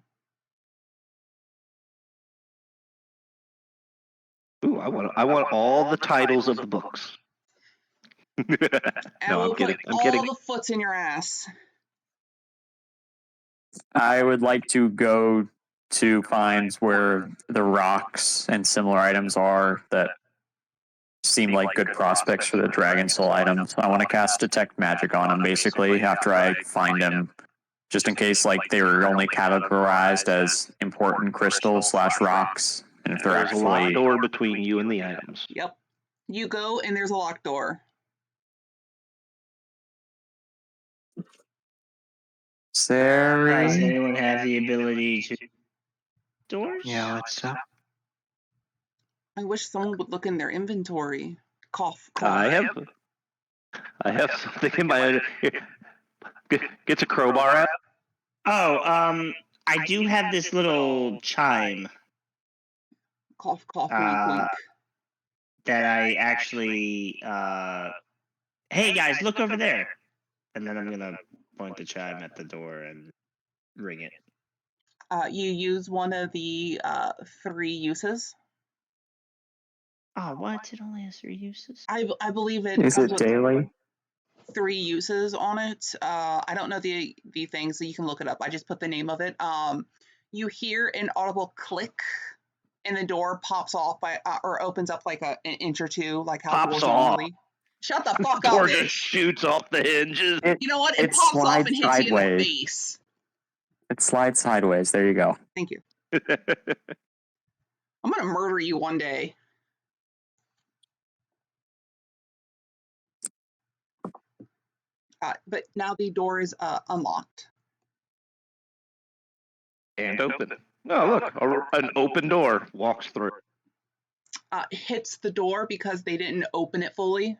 Ooh, I want all the titles of the books. And No, we'll I'm kidding. put I'm all kidding. the foots in your ass. I would like to go to find where the rocks and similar items are that seem like good prospects for the Dragon Soul items. I want to cast Detect Magic on them, basically, after I find them, just in case like they were only categorized as important crystals / rocks, and if they're There's a locked actually door between you and the items. Yep. You go and there's a locked door. Does Sari. anyone have the ability to doors? Yeah, what's up? I wish someone would look in their inventory. Cough, cough. I have something in my. Here. Gets a crowbar out. Oh, I do have this little chime Cough, cough, wink, wink. that I actually. Hey guys, look over there, and then I'm gonna point the chime at the door and ring it. You use one of the 3 uses. Oh, what? It only has 3 uses. I believe it Is comes it with daily? 3 uses on it. I don't know the things, so you can look it up. I just put the name of it. You hear an audible click, and the door pops off or opens up like an inch or 2, like how Pops doors off. normally. Shut the fuck Door up, just bitch. shoots off the hinges. You know what? It It pops off slides and hits you in the sideways. face. It slides sideways. There you go. Thank you. I'm gonna murder you one day. But now the door is unlocked. And open. No, look, an open door walks through. Hits the door because they didn't open it fully.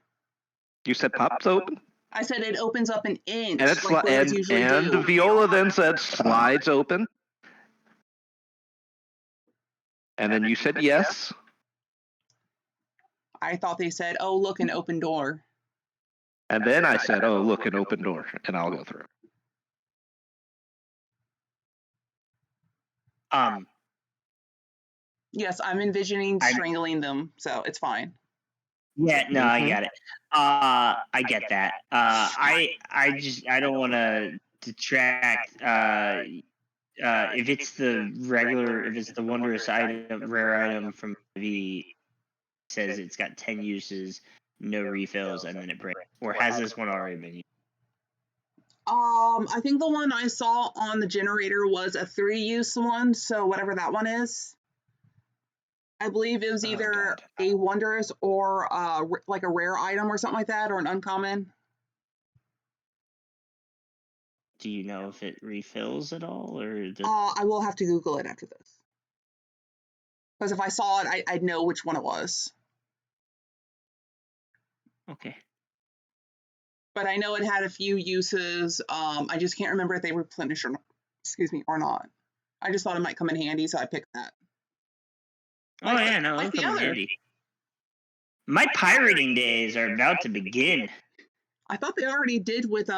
You said pops open? I said it opens up an inch, And it's like doors usually and do. Viola then said slides open. And then you said yes. I thought they said, "Oh, look, an open door." And then I said, oh, look, an open door. And I'll go through. Yes, I'm envisioning strangling them, so it's fine. Yeah, no, I get it. I get that. I don't want to detract. If it's the wondrous item, rare item from V, says it's got 10 uses, no refills, and then it breaks. Or has this one already been used? I think the one I saw on the generator was a 3-use one, so whatever that one is. I believe it was either a wondrous or like a rare item or something like that, or an uncommon. Do you know if it refills at all, or I will have to Google it after this, because if I saw it, I'd know which one it was. Okay. But I know it had a few uses. I just can't remember if they replenished or not. Excuse me, or not. I just thought it might come in handy, so I picked that. Oh yeah, no, that'll come in handy. My pirating days are about to begin. I thought they already did with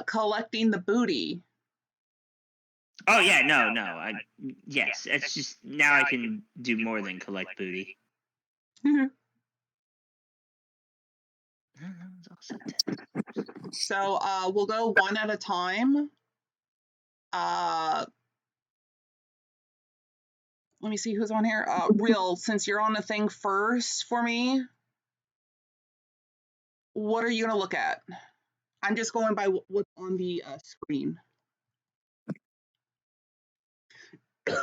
collecting the booty. Oh yeah, no. Yes, it's just now I can do more than collect booty. So we'll go one at a time. Let me see who's on here. Real, since you're on the thing first for me, what are you going to look at? I'm just going by what's on the screen.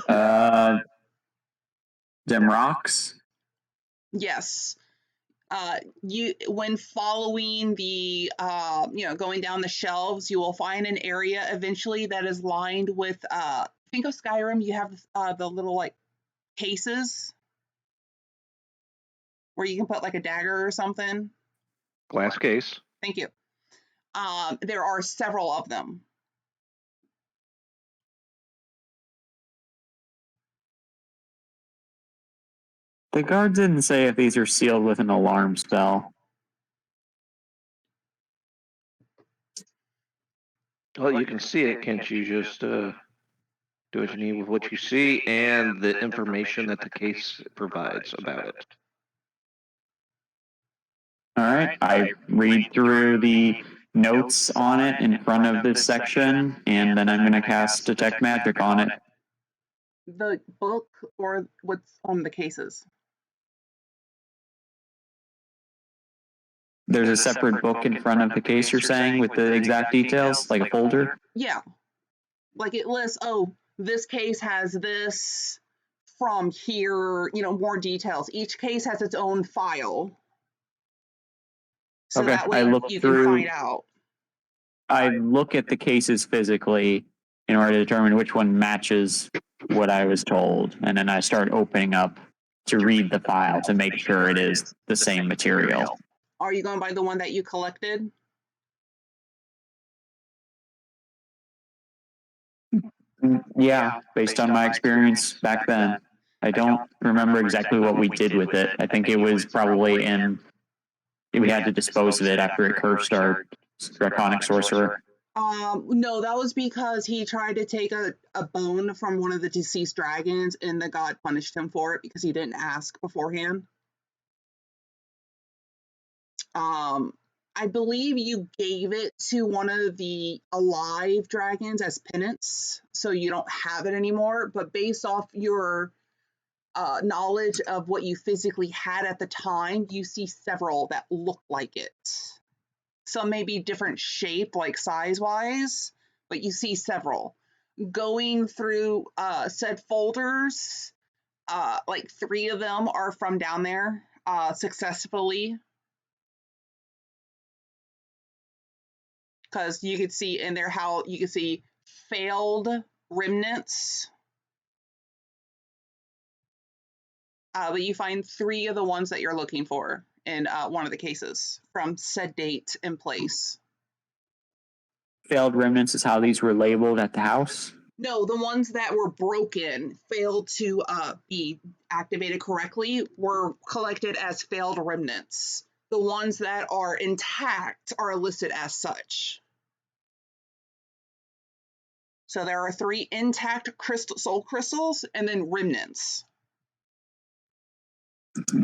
Them rocks. Yes. When following the going down the shelves, you will find an area eventually that is lined with think of Skyrim. You have the little like cases where you can put like a dagger or something. Glass case. Thank you. There are several of them. The guard didn't say if these are sealed with an alarm spell. Well, you can see it. Can't you just do what you need with what you see and the information that the case provides about it? All right. I read through the notes on it in front of this section, and then I'm going to cast Detect Magic on it. The book or what's on the cases? There's a separate book in front of the case, you're saying, with the exact details, like a folder? Yeah. Like it lists, oh, this case has this from here, more details. Each case has its own file. So Okay, that way I look you through- can find out. I look at the cases physically in order to determine which one matches what I was told, and then I start opening up to read the file to make sure it is the same material. Are you going by the one that you collected? Yeah, based on my experience back then. I don't remember exactly what we did with it. I think it was probably we had to dispose of it after it cursed our draconic sorcerer. No, that was because he tried to take a bone from one of the deceased dragons, and the god punished him for it because he didn't ask beforehand. I believe you gave it to one of the alive dragons as penance, so you don't have it anymore. But based off your knowledge of what you physically had at the time, you see several that look like it. Some may be different shape, like size-wise, but you see several. Going through said folders, like 3 of them are from down there successfully. Because you could see in there how you could see failed remnants. But you find 3 of the ones that you're looking for in one of the cases from said date and place. Failed remnants is how these were labeled at the house? No, the ones that were broken, failed to be activated correctly, were collected as failed remnants. The ones that are intact are listed as such. So there are 3 intact soul crystals and then remnants.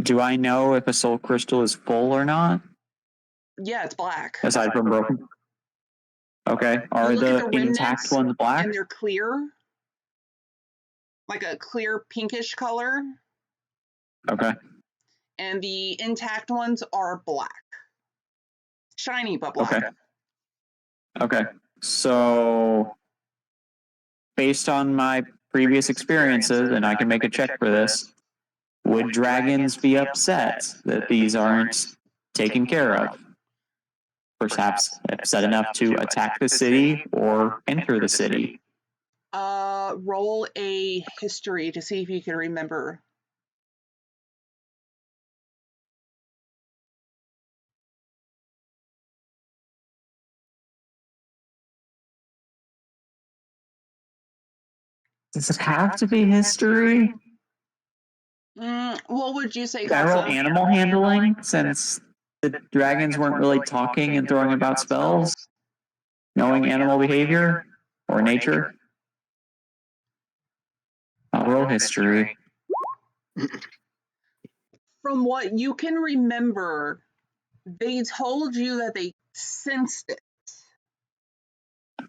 Do I know if a soul crystal is full or not? Yeah, it's black. Aside from broken? Okay. Are the intact ones black? And they're clear. Like a clear pinkish color. Okay. And the intact ones are black. Shiny, but black. Okay. So, based on my previous experiences, and I can make a check for this, would dragons be upset that these aren't taken care of? Perhaps upset enough to attack the city or enter the city? Roll a history to see if you can remember. Does it have to be history? What would you say, Can I roll Casa? animal handling, since the dragons weren't really talking and throwing about spells? Knowing animal behavior or nature? I'll roll history. From what you can remember, they told you that they sensed it,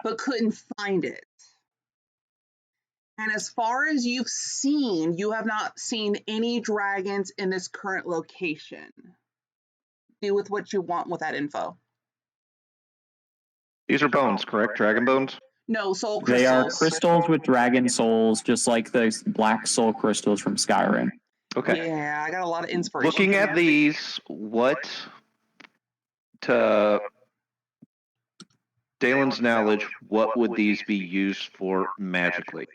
but couldn't find it. And as far as you've seen, you have not seen any dragons in this current location. Do with what you want with that info. These are bones, correct? Dragon bones? No, soul crystals. They are crystals with dragon souls, just like the black soul crystals from Skyrim. Okay. Yeah, I got a lot of inspiration. Looking at these, what, to Dalen's knowledge, what would these be used for magically?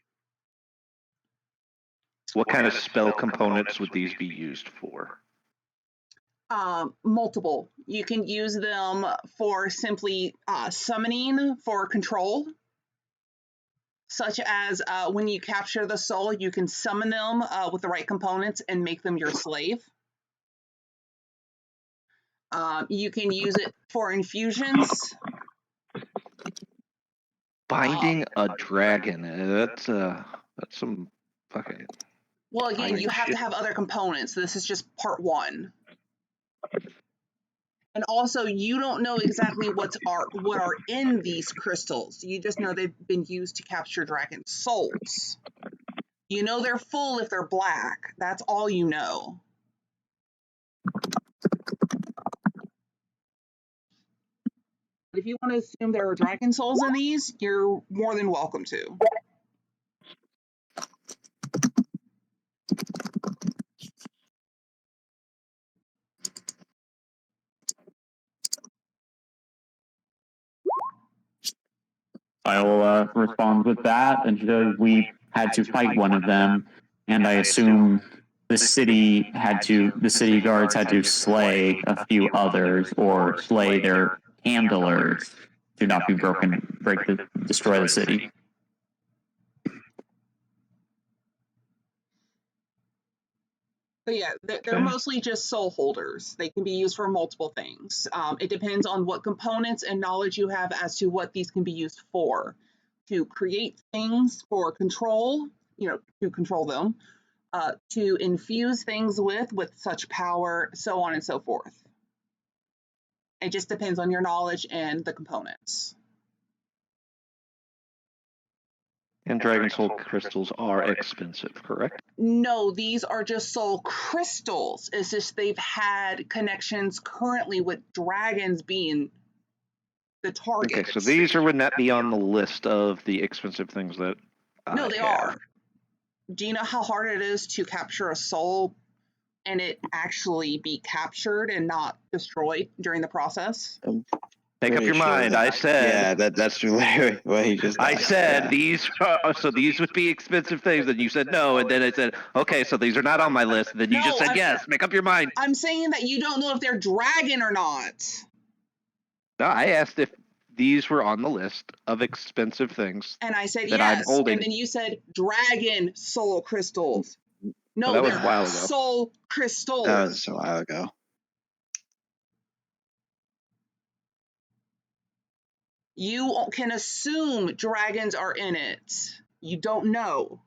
What kind of spell components would these be used for? Multiple. You can use them for simply summoning for control, such as when you capture the soul, you can summon them with the right components and make them your slave. You can use it for infusions. Binding a dragon. That's some fucking. Well, again, you have to have other components. This is just part 1. And also, you don't know exactly what are in these crystals. You just know they've been used to capture dragon souls. You know they're full if they're black. That's all you know. But if you want to assume there are dragon souls in these, you're more than welcome to. I will respond with that, and we had to fight one of them, and I assume the city guards had to slay a few others or slay their handlers to not be destroy the city. But yeah, they're mostly just soul holders. They can be used for multiple things. It depends on what components and knowledge you have as to what these can be used for. To create things for control, to control them, to infuse things with such power, so on and so forth. It just depends on your knowledge and the components. And Dragon Soul crystals are expensive, correct? No, these are just soul crystals. It's just they've had connections currently with dragons being the target. Okay, so these would not be on the list of the expensive things that No, they have. are. Do you know how hard it is to capture a soul and it actually be captured and not destroyed during the process? Make up your mind. I said. Yeah, that's what he just. I said these. So these would be expensive things. Then you said no, and then I said okay. So these are not on my list. And then you just said yes. Make up your mind. I'm saying that you don't know if they're dragon or not. No, I asked if these were on the list of expensive things. And I said that yes. I'm holding. And then you said dragon soul crystals. No, that was they're a while ago. soul crystals. That was a while ago. You can assume dragons are in it. You don't know.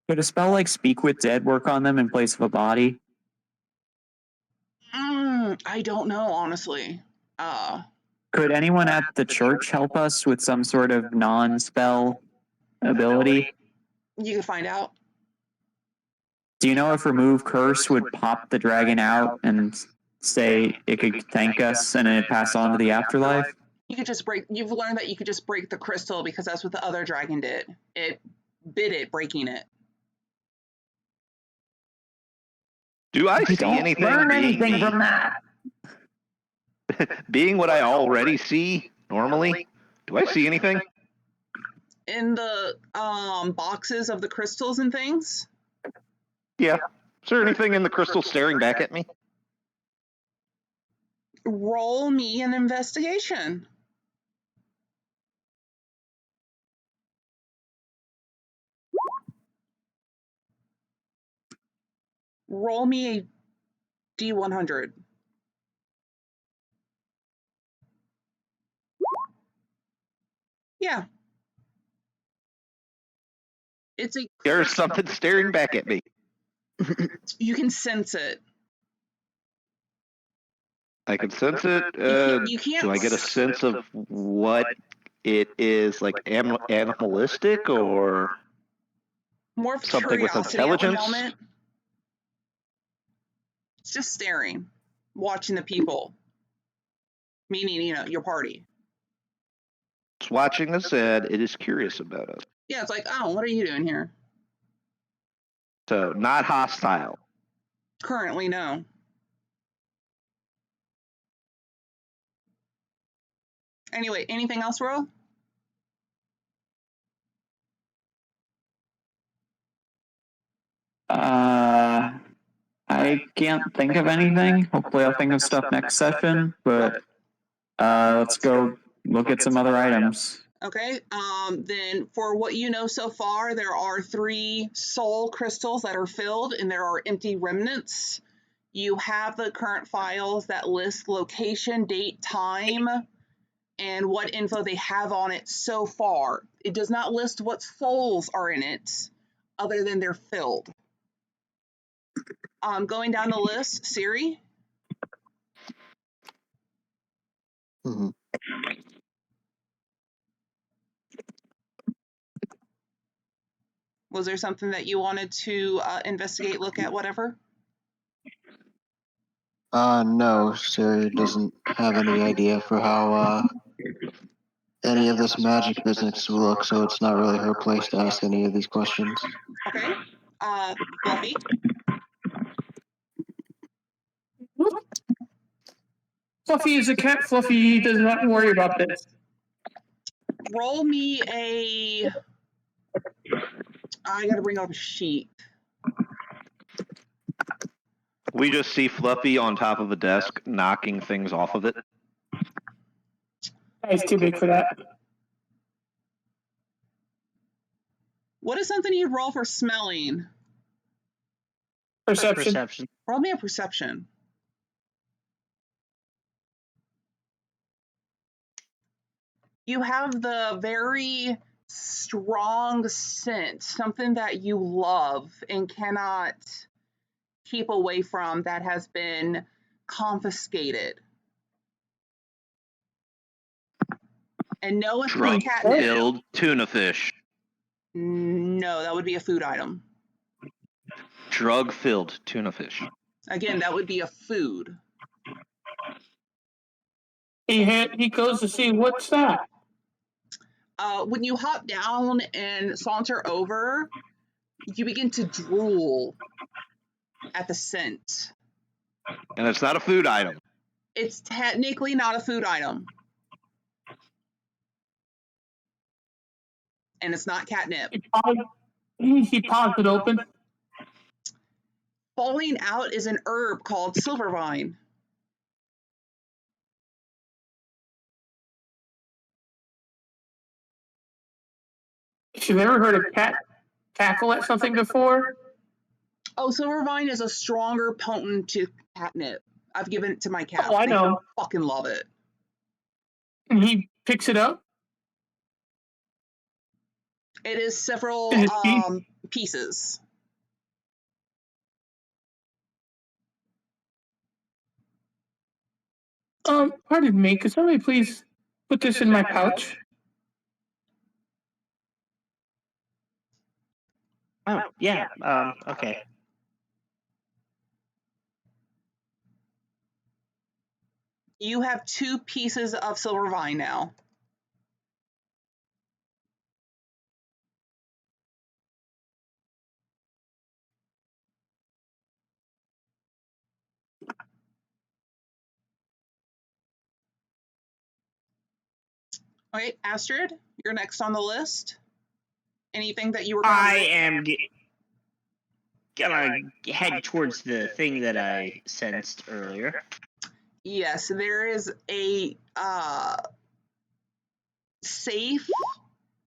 Could a spell like Speak with Dead work on them in place of a body? I don't know, honestly. Could anyone at the church help us with some sort of non-spell ability? You can find out. Do you know if Remove Curse would pop the dragon out and say it could thank us and then it pass on to the afterlife? You've learned that you could just break the crystal because that's what the other dragon did. It bit it, breaking it. Do I see anything? Learn anything from that. Being what I already see normally, do I see anything? In the boxes of the crystals and things? Yeah. Is there anything in the crystal staring back at me? Roll me an investigation. Roll me a D100. Yeah. There's something staring back at me. You can sense it. I can sense it. You can't. Do I get a sense of what it is, like animalistic or more of something with curiosity intelligence? at the moment? It's just staring, watching the people. Meaning, your party. It's watching us and it is curious about us. Yeah, it's like, oh, what are you doing here? So, not hostile. Currently, no. Anyway, anything else, Ro? I can't think of anything. Hopefully I'll think of stuff next session, but let's go look at some other items. Okay, then for what you know so far, there are 3 soul crystals that are filled and there are empty remnants. You have the current files that list location, date, time, and what info they have on it so far. It does not list what souls are in it, other than they're filled. Going down the list, Siri. Mhm. Was there something that you wanted to investigate, look at, whatever? No, Siri doesn't have any idea for how any of this magic business will look, so it's not really her place to ask any of these questions. Okay. Fluffy. Fluffy is a cat. Fluffy does not worry about this. Roll me a. I gotta bring up a sheet. We just see Fluffy on top of a desk knocking things off of it. He's too big for that. What is something you'd roll for smelling? Perception. Roll me a perception. You have the very strong scent, something that you love and cannot keep away from, that has been confiscated. And no, it's not catnip. Drug-filled tuna fish. No, that would be a food item. Drug-filled tuna fish. Again, that would be a food. He goes to see what's that. When you hop down and saunter over, you begin to drool at the scent. And it's not a food item. It's technically not a food item. And it's not catnip. He pops it open. Falling out is an herb called silvervine. Have you ever heard a cat cackle at something before? Oh, silvervine is a stronger, potent to catnip. I've given it to my cats. Oh, I know. They fucking love it. And he picks it up. It is several Is it pieces. Pardon me. Could somebody please put this in my pouch? Oh, yeah. Okay. You have 2 pieces of silvervine now. Okay, Astrid, you're next on the list. Anything that you were I am gonna head towards the thing that I sensed earlier. Yes, there is a safe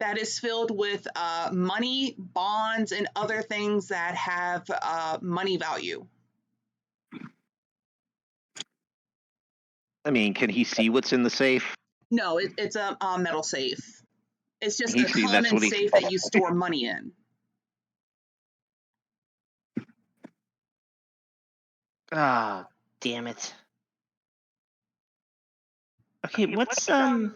that is filled with money, bonds, and other things that have money value. I mean, can he see what's in the safe? No, it's a metal safe. It's just He a see, that's common what he- safe that you store money in. Ah, damn it. Okay, what's the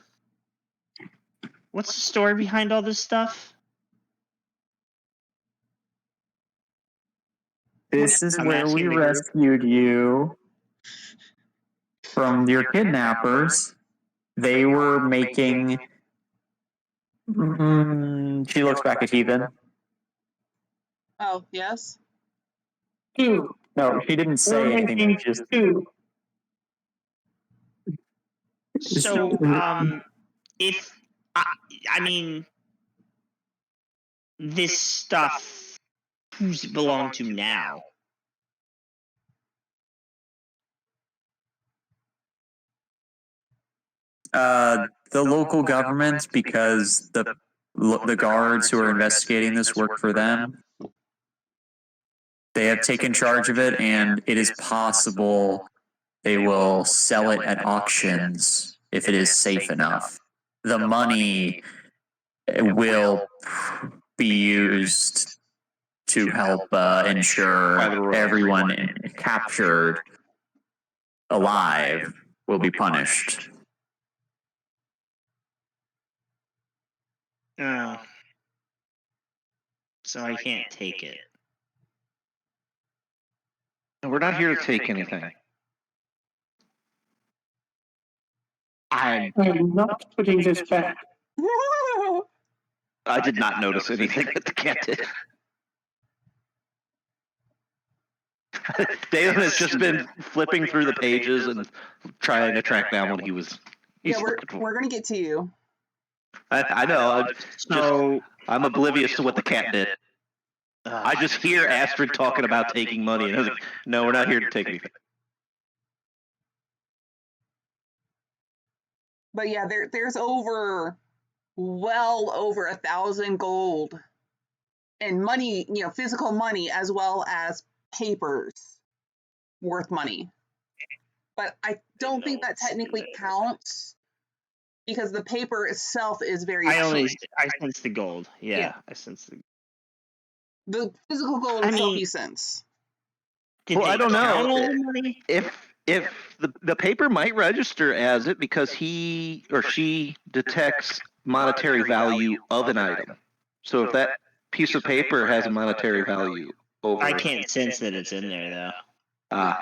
story behind all this stuff? This is I'm where we asking the group. rescued you from your kidnappers. They were making. She looks back at Heathen. Oh, yes? Two. No, she didn't say We're anything. making She just. two. So, if I mean, this stuff, who's it belong to now? The local government, because the guards who are investigating this work for them. They have taken charge of it, and it is possible they will sell it at auctions if it is safe enough. The money will be used to help ensure everyone captured alive will be punished. Oh. So I can't take it. We're not here to take anything. I I'm not putting this back. I did not notice anything that the cat did. Dalen has just been flipping through the pages and trying to track down what he's Yeah, looking for. we're gonna get to you. I know. I'm oblivious to what the cat did. I just hear Astrid talking about taking money, and I was like, no, we're not here to take anything. But yeah, there's well over 1,000 gold and money, physical money as well as papers worth money. But I don't think that technically counts because the paper itself is very cheap. I sense the gold. Yeah. I sense The physical gold itself you sense. Did Well, they I don't count all know. the money? If the paper might register as it because he or she detects monetary value of an item. So if that piece of paper has a monetary value over I it, can't sense that it's in there though.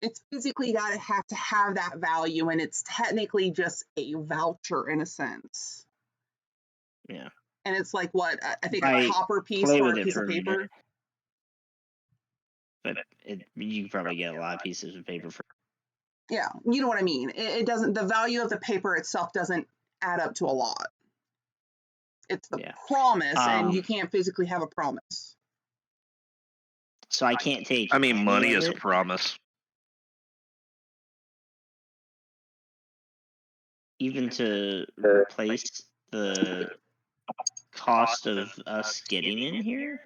It's physically got to have that value, and it's technically just a voucher in a sense. Yeah. And it's like what I think I a copper piece play for with a it piece for of a paper. minute. But you can probably get a lot of pieces of paper for. Yeah, you know what I mean. It doesn't. The value of the paper itself doesn't add up to a lot. It's the promise, and you can't physically have a promise. So I can't take. I mean, any money of is a it? promise. Even to replace the cost of us getting in here?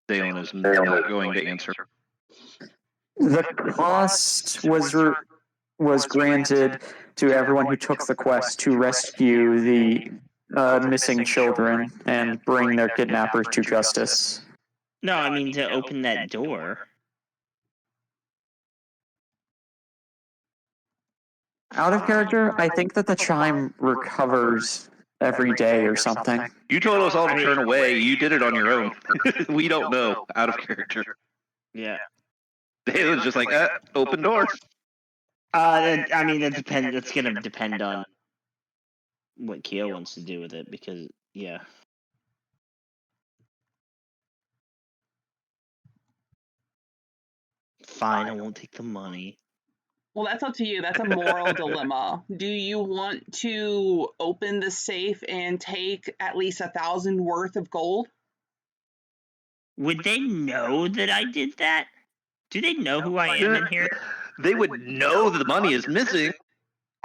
Dalen is not going to answer. The cost was granted to everyone who took the quest to rescue the missing children and bring their kidnappers to justice. No, I mean to open that door. Out of character, I think that the chime recovers every day or something. You told us all to turn away. You did it on your own. We don't know. Out of character. Yeah. Dalen's just like, open doors. I mean, that depends. It's gonna depend on what Keo wants to do with it, because yeah. Fine, I won't take the money. Well, that's up to you. That's a moral dilemma. Do you want to open the safe and take at least 1,000 worth of gold? Would they know that I did that? Do they know who I am in here? They would know the money is missing.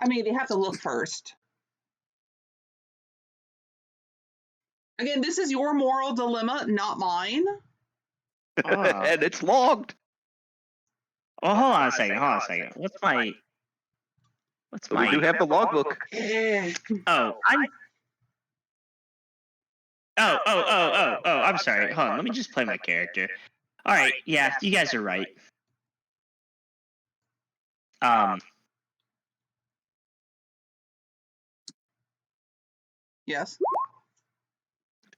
I mean, they have to look first. Again, this is your moral dilemma, not mine. And it's logged. Oh, hold on a second. What's my? We do have the logbook. Oh, I'm. Oh, I'm sorry. Hold on, let me just play my character. All right, yeah, you guys are right. Yes.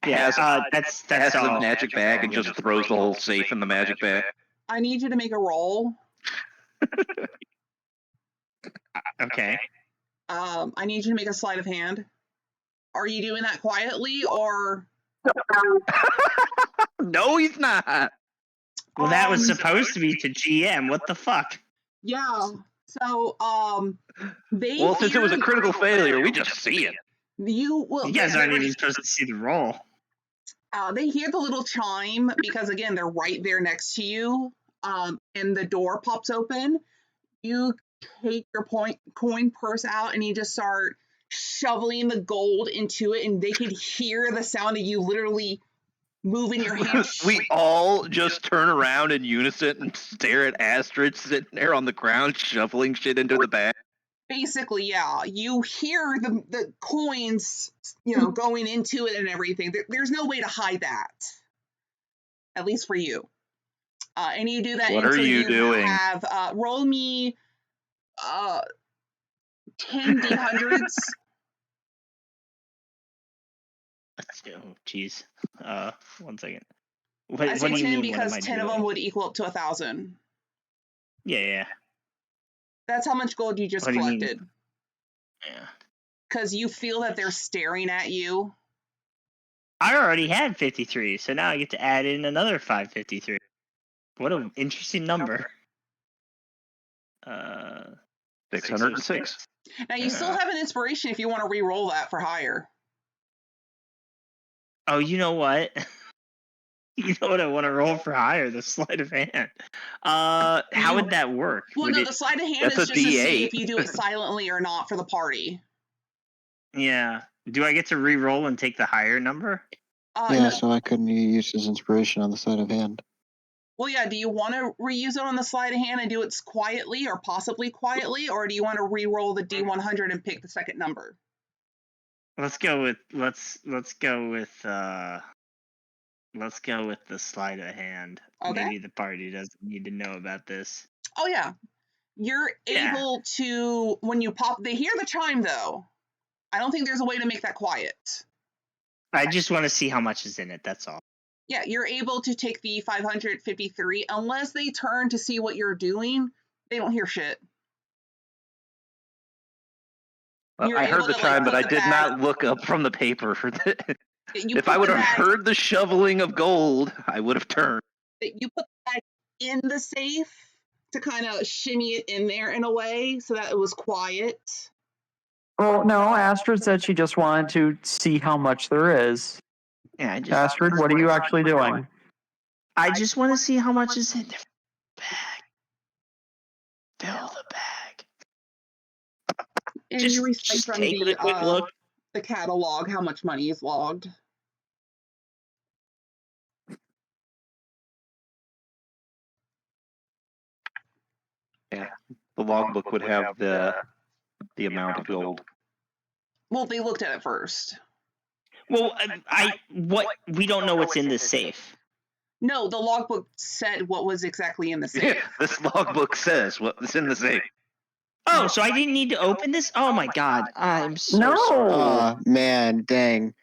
Yeah, that's Has the all. magic bag and just throws the whole safe in the magic bag. I need you to make a roll. Okay. I need you to make a sleight of hand. Are you doing that quietly or? No, he's not. Well, that was supposed to be to GM. What the fuck? Yeah. So, they. Well, since it was a critical failure, we just see it. You guys aren't even supposed to see the roll. They hear the little chime because again they're right there next to you. And the door pops open. You take your coin purse out and you just start shoveling the gold into it, and they could hear the sound of you literally moving your hands. We all just turn around in unison and stare at Astrid sitting there on the ground shoveling shit into the bag. Basically, yeah. You hear the coins, going into it and everything. There's no way to hide that, at least for you. And you do that What are until you you doing? have roll me 10 D100s. Oh, jeez. 1 second. I What say do you 10 mean? What am because I 10 of doing? them would equal up to 1,000. Yeah. That's how much gold you just What do you mean? collected. Yeah. Because you feel that they're staring at you. I already had 53, so now I get to add in another 553. What an interesting number. 606. Now you still have an inspiration if you want to re-roll that for higher. Oh, you know what? You know what I want to roll for higher? The sleight of hand. How would that work? Well, no, the sleight of hand That's is a just to see D8. if you do it silently or not for the party. Yeah. Do I get to re-roll and take the higher number? Yeah, No. so why couldn't you use his inspiration on the sleight of hand? Well, yeah, do you want to reuse it on the sleight of hand and do it quietly or possibly quietly, or do you want to re-roll the D100 and pick the second number? Let's go with the sleight of hand. Okay. Maybe the party doesn't need to know about this. Oh yeah. You're able to, when you pop, they hear the chime though. I don't think there's a way to make that quiet. I just want to see how much is in it, that's all. Yeah, you're able to take the 553 unless they turn to see what you're doing. They don't hear shit. Well, I heard the chime, but I did not look up from the paper for that. If I would have heard the shoveling of gold, I would have turned. You put the bag in the safe to kind of shimmy it in there in a way so that it was quiet. Well, no, Astrid said she just wanted to see how much there is. Yeah, Astrid, what are you actually doing? I just want to see how much is in the bag. Fill the bag. And you recite from take a quick look. The catalog how much money is logged. Yeah, the logbook would have the amount of gold. Well, they looked at it first. Well, we don't know what's in the safe. No, the logbook said what was exactly in the safe. Yeah, this logbook says what's in the safe. Oh, so I didn't need to open this? Oh my god, I'm so sorry. Oh, man, dang.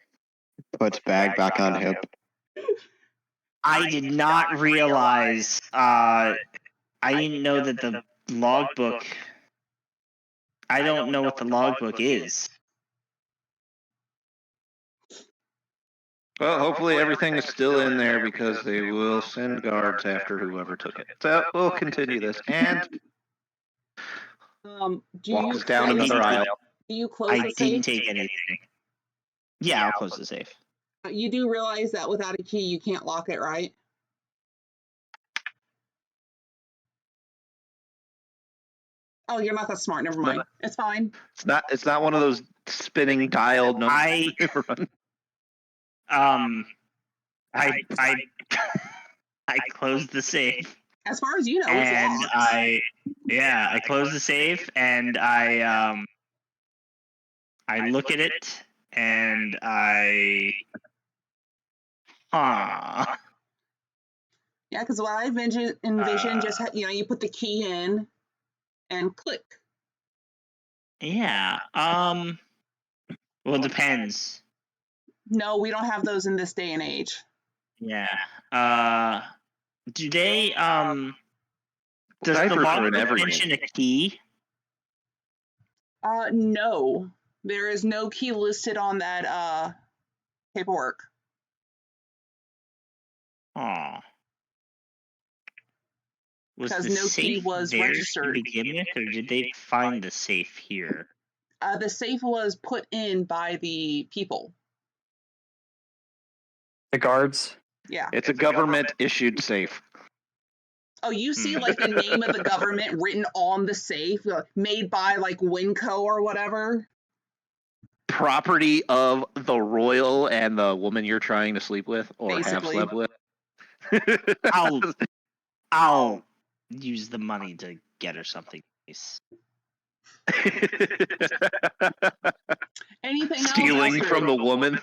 Puts bag back on hip. I did not realize, I didn't know that the logbook, I don't know what the logbook is. Well, hopefully everything is still in there because they will send guards after whoever took it. So we'll continue this and walk us down another aisle. Do you close the safe? I didn't take anything. Yeah, I'll close the safe. You do realize that without a key you can't lock it, right? Oh, you're not that smart. Never mind. It's fine. It's not one of those spinning dial numbers. I closed the safe. As far as you know, and it's locked. I closed the safe and I look at it and Yeah, because what I envision just you put the key in and click. Yeah. Well, it depends. No, we don't have those in this day and age. Yeah. Do they does the logbook mention a key? No. There is no key listed on that paperwork. Oh. Because no key was registered to begin with, or did they find the safe here? The safe was put in by the people. The guards? Yeah. It's a government-issued safe. Oh, you see like the name of the government written on the safe, made by like Winco or whatever? Property of the royal and the woman you're trying to sleep with or Basically. have slept with. I'll use the money to get her something nice. Anything else? Stealing Astrid? from the woman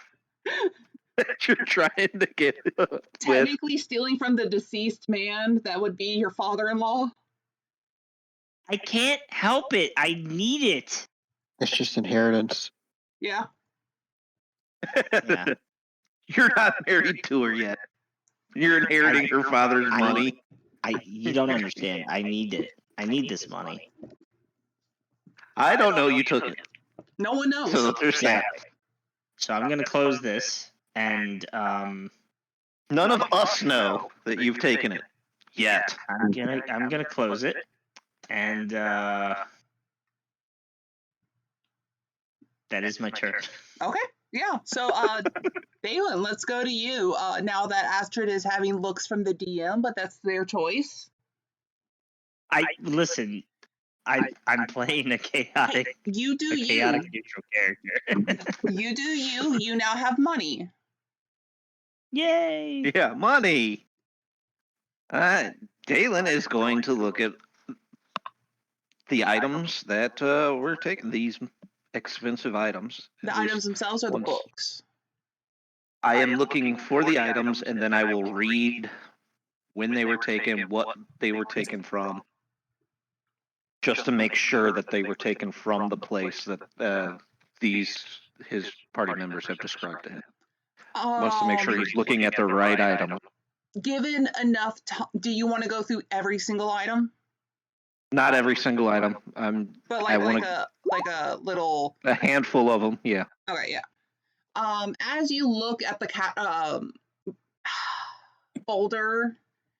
that you're trying to get with. Technically stealing from the deceased man that would be your father-in-law. I can't help it. I need it. It's just inheritance. Yeah. Yeah. You're not married to her yet. You're inheriting her father's money. You don't understand. I need it. I need this money. I don't know you took it. No one knows. So there's that. So I'm gonna close this, and None of us know that you've taken it yet. I'm gonna close it, and that is my turn. Okay. Yeah. So, Balin, let's go to you. Now that Astrid is having looks from the DM, but that's their choice. Listen. I'm playing a chaotic, You do you. chaotic neutral character. You do you. You now have money. Yay! Yeah, money. Dalen is going to look at the items that were taken, these expensive items. The items themselves or the once- books? I am looking for the items, and then I will read when they were taken, what they were taken from, just to make sure that they were taken from the place that his party members have described to him. Wants to make sure he's looking at the right item. Given enough time, do you want to go through every single item? Not every single item. But I like want a little. a handful of them. Yeah. Okay, yeah. As you look at the folder,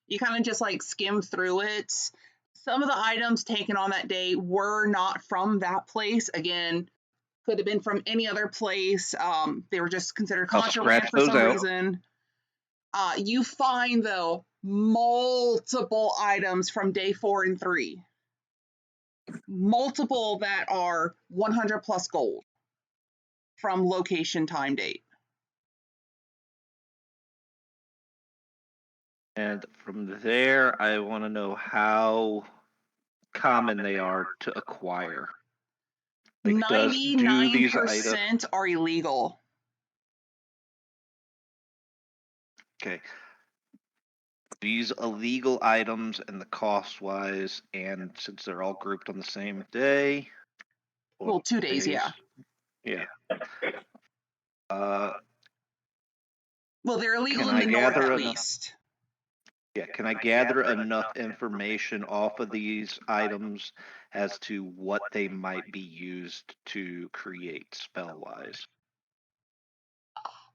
you kind of just like skim through it. Some of the items taken on that day were not from that place. Again, could have been from any other place. They were just considered contraband for some reason. You find, though, multiple items from day 4 and 3. Multiple that are 100 plus gold from location, time, date. And from there, I want to know how common they are to acquire. Like, 99% are illegal. Okay. These illegal items and the cost wise, and since they're all grouped on the same day. Well, 2 days, yeah. Yeah. Well, they're illegal in the north at least. Yeah, can I gather enough information off of these items as to what they might be used to create spell-wise?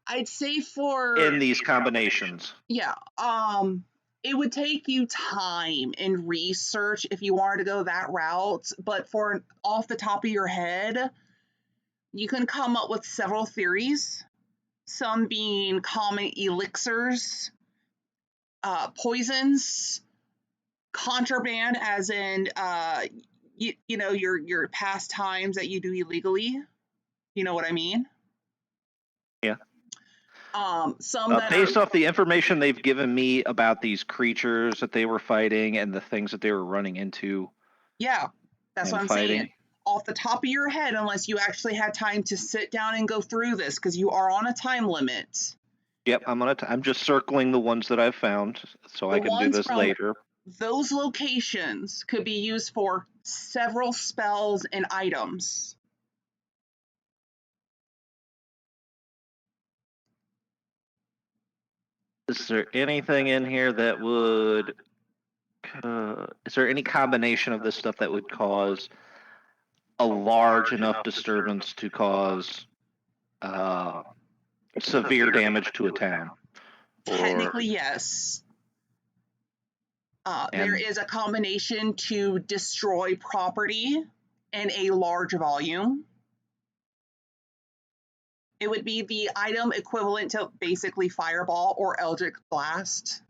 I'd say for... in these combinations. Yeah, it would take you time and research if you wanted to go that route, but for off the top of your head, you can come up with several theories, some being common elixirs, poisons, contraband, as in you know your pastimes that you do illegally. You know what I mean? Yeah. Some that based off the information they've given me about these creatures that they were fighting and the things that they were running into. Yeah, that's what I'm saying. Off the top of your head, unless you actually had time to sit down and go through this, because you are on a time limit. Yep, I'm just circling the ones that I've found, so I can do this later. Those locations could be used for several spells and items. Is there anything in here that would... is there any combination of this stuff that would cause a large enough disturbance to cause severe damage to a town? Technically, yes. There is a combination to destroy property in a large volume. It would be the item equivalent to basically Fireball or Eldritch Blast.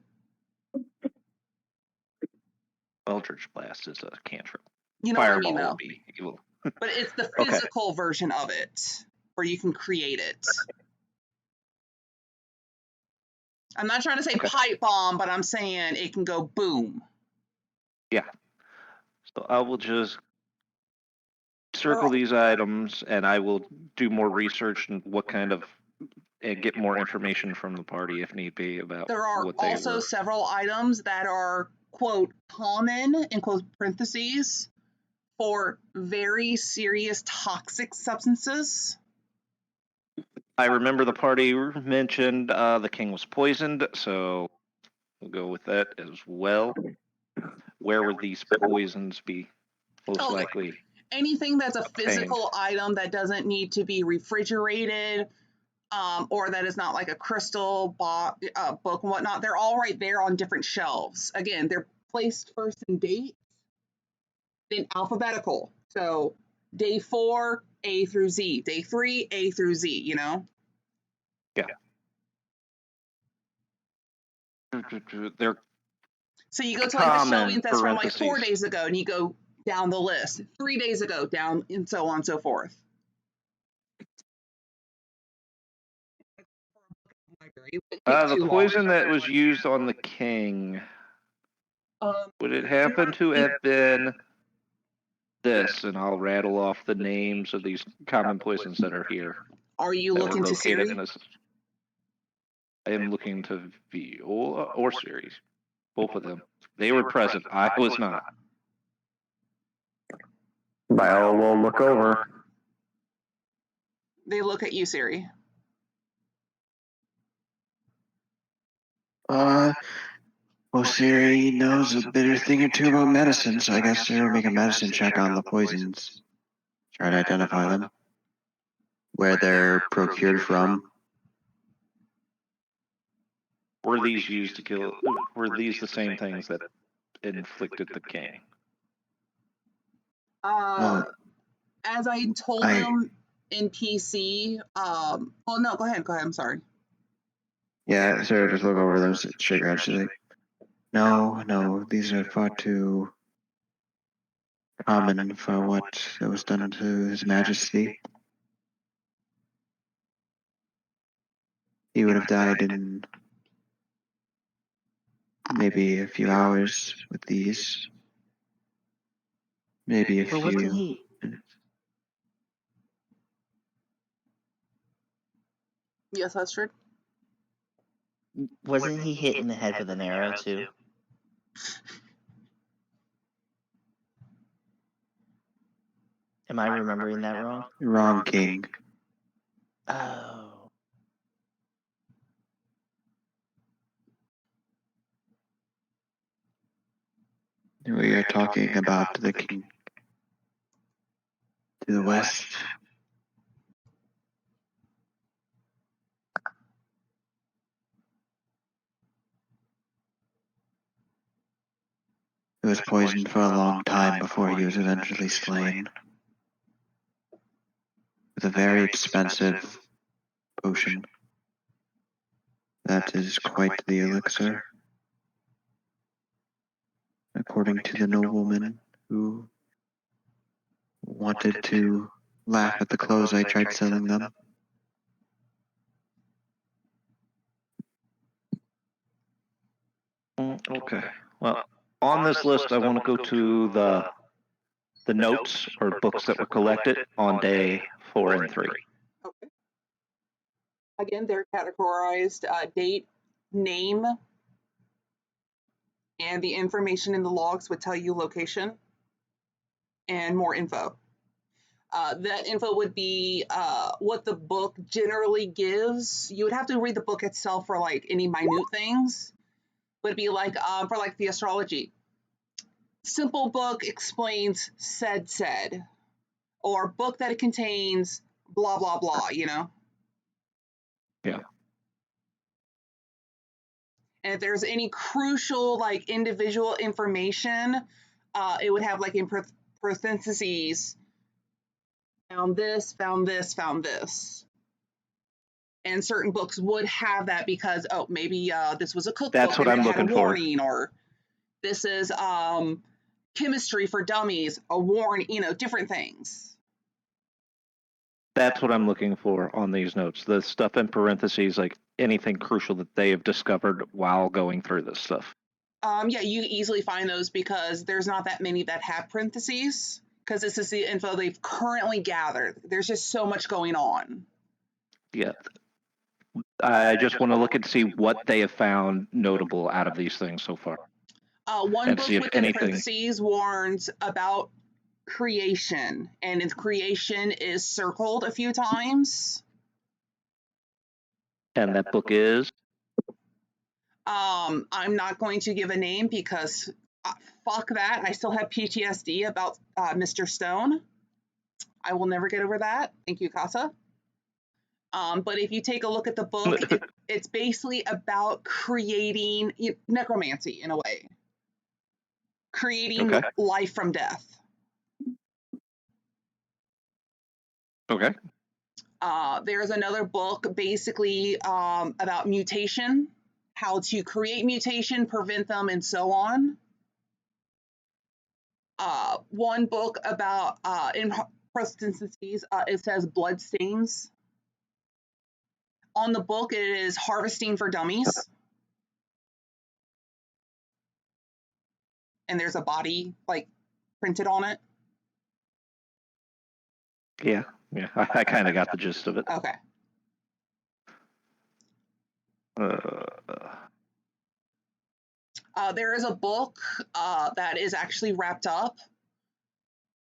Eldritch Blast is a cantrip. You know Fireball what I mean, though. would be evil. But it's the physical version of it, where you can create it. I'm not trying to say pipe bomb, but I'm saying it can go boom. Yeah. So I will just circle these items, and I will do more research and get more information from the party if need be about There are what they also were. several items that are, quote, common, in quote parentheses, for very serious toxic substances. I remember the party mentioned the king was poisoned, so we'll go with that as well. Where would these poisons be most likely? Anything that's a obtained? physical item that doesn't need to be refrigerated, or that is not like a crystal book and whatnot, they're all right there on different shelves. Again, they're placed first in date, then alphabetical. So day 4, A through Z. Day 3, A through Z, you know? Yeah. They're So you go to like the common shelving that's from like 4 parentheses. days ago, and you go down the list. 3 days ago, down, and so on and so forth. The poison that was used on the king, would it happen to have been this? And I'll rattle off the names of these common poisons that are here. Are you looking to Siri? I am looking to Viola or Siri. Both of them. They were present. I was not. Viola will look over. They look at you, Siri. Well, Siri knows a bit or thing or two about medicine, so I guess Siri will make a medicine check on the poisons. Try to identify them. Where they're procured from. Were these used to kill? Were these the same things that inflicted the king? As I told them in PC, well, no, go ahead, I'm sorry. Yeah, Sarah just look over them, shake her head, she's like, no, these are far too common for what was done to His Majesty. He would have died in maybe a few hours with these. Maybe a few minutes. Yes, that's true. Wasn't he hit in the head with an arrow too? Am I remembering that wrong? Wrong, King. Oh. We are talking about the king to the west. He was poisoned for a long time before he was eventually slain. With a very expensive potion. That is quite the elixir. According to the nobleman who wanted to laugh at the clothes I tried selling them. Okay. Well, on this list, I want to go to the notes or books that were collected on day 4 and 3. Okay. Again, they're categorized date, name, and the information in the logs would tell you location and more info. That info would be what the book generally gives. You would have to read the book itself for like any minute things. Would be like for like the astrology. Simple book explains said, or book that it contains blah blah blah. You know. Yeah. And if there's any crucial like individual information, it would have like in parentheses, found this. And certain books would have that because, oh, maybe this was a cookbook. That's what I'm looking for. Warning, or this is chemistry for dummies, a warning, you know, different things. That's what I'm looking for on these notes. The stuff in parentheses, like anything crucial that they have discovered while going through this stuff. Yeah, you easily find those because there's not that many that have parentheses. because this is the info they've currently gathered. There's just so much going on. Yeah. I just want to look and see what they have found notable out of these things so far. One And book see if within anything- parentheses warns about creation, and its creation is circled a few times. And that book is? I'm not going to give a name because fuck that. I still have PTSD about Mr. Stone. I will never get over that. Thank you, Casa. But if you take a look at the book, it's basically about creating necromancy in a way, creating life from death. Okay. There's another book basically about mutation, how to create mutation, prevent them, and so on. One book about, in parentheses, it says blood stains. On the book, it is Harvesting for Dummies. And there's a body, like, printed on it. Yeah. I kind of got the gist of it. Okay. There is a book that is actually wrapped up.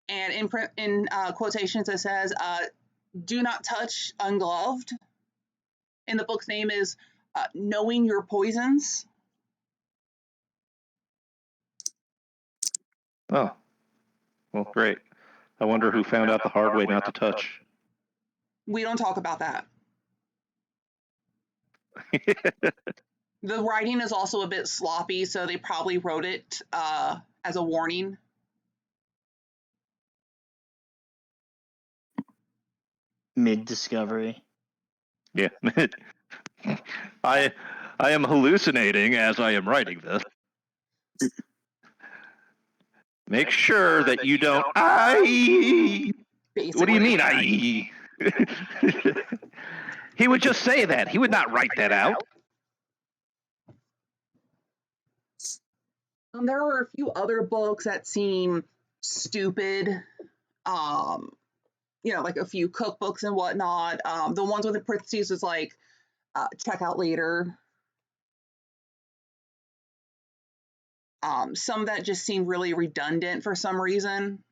And in quotations, it says, do not touch ungloved. And the book's name is Knowing Your Poisons. Oh, well, great. I wonder who found out the hard way not to touch. We don't talk about that. The writing is also a bit sloppy, so they probably wrote it as a warning. Mid-discovery. Yeah. I am hallucinating as I am writing this. Make sure that you don't. What do you mean, I? He would just say that. He would not write that out. There are a few other books that seem stupid. Like a few cookbooks and whatnot. The ones with the parentheses is like, check out later. Some that just seem really redundant for some reason.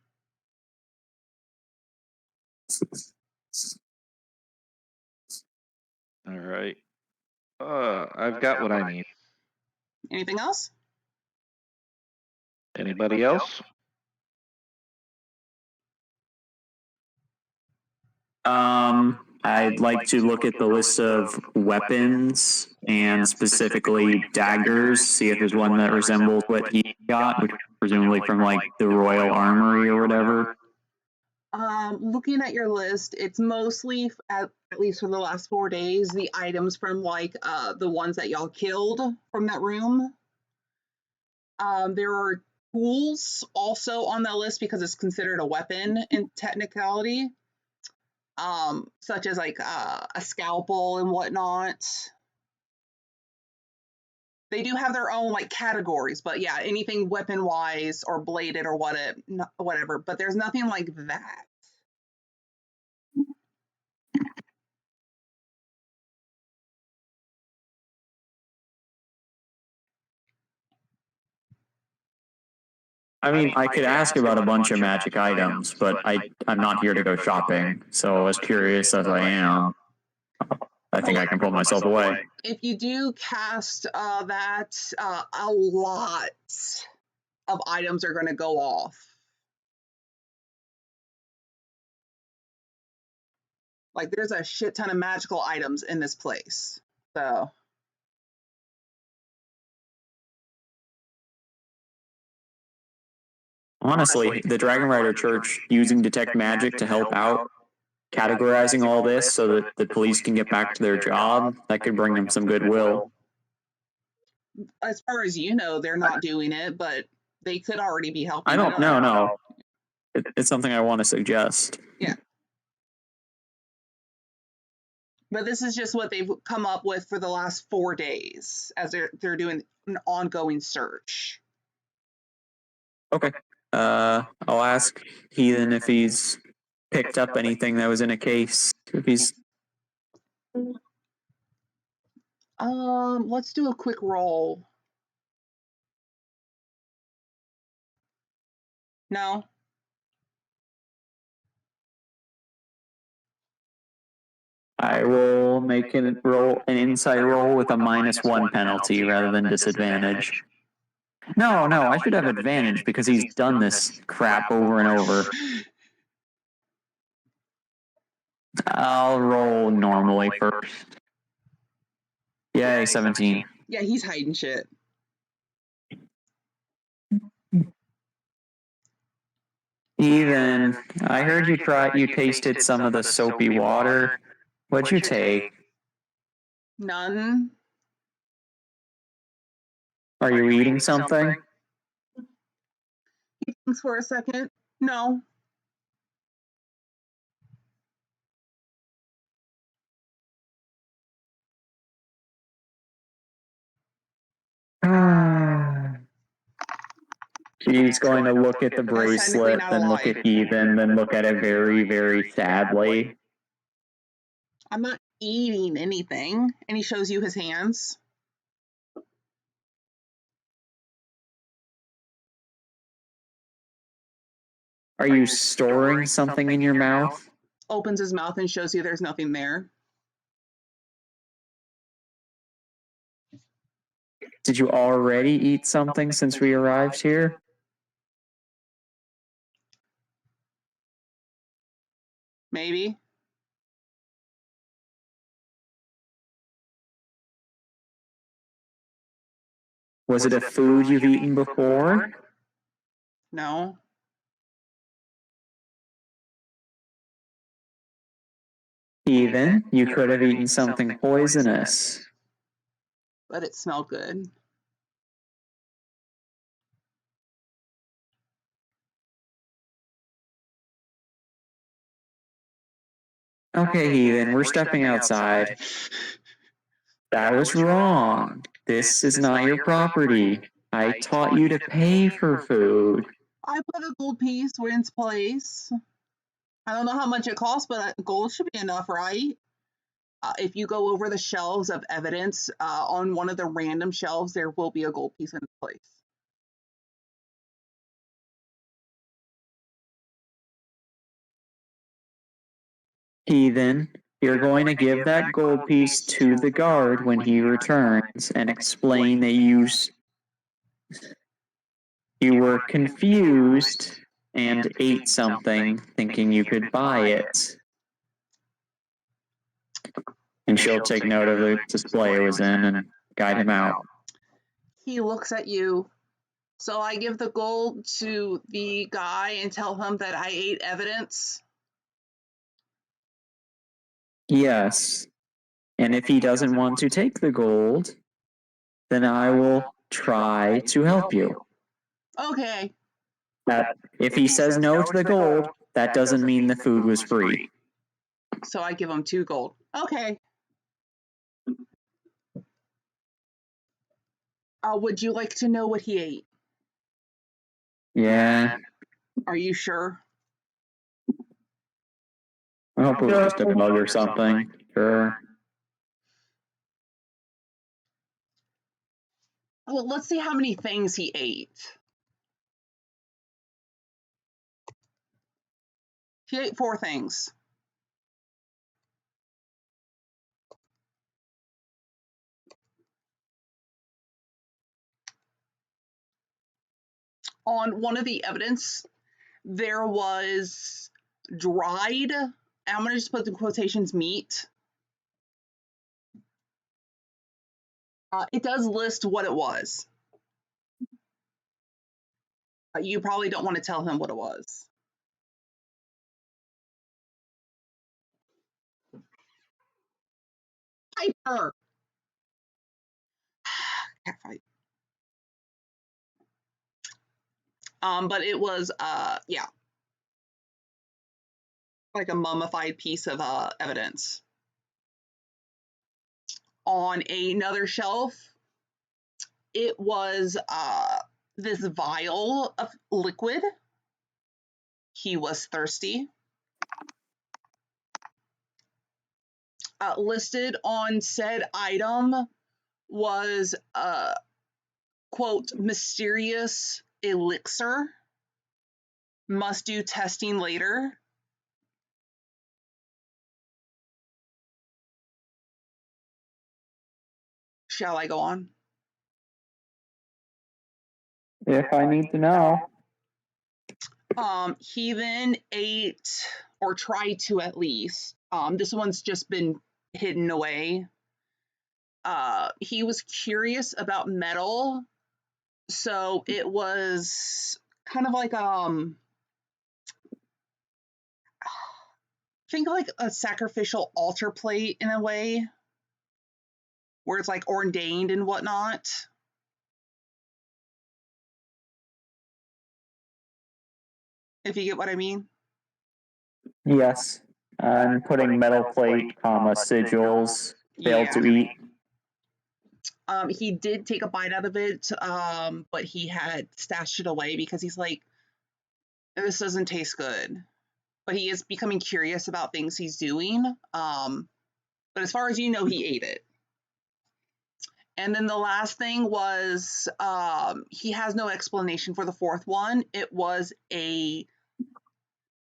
All right. I've got what I need. Anything else? Anybody else? I'd like to look at the list of weapons and specifically daggers, see if there's one that resembles what he got, which presumably from like the Royal Armory or whatever. Looking at your list, it's mostly, at least for the last 4 days, the items from like the ones that y'all killed from that room. There are tools also on that list because it's considered a weapon in technicality. Such as like a scalpel and whatnot. They do have their own like categories, but yeah, anything weapon-wise or bladed or whatever. But there's nothing like that. I mean, I could ask about a bunch of magic items, but I'm not here to go shopping. So as curious as I am, I think I can pull myself away. If you do cast that, a lot of items are going to go off. Like there's a shit ton of magical items in this place. So honestly, the Dragon Rider Church using Detect Magic to help out, categorizing all this so that the police can get back to their job, that could bring them some goodwill. as far as you know, they're not doing it, but they could already be helping. I don't know. It's something I want to suggest. Yeah. But this is just what they've come up with for the last 4 days as they're doing an ongoing search. Okay. I'll ask Heathen if he's picked up anything that was in a case. If he's Let's do a quick roll. No. I will make an insight roll with a -1 penalty rather than disadvantage. No, I should have advantage because he's done this crap over and over. I'll roll normally first. Yay, 17. Yeah, he's hiding shit. Even, I heard you tasted some of the soapy water. What'd you take? None. Are you eating something? He thinks for a second. No. She's going to look at the bracelet, then look at Heathen, then look at it very, very sadly. I'm not eating anything. And he shows you his hands. Are you storing something in your mouth? Opens his mouth and shows you there's nothing there. Did you already eat something since we arrived here? Maybe. Was it a food you've eaten before? No. Heathen, you could have eaten something poisonous. But it smelled good. Okay, Heathen, we're stepping outside. That was wrong. This is not your property. I taught you to pay for food. I put a gold piece in its place. I don't know how much it costs, but gold should be enough, right? If you go over the shelves of evidence, on one of the random shelves, there will be a gold piece in its place. Heathen, you're going to give that gold piece to the guard when he returns and explain that you were confused and ate something thinking you could buy it. And she'll take note of the display it was in and guide him out. He looks at you. So I give the gold to the guy and tell him that I ate evidence. Yes. And if he doesn't want to take the gold, then I will try to help you. Okay. If he says no to the gold, that doesn't mean the food was free. So I give him 2 gold. Okay. Would you like to know what he ate? Yeah. Are you sure? I hope it was just a bug or something. Sure. Well, let's see how many things he ate. He ate 4 things. On one of the evidence, there was dried, I'm going to just put the quotations, meat. It does list what it was. You probably don't want to tell him what it was. Piper! Cat fight. But it was, yeah, like a mummified piece of evidence. On another shelf, it was this vial of liquid. He was thirsty. Listed on said item was quote, mysterious elixir. Must do testing later. Shall I go on? If I need to know. He then ate, or tried to at least. This one's just been hidden away. He was curious about metal, so it was kind of like think like a sacrificial altar plate in a way, where it's like ordained and whatnot. If you get what I mean. Yes. And putting metal plate, sigils, failed to eat. He did take a bite out of it, but he had stashed it away because he's like, this doesn't taste good. But he is becoming curious about things he's doing. But as far as you know, he ate it. And then the last thing was, he has no explanation for the fourth one. It was a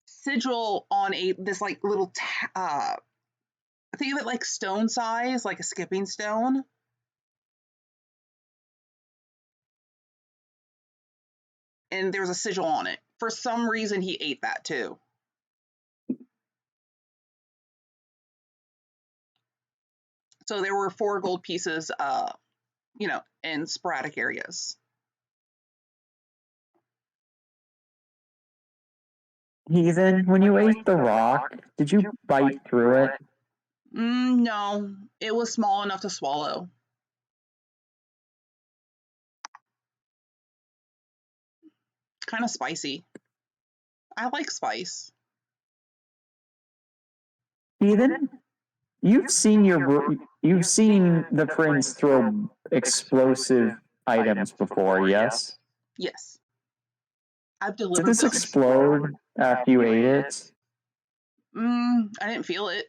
sigil on this like little, think of it like stone size, like a skipping stone. And there was a sigil on it. For some reason, he ate that too. So there were 4 gold pieces, in sporadic areas. Heathen, when you ate the rock, did you bite through it? No, it was small enough to swallow. Kind of spicy. I like spice. Heathen, you've seen the prince throw explosive items before, yes? Yes. I've delivered. Did this explode after you ate it? I didn't feel it.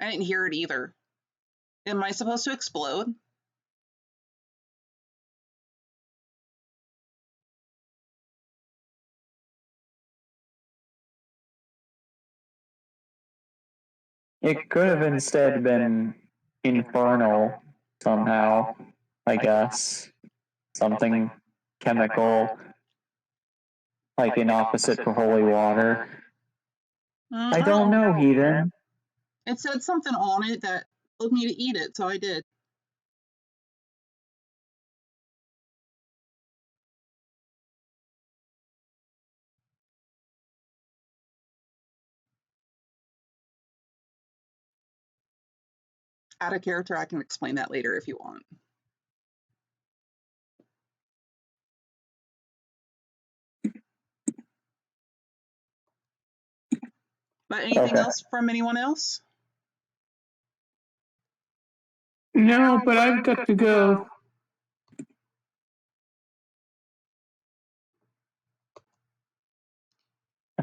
I didn't hear it either. Am I supposed to explode? It could have instead been infernal somehow, I guess. Something chemical, like an opposite for holy water. I don't know, Heathen. It said something on it that told me to eat it, so I did. Out of character, I can explain that later if you want. But anything else from anyone else? No, but I've got to go.